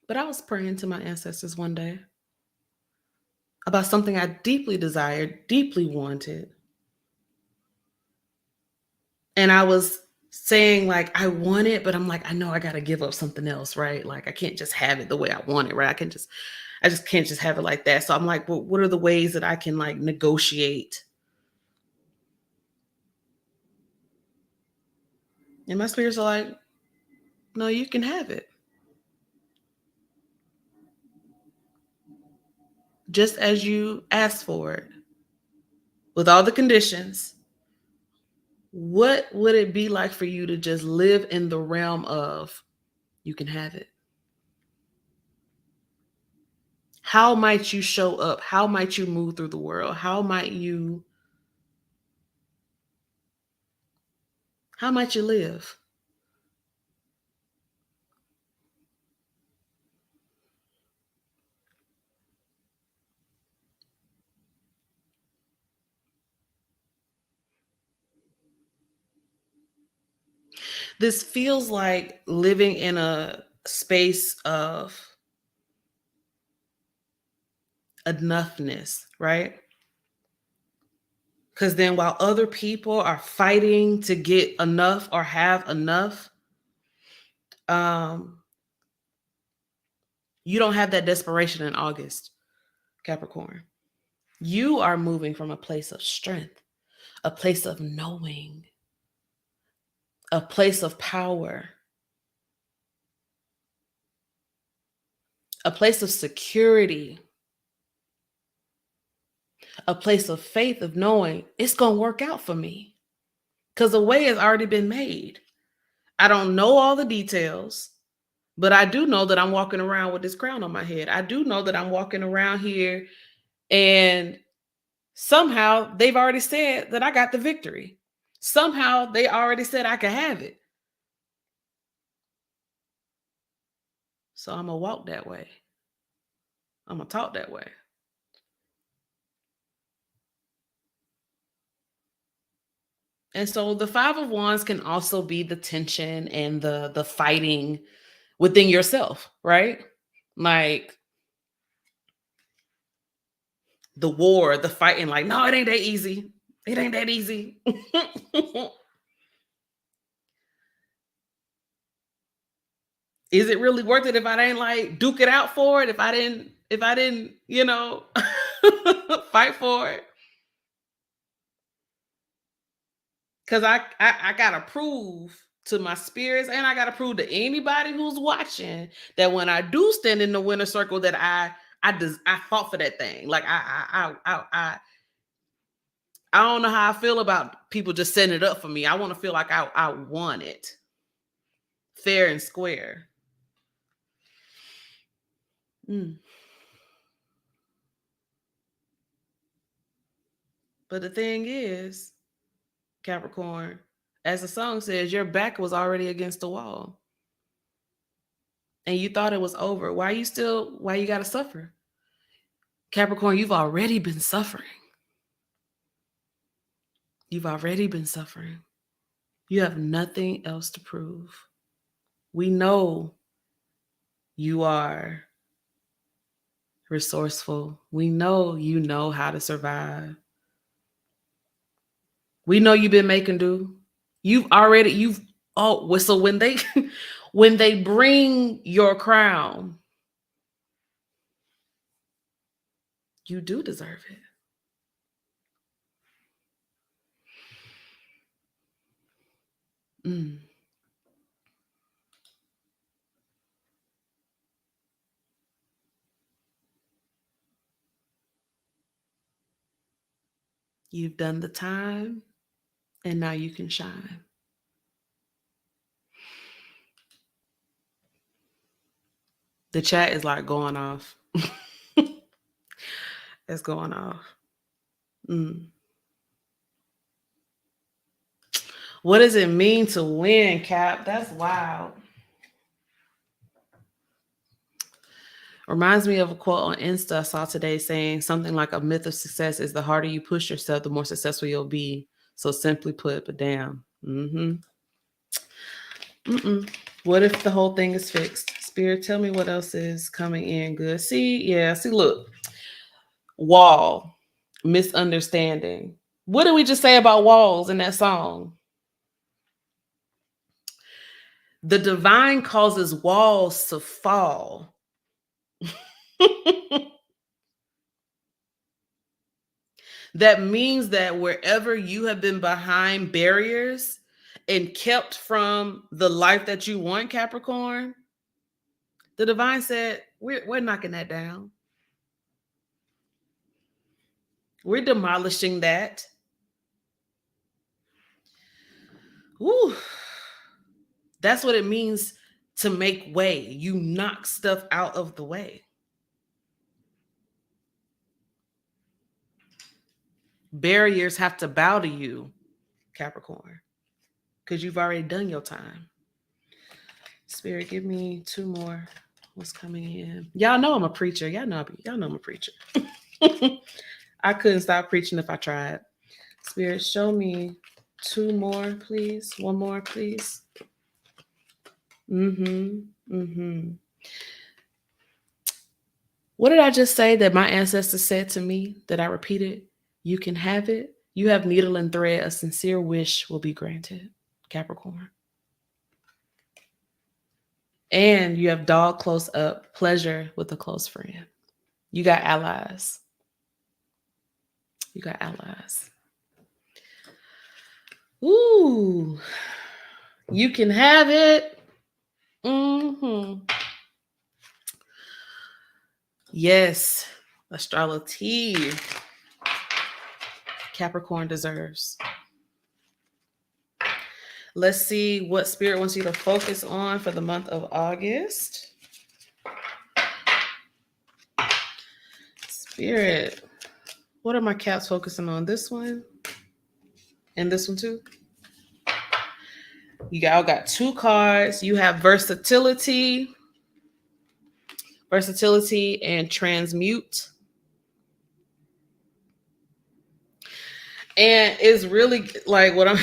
Speaker 1: But I was praying to my ancestors one day about something I deeply desired, deeply wanted. And I was saying, like, I want it, but I'm like, I know I got to give up something else, right? Like, I can't just have it the way I want it, right? I just can't just have it like that. So I'm like, well, what are the ways that I can like negotiate? And my spirits are like, no, you can have it. Just as you asked for it, with all the conditions. What would it be like for you to just live in the realm of you can have it? How might you show up? How might you move through the world? How might you How might you live? This feels like living in a space of enoughness, right? Because then while other people are fighting to get enough or have enough, um, you don't have that desperation in August, Capricorn. You are moving from a place of strength, a place of knowing, a place of power, a place of security, a place of faith of knowing it's going to work out for me because the way has already been made. I don't know all the details, but I do know that I'm walking around with this crown on my head. I do know that I'm walking around here and somehow they've already said that I got the victory. Somehow they already said I can have it. So I'm going to walk that way. I'm going to talk that way. And so the Five of Wands can also be the tension and the fighting within yourself, right? Like the war, the fighting, like, no, it ain't that easy. It ain't that easy. Is it really worth it if I didn't like duke it out for it? If I didn't, fight for it? Because I gotta prove to my spirits and I gotta prove to anybody who's watching that when I do stand in the winner circle, that I fought for that thing. Like I don't know how I feel about people just setting it up for me. I want to feel like I won it fair and square. Mm. But the thing is, Capricorn, as the song says, your back was already against the wall. And you thought it was over. Why you gotta suffer? Capricorn, you've already been suffering. You've already been suffering. You have nothing else to prove. We know you are resourceful. We know you know how to survive. We know you've been making do. So when they when they bring your crown, you do deserve it. Mm. You've done the time and now you can shine. The chat is like going off. It's going off. Mm. What does it mean to win, Cap? That's wild. Reminds me of a quote on Insta I saw today saying something like a myth of success is the harder you push yourself, the more successful you'll be. So simply put, but damn. Mm-hmm. Mm-mm. What if the whole thing is fixed? Spirit, tell me what else is coming in good. See, look. Wall. Misunderstanding. What did we just say about walls in that song? The divine causes walls to fall. That means that wherever you have been behind barriers and kept from the life that you want, Capricorn, the divine said, we're knocking that down. We're demolishing that. Woo. That's what it means to make way. You knock stuff out of the way. Barriers have to bow to you, Capricorn. because you've already done your time. Spirit, give me 2 more. What's coming in? Y'all know I'm a preacher. Y'all know I'm a preacher. I couldn't stop preaching if I tried. Spirit, show me 2 more, please. 1 more, please. What did I just say that my ancestors said to me that I repeated? You can have it. You have needle and thread. A sincere wish will be granted. Capricorn. And you have dog close up. Pleasure with a close friend. You got allies. You got allies. Ooh. You can have it. Yes. Astrology. Capricorn deserves. Let's see what Spirit wants you to focus on for the month of August. Spirit, what are my caps focusing on? This one and this one too? You all got 2 cards. You have versatility and transmute. And it's really like what I'm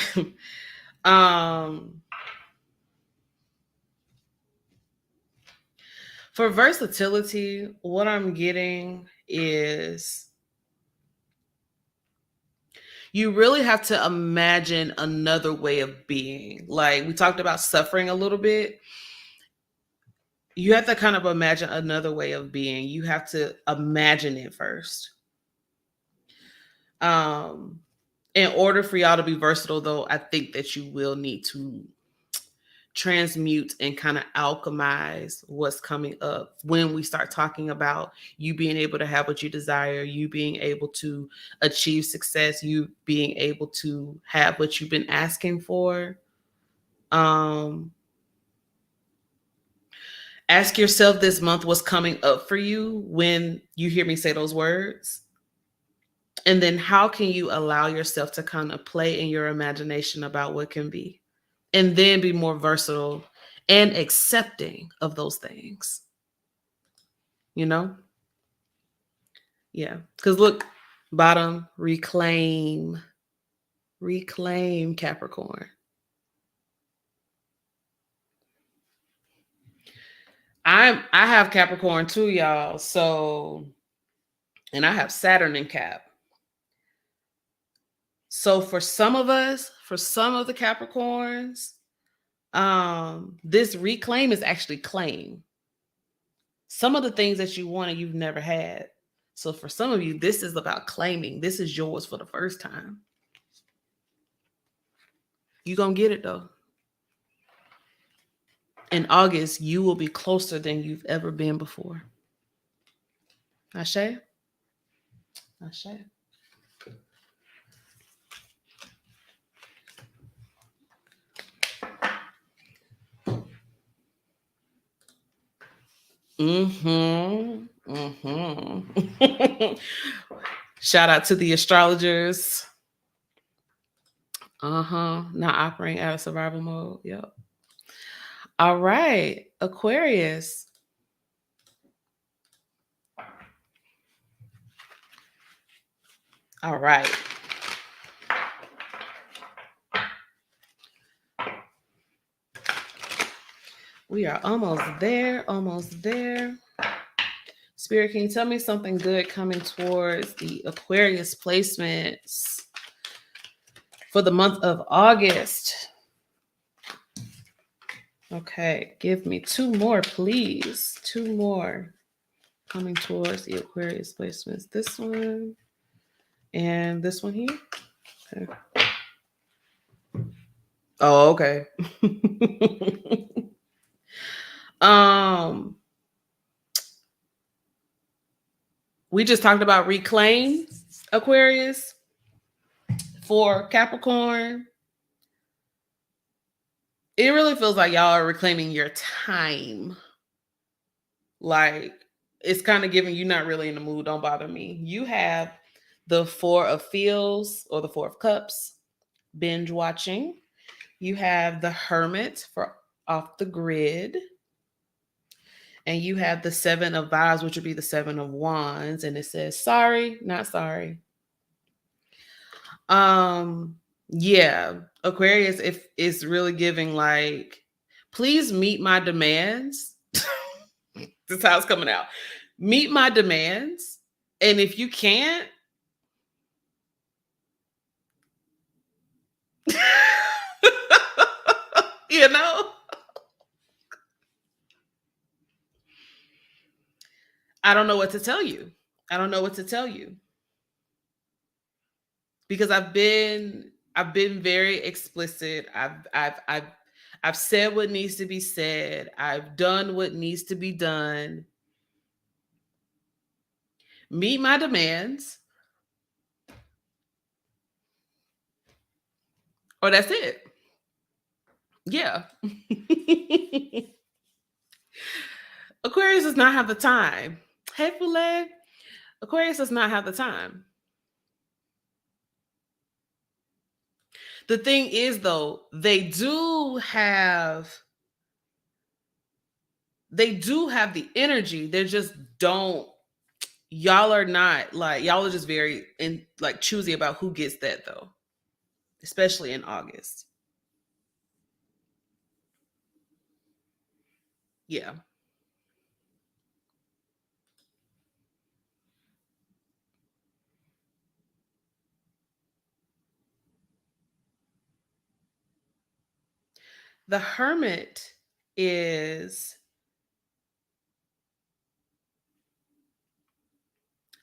Speaker 1: for versatility, what I'm getting is you really have to imagine another way of being. Like we talked about suffering a little bit. You have to kind of imagine another way of being. You have to imagine it first. In order for y'all to be versatile, though, I think that you will need to transmute and kind of alchemize what's coming up when we start talking about you being able to have what you desire, you being able to achieve success, you being able to have what you've been asking for. Ask yourself this month what's coming up for you when you hear me say those words. And then how can you allow yourself to kind of play in your imagination about what can be? And then be more versatile and accepting of those things. You know? Yeah. Because look, bottom, reclaim. Reclaim, Capricorn. I have Capricorn too, y'all. So, and I have Saturn in Cap. So for some of us, for some of the Capricorns, this reclaim is actually claim. Some of the things that you wanted, you've never had. So for some of you, this is about claiming. This is yours for the first time. You're going to get it though. In August, you will be closer than you've ever been before. Ashe? Ashe. Shout out to the astrologers. Not operating out of survival mode. Yep. All right, Aquarius. All right. We are almost there, almost there. Spirit, can you tell me something good coming towards the Aquarius placements for the month of August? Okay, give me 2 more, please. 2 more coming towards the Aquarius placements. This one and this one here. Okay. Oh, okay. We just talked about reclaim, Aquarius, for Capricorn. It really feels like y'all are reclaiming your time. Like, it's kind of giving you not really in the mood, don't bother me. You have the 4 of Fields or the 4 of Cups, binge watching. You have the Hermit for off the grid. And you have the Seven of Vows, which would be the Seven of Wands. And it says, sorry, not sorry. Yeah, Aquarius, if it's really giving like, please meet my demands. This is how it's coming out. Meet my demands. And if you can't, you know, I don't know what to tell you. I don't know what to tell you. Because I've been very explicit. I've said what needs to be said. I've done what needs to be done. Meet my demands. Or that's it. Yeah. Aquarius does not have the time. Hey, Poulet. Aquarius does not have the time. The thing is, though, they do have the energy. They just don't. Y'all are not like, y'all are just very like choosy about who gets that, though, especially in August. Yeah. The Hermit is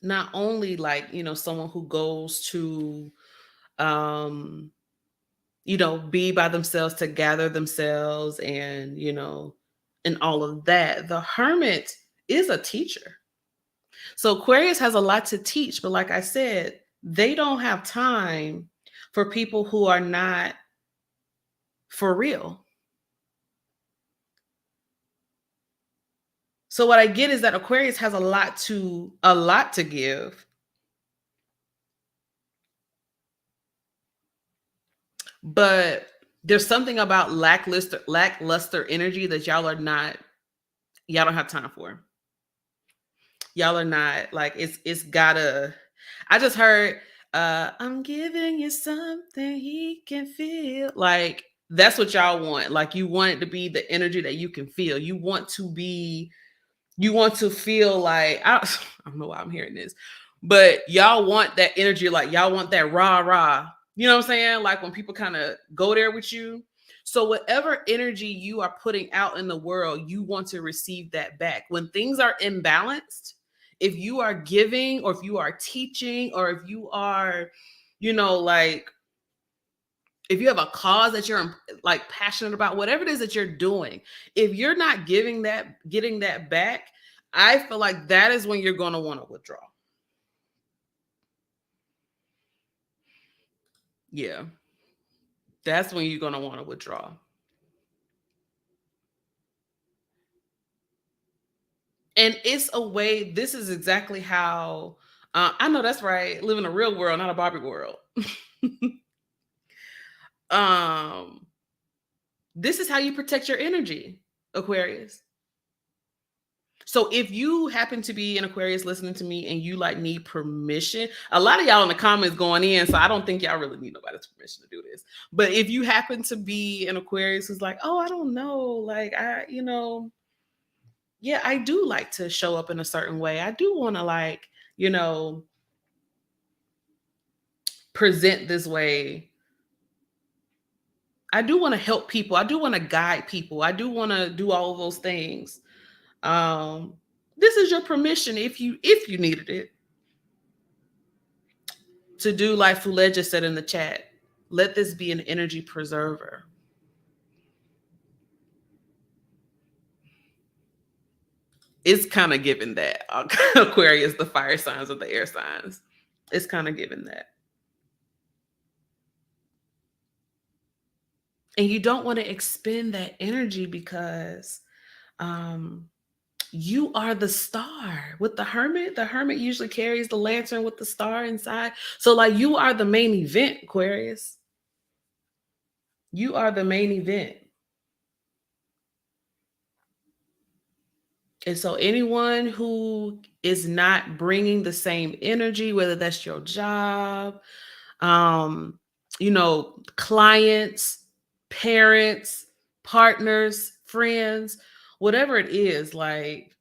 Speaker 1: not only like, someone who goes to, be by themselves, to gather themselves and, and all of that. The Hermit is a teacher. So Aquarius has a lot to teach, but like I said, they don't have time for people who are not for real. So what I get is that Aquarius has a lot to give. But there's something about lackluster energy that y'all don't have time for. Y'all are not like, it's gotta. I just heard, I'm giving you something he can feel. Like, that's what y'all want. Like, you want it to be the energy that you can feel. You want to feel like, I don't know why I'm hearing this, but y'all want that energy. Like, y'all want that rah rah. You know what I'm saying? Like, when people kind of go there with you. So whatever energy you are putting out in the world, you want to receive that back. When things are imbalanced, if you are giving, or if you are teaching, or if you are, like, if you have a cause that you're like passionate about, whatever it is that you're doing, if you're not getting that back, I feel like that is when you're going to want to withdraw. Yeah. That's when you're going to want to withdraw. And it's a way, this is exactly how, I know that's right. Live in a real world, not a Barbie world. This is how you protect your energy, Aquarius. So if you happen to be an Aquarius listening to me and you like need permission, a lot of y'all in the comments going in, so I don't think y'all really need nobody's permission to do this. But if you happen to be an Aquarius who's like, oh, I don't know, like, yeah, I do like to show up in a certain way. I do want to, like, present this way. I do want to help people. I do want to guide people. I do want to do all of those things. This is your permission, if you needed it, to do like Fule just said in the chat. Let this be an energy preserver. It's kind of given that Aquarius, the fire signs, or the air signs. It's kind of given that. And you don't want to expend that energy because you are the star. With the Hermit usually carries the lantern with the star inside. So like, you are the main event, Aquarius. You are the main event. And so anyone who is not bringing the same energy, whether that's your job, you know, clients, parents, partners, friends, whatever it is, like,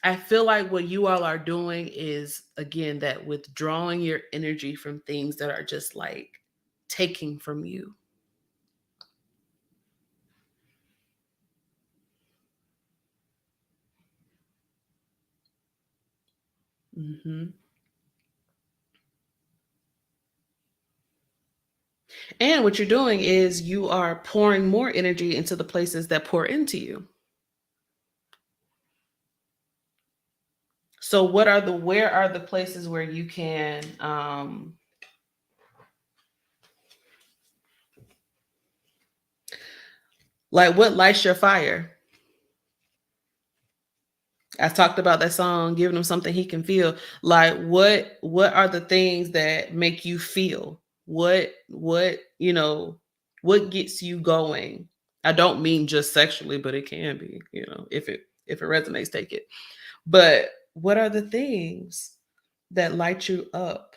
Speaker 1: I feel like what you all are doing is, again, that withdrawing your energy from things that are just like taking from you. Hmm. And what you're doing is you are pouring more energy into the places that pour into you. So where are the places where you can like, what lights your fire? I talked about that song, giving him something he can feel. Like, what are the things that make you feel? What, you know, what gets you going? I don't mean just sexually, but it can be, you know, if it resonates, take it. But what are the things that light you up,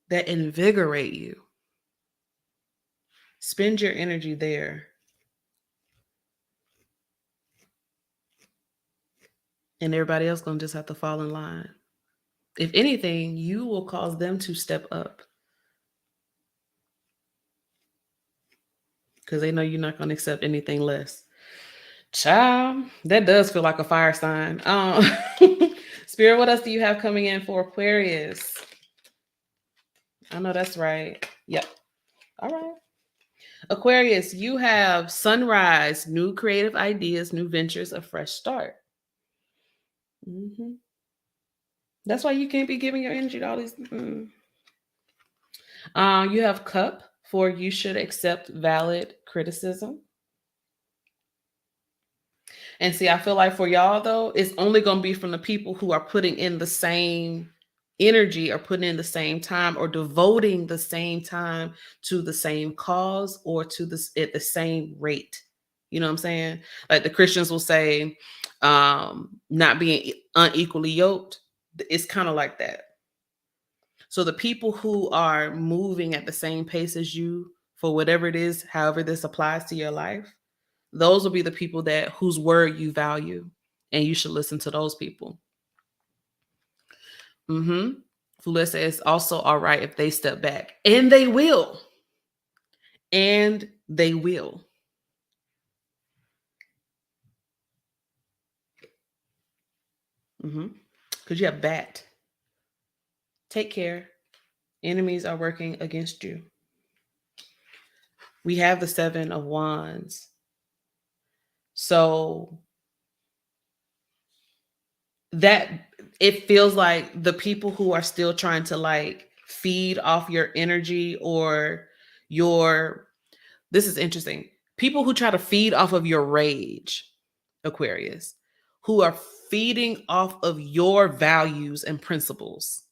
Speaker 1: that invigorate you? Spend your energy there. And everybody else gonna just have to fall in line. If anything, you will cause them to step up because they know you're not gonna accept anything less. Child, that does feel like a fire sign. Spirit, what else do you have coming in for Aquarius? I know that's right. Yep. All right. Aquarius, you have sunrise, new creative ideas, new ventures, a fresh start. That's why you can't be giving your energy to all these. You have cup for you should accept valid criticism. And see, I feel like for y'all though, it's only going to be from the people who are putting in the same energy or putting in the same time or devoting the same time to the same cause or to this at the same rate. You know what I'm saying? Like the Christians will say, not being unequally yoked. It's kind of like that. So the people who are moving at the same pace as you for whatever it is, however this applies to your life, those will be the people that whose word you value, and you should listen to those people. Fulissa is also all right if they step back, and they will, and they will. Because you have bat. Take care. Enemies are working against you. We have the 7 of Wands. So that it feels like the people who are still trying to like feed off your energy or your, this is interesting. People who try to feed off of your rage, Aquarius, who are feeding off of your values and principles.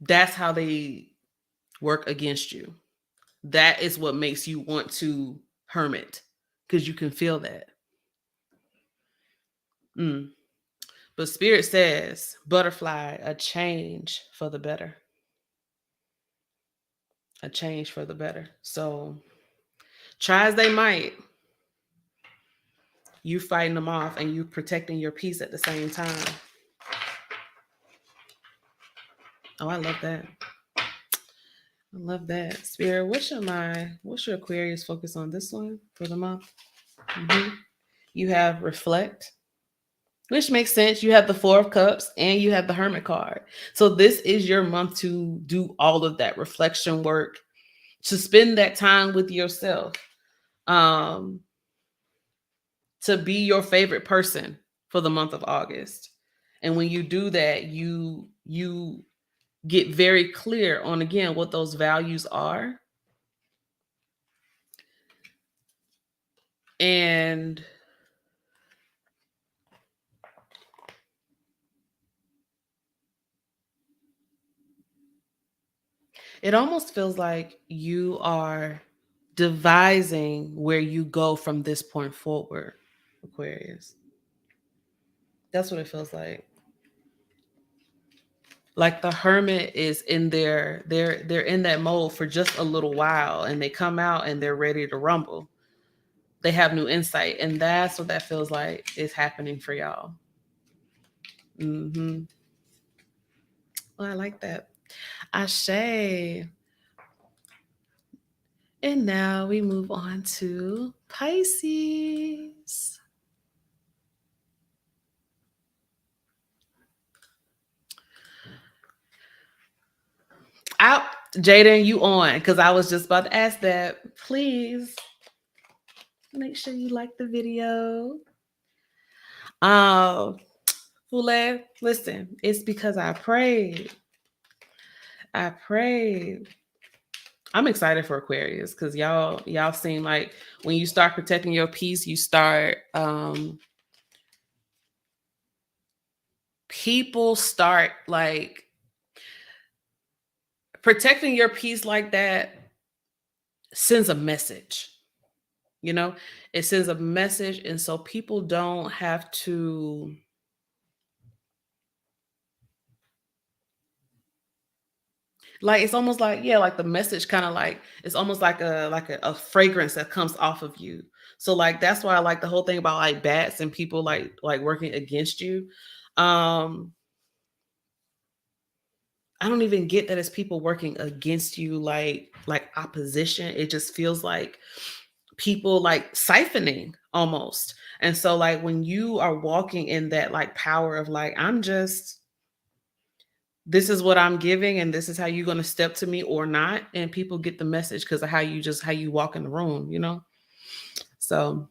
Speaker 1: That's how they work against you. That is what makes you want to hermit, because you can feel that. But Spirit says, butterfly, a change for the better. A change for the better. So try as they might, you fighting them off and you protecting your peace at the same time. Oh, I love that. I love that. Spirit, what's your Aquarius focus on this one for the month? You have reflect, which makes sense. You have the 4 of Cups and you have the Hermit card. So this is your month to do all of that reflection work, to spend that time with yourself, to be your favorite person for the month of August. And when you do that, you get very clear on, again, what those values are. And It almost feels like you are devising where you go from this point forward, Aquarius. That's what it feels like. Like the hermit is in there, they're in that mode for just a little while, and they come out and they're ready to rumble. They have new insight, and that's what that feels like is happening for y'all. Mm-hmm. Well, I like that. Ashe. And now we move on to Pisces. Out, Jaden, you on? Because I was just about to ask that. Please make sure you like the video. Fule, listen, it's because I prayed. I prayed. I'm excited for Aquarius because y'all seem like when you start protecting your peace, you start people start like protecting your peace like that sends a message. You know, it sends a message, and so people don't have to like, it's almost like, yeah, like the message kind of like it's almost like a fragrance that comes off of you. So like that's why I like the whole thing about like bats and people like working against you. um I don't even get that it's people working against you, like opposition. It just feels like people like siphoning almost. And so like when you are walking in that like power of like, I'm just, this is what I'm giving and this is how you're going to step to me or not, and people get the message because of how you walk in the room, you know. So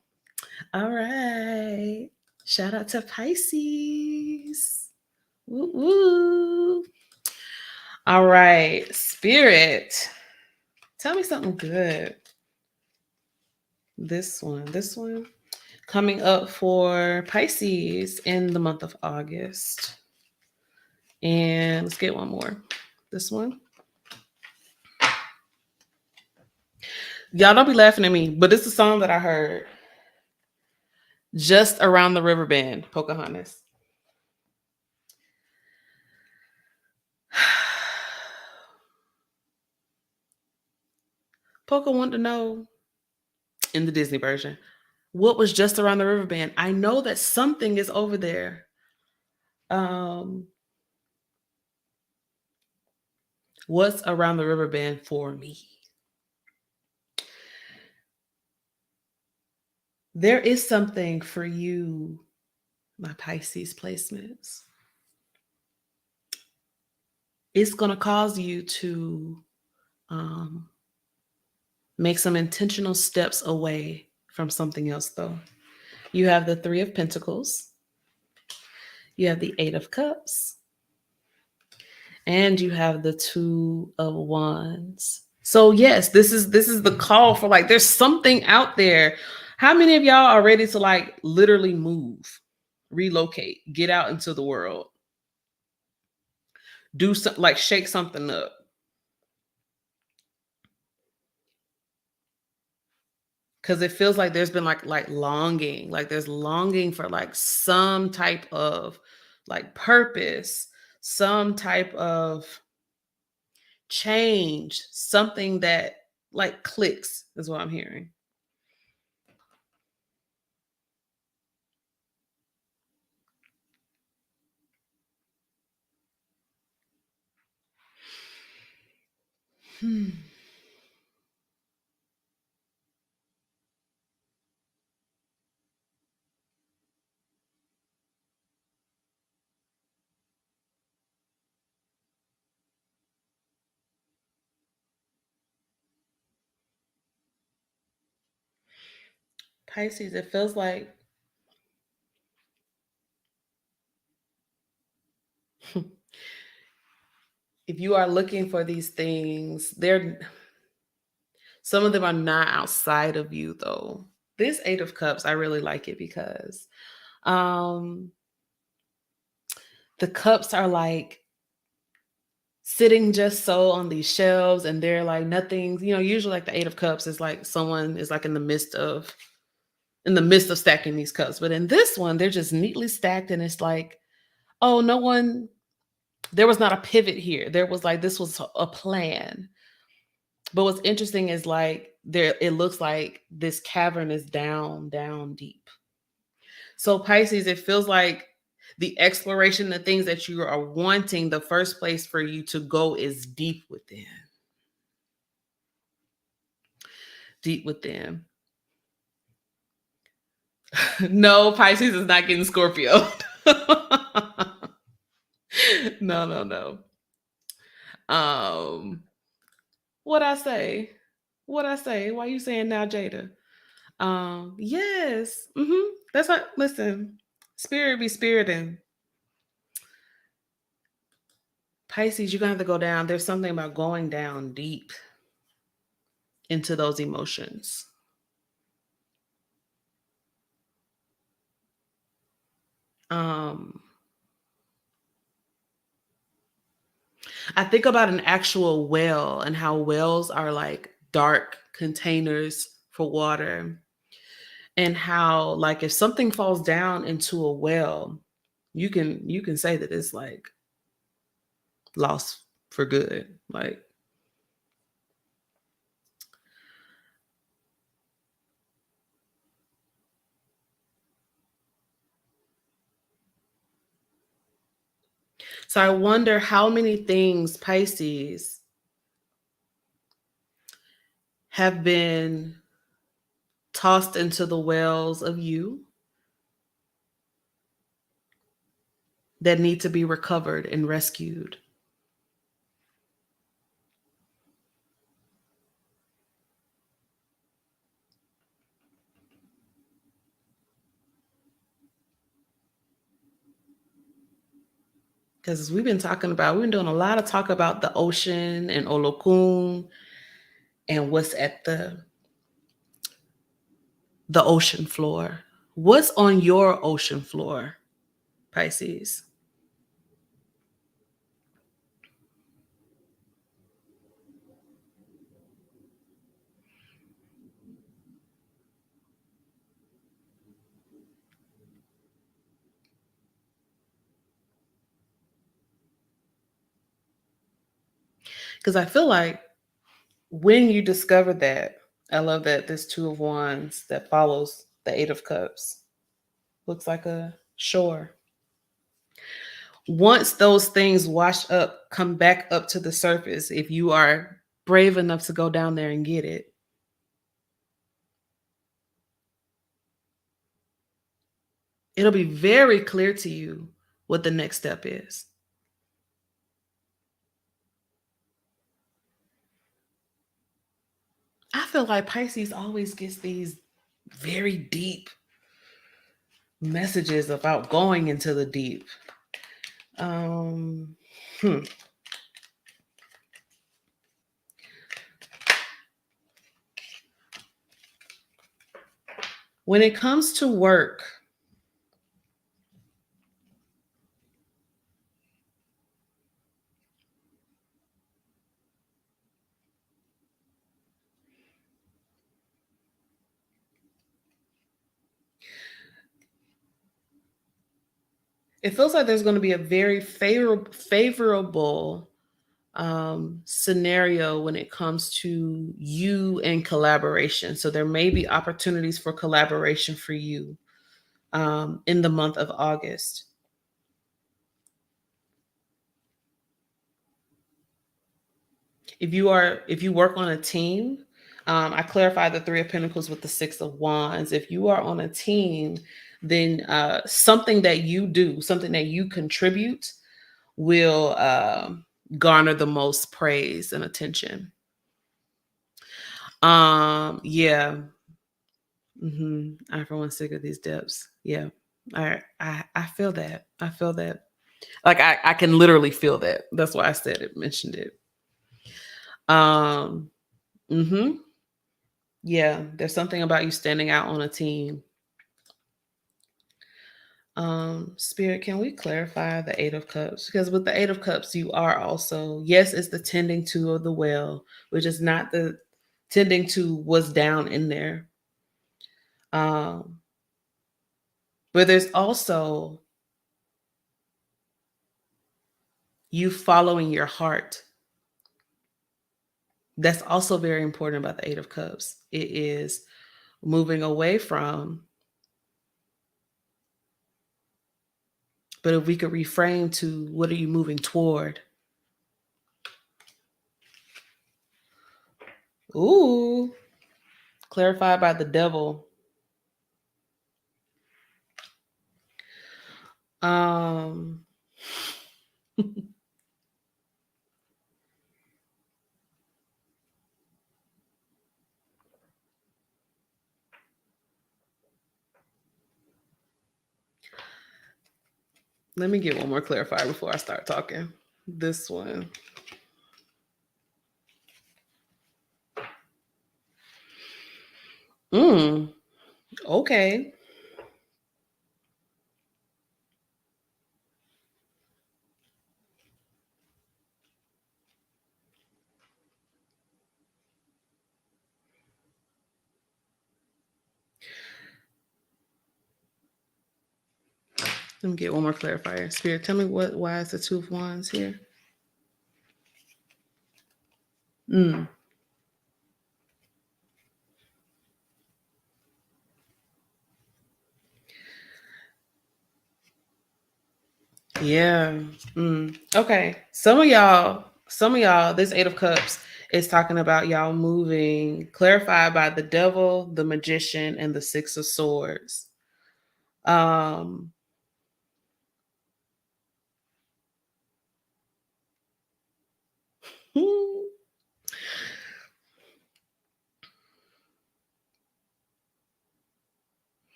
Speaker 1: all right, shout out to Pisces. Woo woo. All right, Spirit, tell me something good. This one coming up for Pisces in the month of August. And let's get one more. This one. Y'all don't be laughing at me, but it's a song that I heard. Just Around the River Bend, Pocahontas. Poca wanted to know in the Disney version, what was just around the river bend? I know that something is over there. What's around the river bend for me? There is something for you, my Pisces placements. It's going to cause you to make some intentional steps away from something else, though. You have the Three of Pentacles. You have the Eight of Cups. And you have the Two of Wands. So yes, this is the call for like, there's something out there. How many of y'all are ready to like literally move, relocate, get out into the world, do something, like shake something up? Because it feels like there's been like longing, like there's longing for like some type of like purpose, some type of change, something that like clicks is what I'm hearing. Pisces, it feels like if you are looking for these things, they're some of them are not outside of you though. This Eight of Cups, I really like it because the cups are like sitting just so on these shelves, and they're like nothing, usually like the 8 of Cups is like someone is like in the midst of stacking these cups. But in this one, they're just neatly stacked, and it's like, oh, there was not a pivot here. There was like, this was a plan. But what's interesting is like it looks like this cavern is down deep. So Pisces, it feels like the exploration, the things that you are wanting, the first place for you to go is deep within. Deep within. No, Pisces is not getting Scorpio. No. What I say? Why you saying now, Jada? Yes. That's what. Listen, spirit be spiriting. Pisces, you're gonna have to go down. There's something about going down deep into those emotions. I think about an actual well and how wells are like dark containers for water, and how like if something falls down into a well, you can say that it's like lost for good. Like, so I wonder how many things, Pisces, have been tossed into the wells of you that need to be recovered and rescued. Because we've been doing a lot of talk about the ocean and Olokun and what's at the ocean floor. What's on your ocean floor, Pisces? Because I feel like when you discover that, I love that this 2 of Wands that follows the 8 of Cups looks like a shore. Once those things wash up, come back up to the surface, if you are brave enough to go down there and get it, it'll be very clear to you what the next step is. I feel like Pisces always gets these very deep messages about going into the deep. When it comes to work, it feels like there's going to be a very favorable scenario when it comes to you and collaboration. So there may be opportunities for collaboration for you in the month of August. If you work on a team, I clarified the 3 of Pentacles with the 6 of Wands. If you are on a team, then something that you do, something that you contribute will garner the most praise and attention. Yeah. I for one sick of these depths. Yeah. I feel that. I feel that. Like I can literally feel that. That's why I said it, mentioned it. Yeah, there's something about you standing out on a team. Spirit, can we clarify the Eight of Cups? Because with the Eight of Cups, you are also, yes, it's the tending to of the well, which is not the tending to what's down in there. But there's also you following your heart. That's also very important about the Eight of Cups. It is moving away from, but if we could reframe to, what are you moving toward? Ooh, clarified by the devil. Let me get one more clarifier before I start talking. This one. Okay. Let me get one more clarifier. Spirit, tell me why is the Two of Wands here? Yeah. Okay. Some of y'all, this Eight of Cups is talking about y'all moving, clarified by the devil, the magician, and the Six of Swords.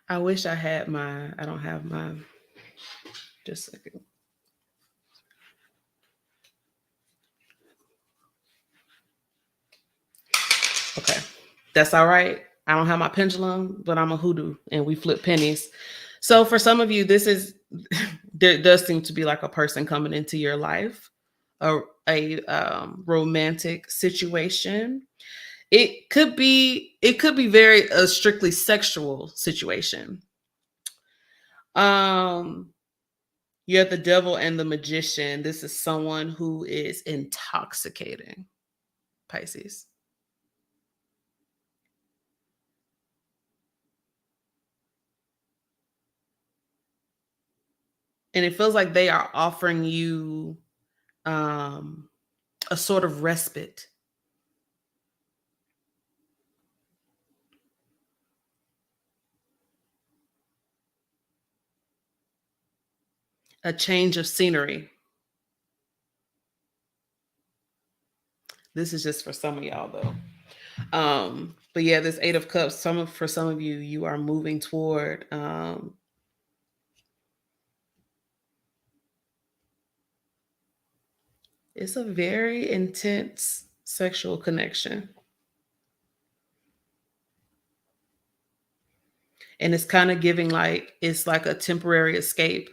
Speaker 1: I wish I had I don't have mine. Just a second. Okay. That's all right. I don't have my pendulum, but I'm a hoodoo and we flip pennies. So for some of you, there does seem to be like a person coming into your life, a romantic situation. It could be very a strictly sexual situation. You're the devil and the magician. This is someone who is intoxicating, Pisces. And it feels like they are offering you a sort of respite. A change of scenery. This is just for some of y'all though. But yeah, this Eight of Cups, for some of you, you are moving toward it's a very intense sexual connection. And it's kind of giving like it's like a temporary escape.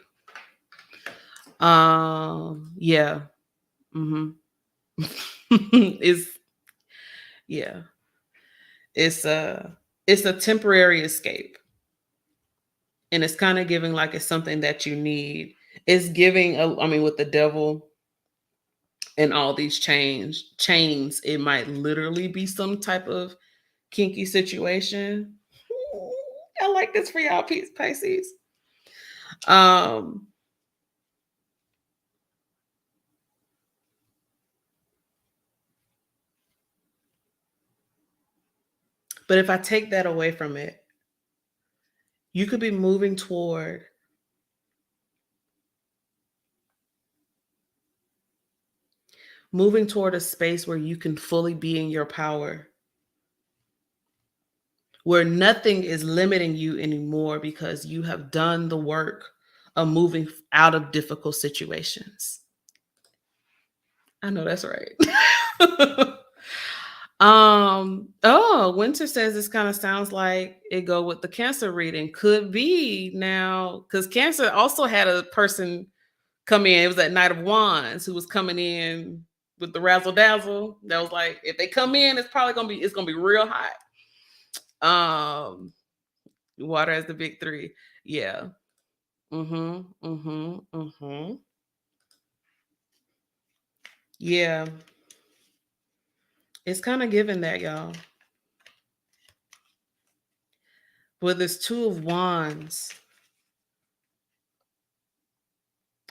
Speaker 1: Yeah. It's yeah. It's a temporary escape. And it's kind of giving like it's something that you need. It's giving with the devil and all these chains, it might literally be some type of kinky situation. I like this for y'all, Pisces. But if I take that away from it, you could be moving toward a space where you can fully be in your power, where nothing is limiting you anymore because you have done the work of moving out of difficult situations. I know that's right. Oh, Winter says this kind of sounds like it go with the Cancer reading. Could be now, because Cancer also had a person come in. It was that Knight of Wands who was coming in with the razzle dazzle. That was like, if they come in, it's probably gonna be real hot. Water as the big three. Yeah. Mm-hmm. Mm-hmm. Mm-hmm. Yeah. It's kind of given that, y'all. With this Two of Wands,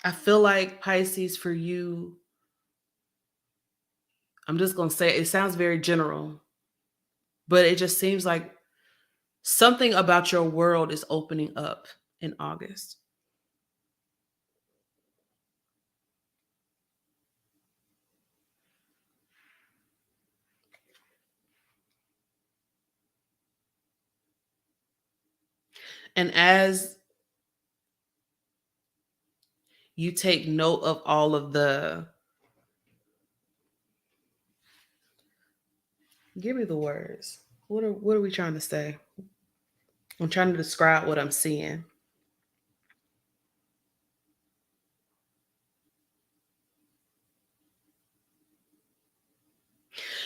Speaker 1: I feel like Pisces for you, I'm just gonna say it sounds very general, but it just seems like something about your world is opening up in August. And as you take note of all of the, give me the words. What are we trying to say? I'm trying to describe what I'm seeing.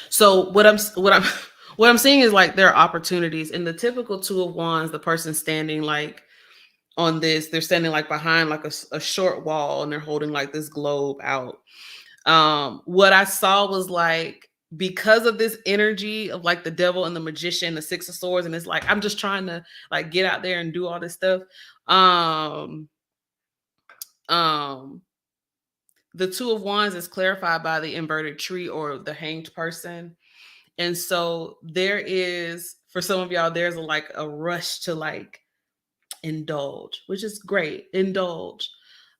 Speaker 1: So what I'm what I'm seeing is like there are opportunities in the typical Two of Wands. The person standing like on this, they're standing like behind like a short wall, and they're holding like this globe out. What I saw was like, because of this energy of like the devil and the magician, the Six of Swords, and it's like I'm just trying to like get out there and do all this stuff. Um, um, the Two of Wands is clarified by the inverted tree or the hanged person. And so there is, for some of y'all, there's like a rush to like indulge, which is great. Indulge.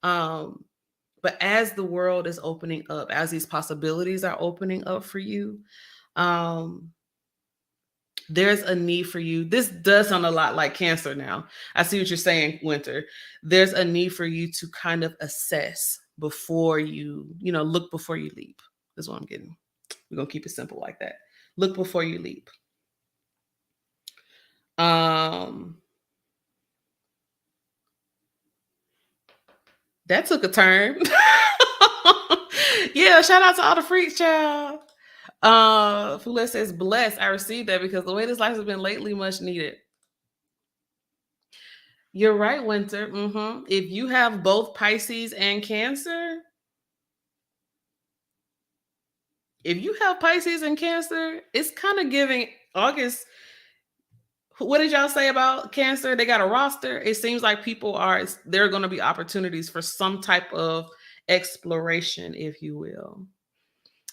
Speaker 1: Um, but as the world is opening up, as these possibilities are opening up for you, um, there's a need for you. This does sound a lot like Cancer now. I see what you're saying, Winter. There's a need for you to kind of assess before look before you leap. That's what I'm getting. We're going to keep it simple like that. Look before you leap. That took a turn. Yeah, shout out to all the freaks, child. Fule says, blessed. I received that because the way this life has been lately, much needed. You're right, Winter. If you have both Pisces and Cancer, it's kind of giving August. What did y'all say about Cancer? They got a roster. It seems like there are going to be opportunities for some type of exploration, if you will.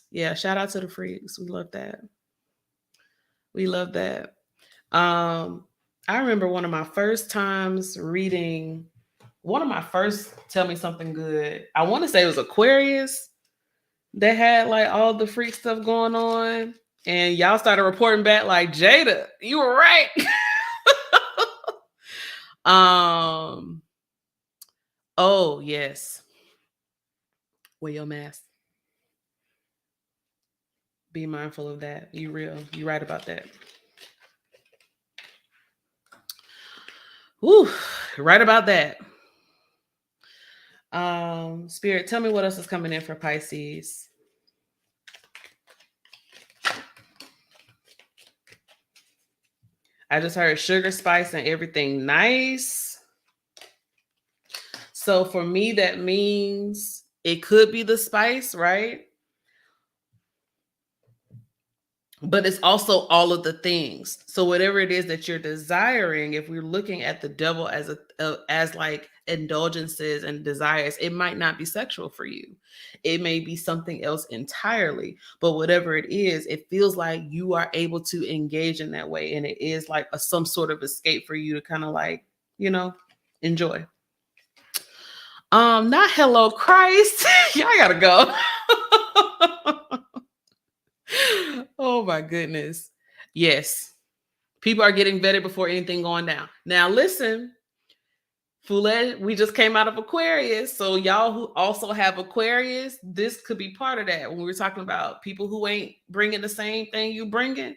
Speaker 1: Yeah, shout out to the freaks. We love that. We love that. I remember one of my first times reading Tell Me Something Good. I want to say it was Aquarius that had like all the freak stuff going on. And y'all started reporting back like, Jada, you were right. Oh yes. Wear your mask. Be mindful of that. You right about that. Whew, right about that. Spirit, tell me what else is coming in for Pisces. I just heard sugar, spice, and everything nice. So for me, that means it could be the spice, right? But it's also all of the things. So whatever it is that you're desiring, if we're looking at the devil as like indulgences and desires, it might not be sexual for you. It may be something else entirely. But whatever it is, it feels like you are able to engage in that way, and it is like some sort of escape for you to kind of like, enjoy. Not hello Christ. Y'all gotta go. Oh my goodness. Yes. People are getting vetted before anything going down. Now listen, Foolish, we just came out of Aquarius. So y'all who also have Aquarius, this could be part of that when we're talking about people who ain't bringing the same thing you bringing.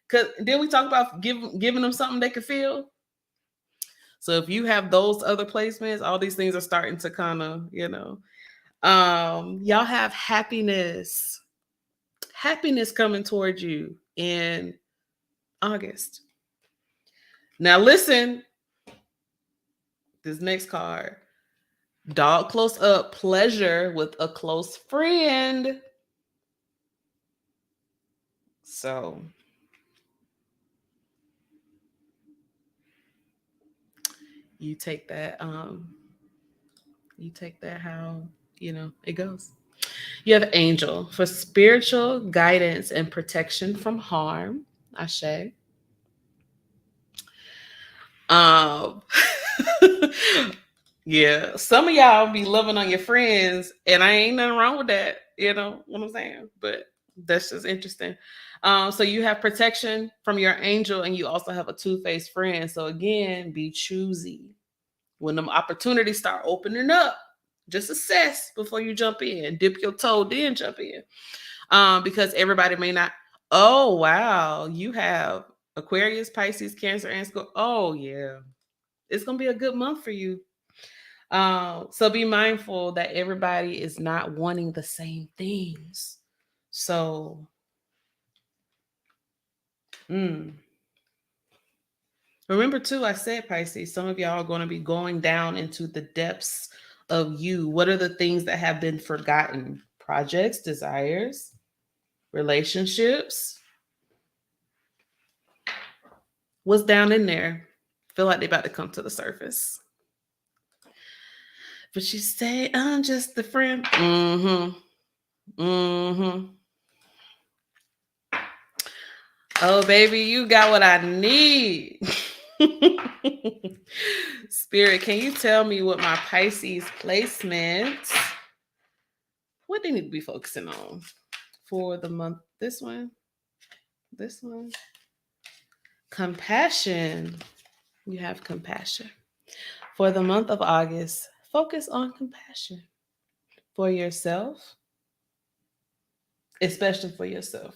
Speaker 1: Because then we talk about giving them something they can feel. So if you have those other placements, all these things are starting to kind of, y'all have happiness. Happiness coming towards you in August. Now listen, this next card. Dog close up, pleasure with a close friend. So you take that how it goes. You have angel for spiritual guidance and protection from harm. Ashe. Yeah, some of y'all be loving on your friends, and I ain't nothing wrong with that. You know what I'm saying? But that's just interesting. So you have protection from your angel, and you also have a two-faced friend. So again, be choosy. When them opportunities start opening up, just assess before you jump in. Dip your toe, then jump in. Because everybody may not. Oh, wow. You have Aquarius, Pisces, Cancer, and Scorpio. Oh, yeah. It's going to be a good month for you. So be mindful that everybody is not wanting the same things. So, remember too, I said Pisces, some of y'all are going to be going down into the depths of you. What are the things that have been forgotten? Projects, desires, relationships. What's down in there? Feel like they're about to come to the surface. But you say, I'm just the friend. Oh, baby, you got what I need. Spirit, can you tell me what my Pisces placements, what they need to be focusing on for the month? This one. Compassion. You have compassion. For the month of August, focus on compassion for yourself, especially for yourself.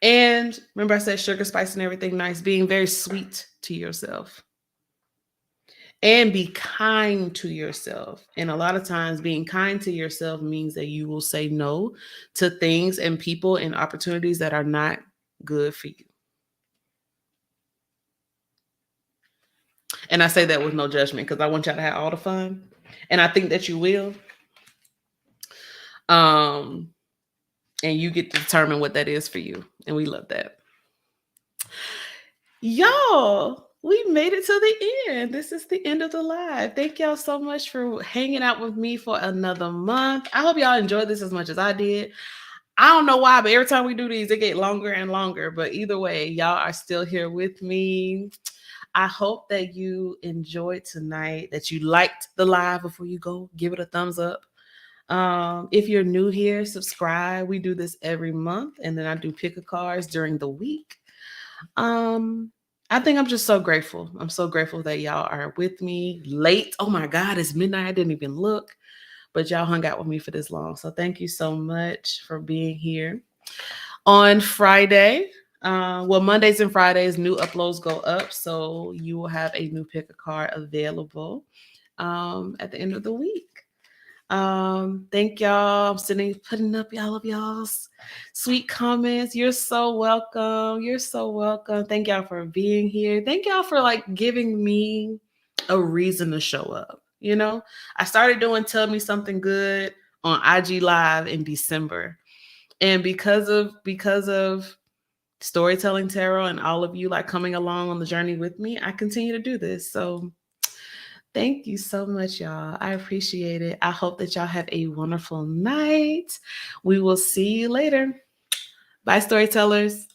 Speaker 1: And remember I said sugar, spice, and everything nice, being very sweet to yourself. And be kind to yourself. And a lot of times being kind to yourself means that you will say no to things and people and opportunities that are not good for you. And I say that with no judgment because I want y'all to have all the fun. And I think that you will. And you get to determine what that is for you. And we love that. Y'all, we made it to the end. This is the end of the live. Thank y'all so much for hanging out with me for another month. I hope y'all enjoyed this as much as I did. I don't know why, but every time we do these, they get longer and longer. But either way, y'all are still here with me. I hope that you enjoyed tonight, that you liked the live. Before you go, give it a thumbs up. If you're new here, subscribe. We do this every month, and then I do pick a cards during the week. I think I'm just so grateful. I'm so grateful that y'all are with me late. Oh my God, it's midnight. I didn't even look, but y'all hung out with me for this long. So thank you so much for being here. On Friday, Mondays and Fridays, new uploads go up. So you will have a new pick a card available at the end of the week. Thank y'all. I'm putting up all of y'all's sweet comments. You're so welcome. You're so welcome. Thank y'all for being here. Thank y'all for giving me a reason to show up. You know, I started doing Tell Me Something Good on IG Live in December. And because of Storytelling Tarot and all of you coming along on the journey with me, I continue to do this. So thank you so much, y'all. I appreciate it. I hope that y'all have a wonderful night. We will see you later. Bye, storytellers.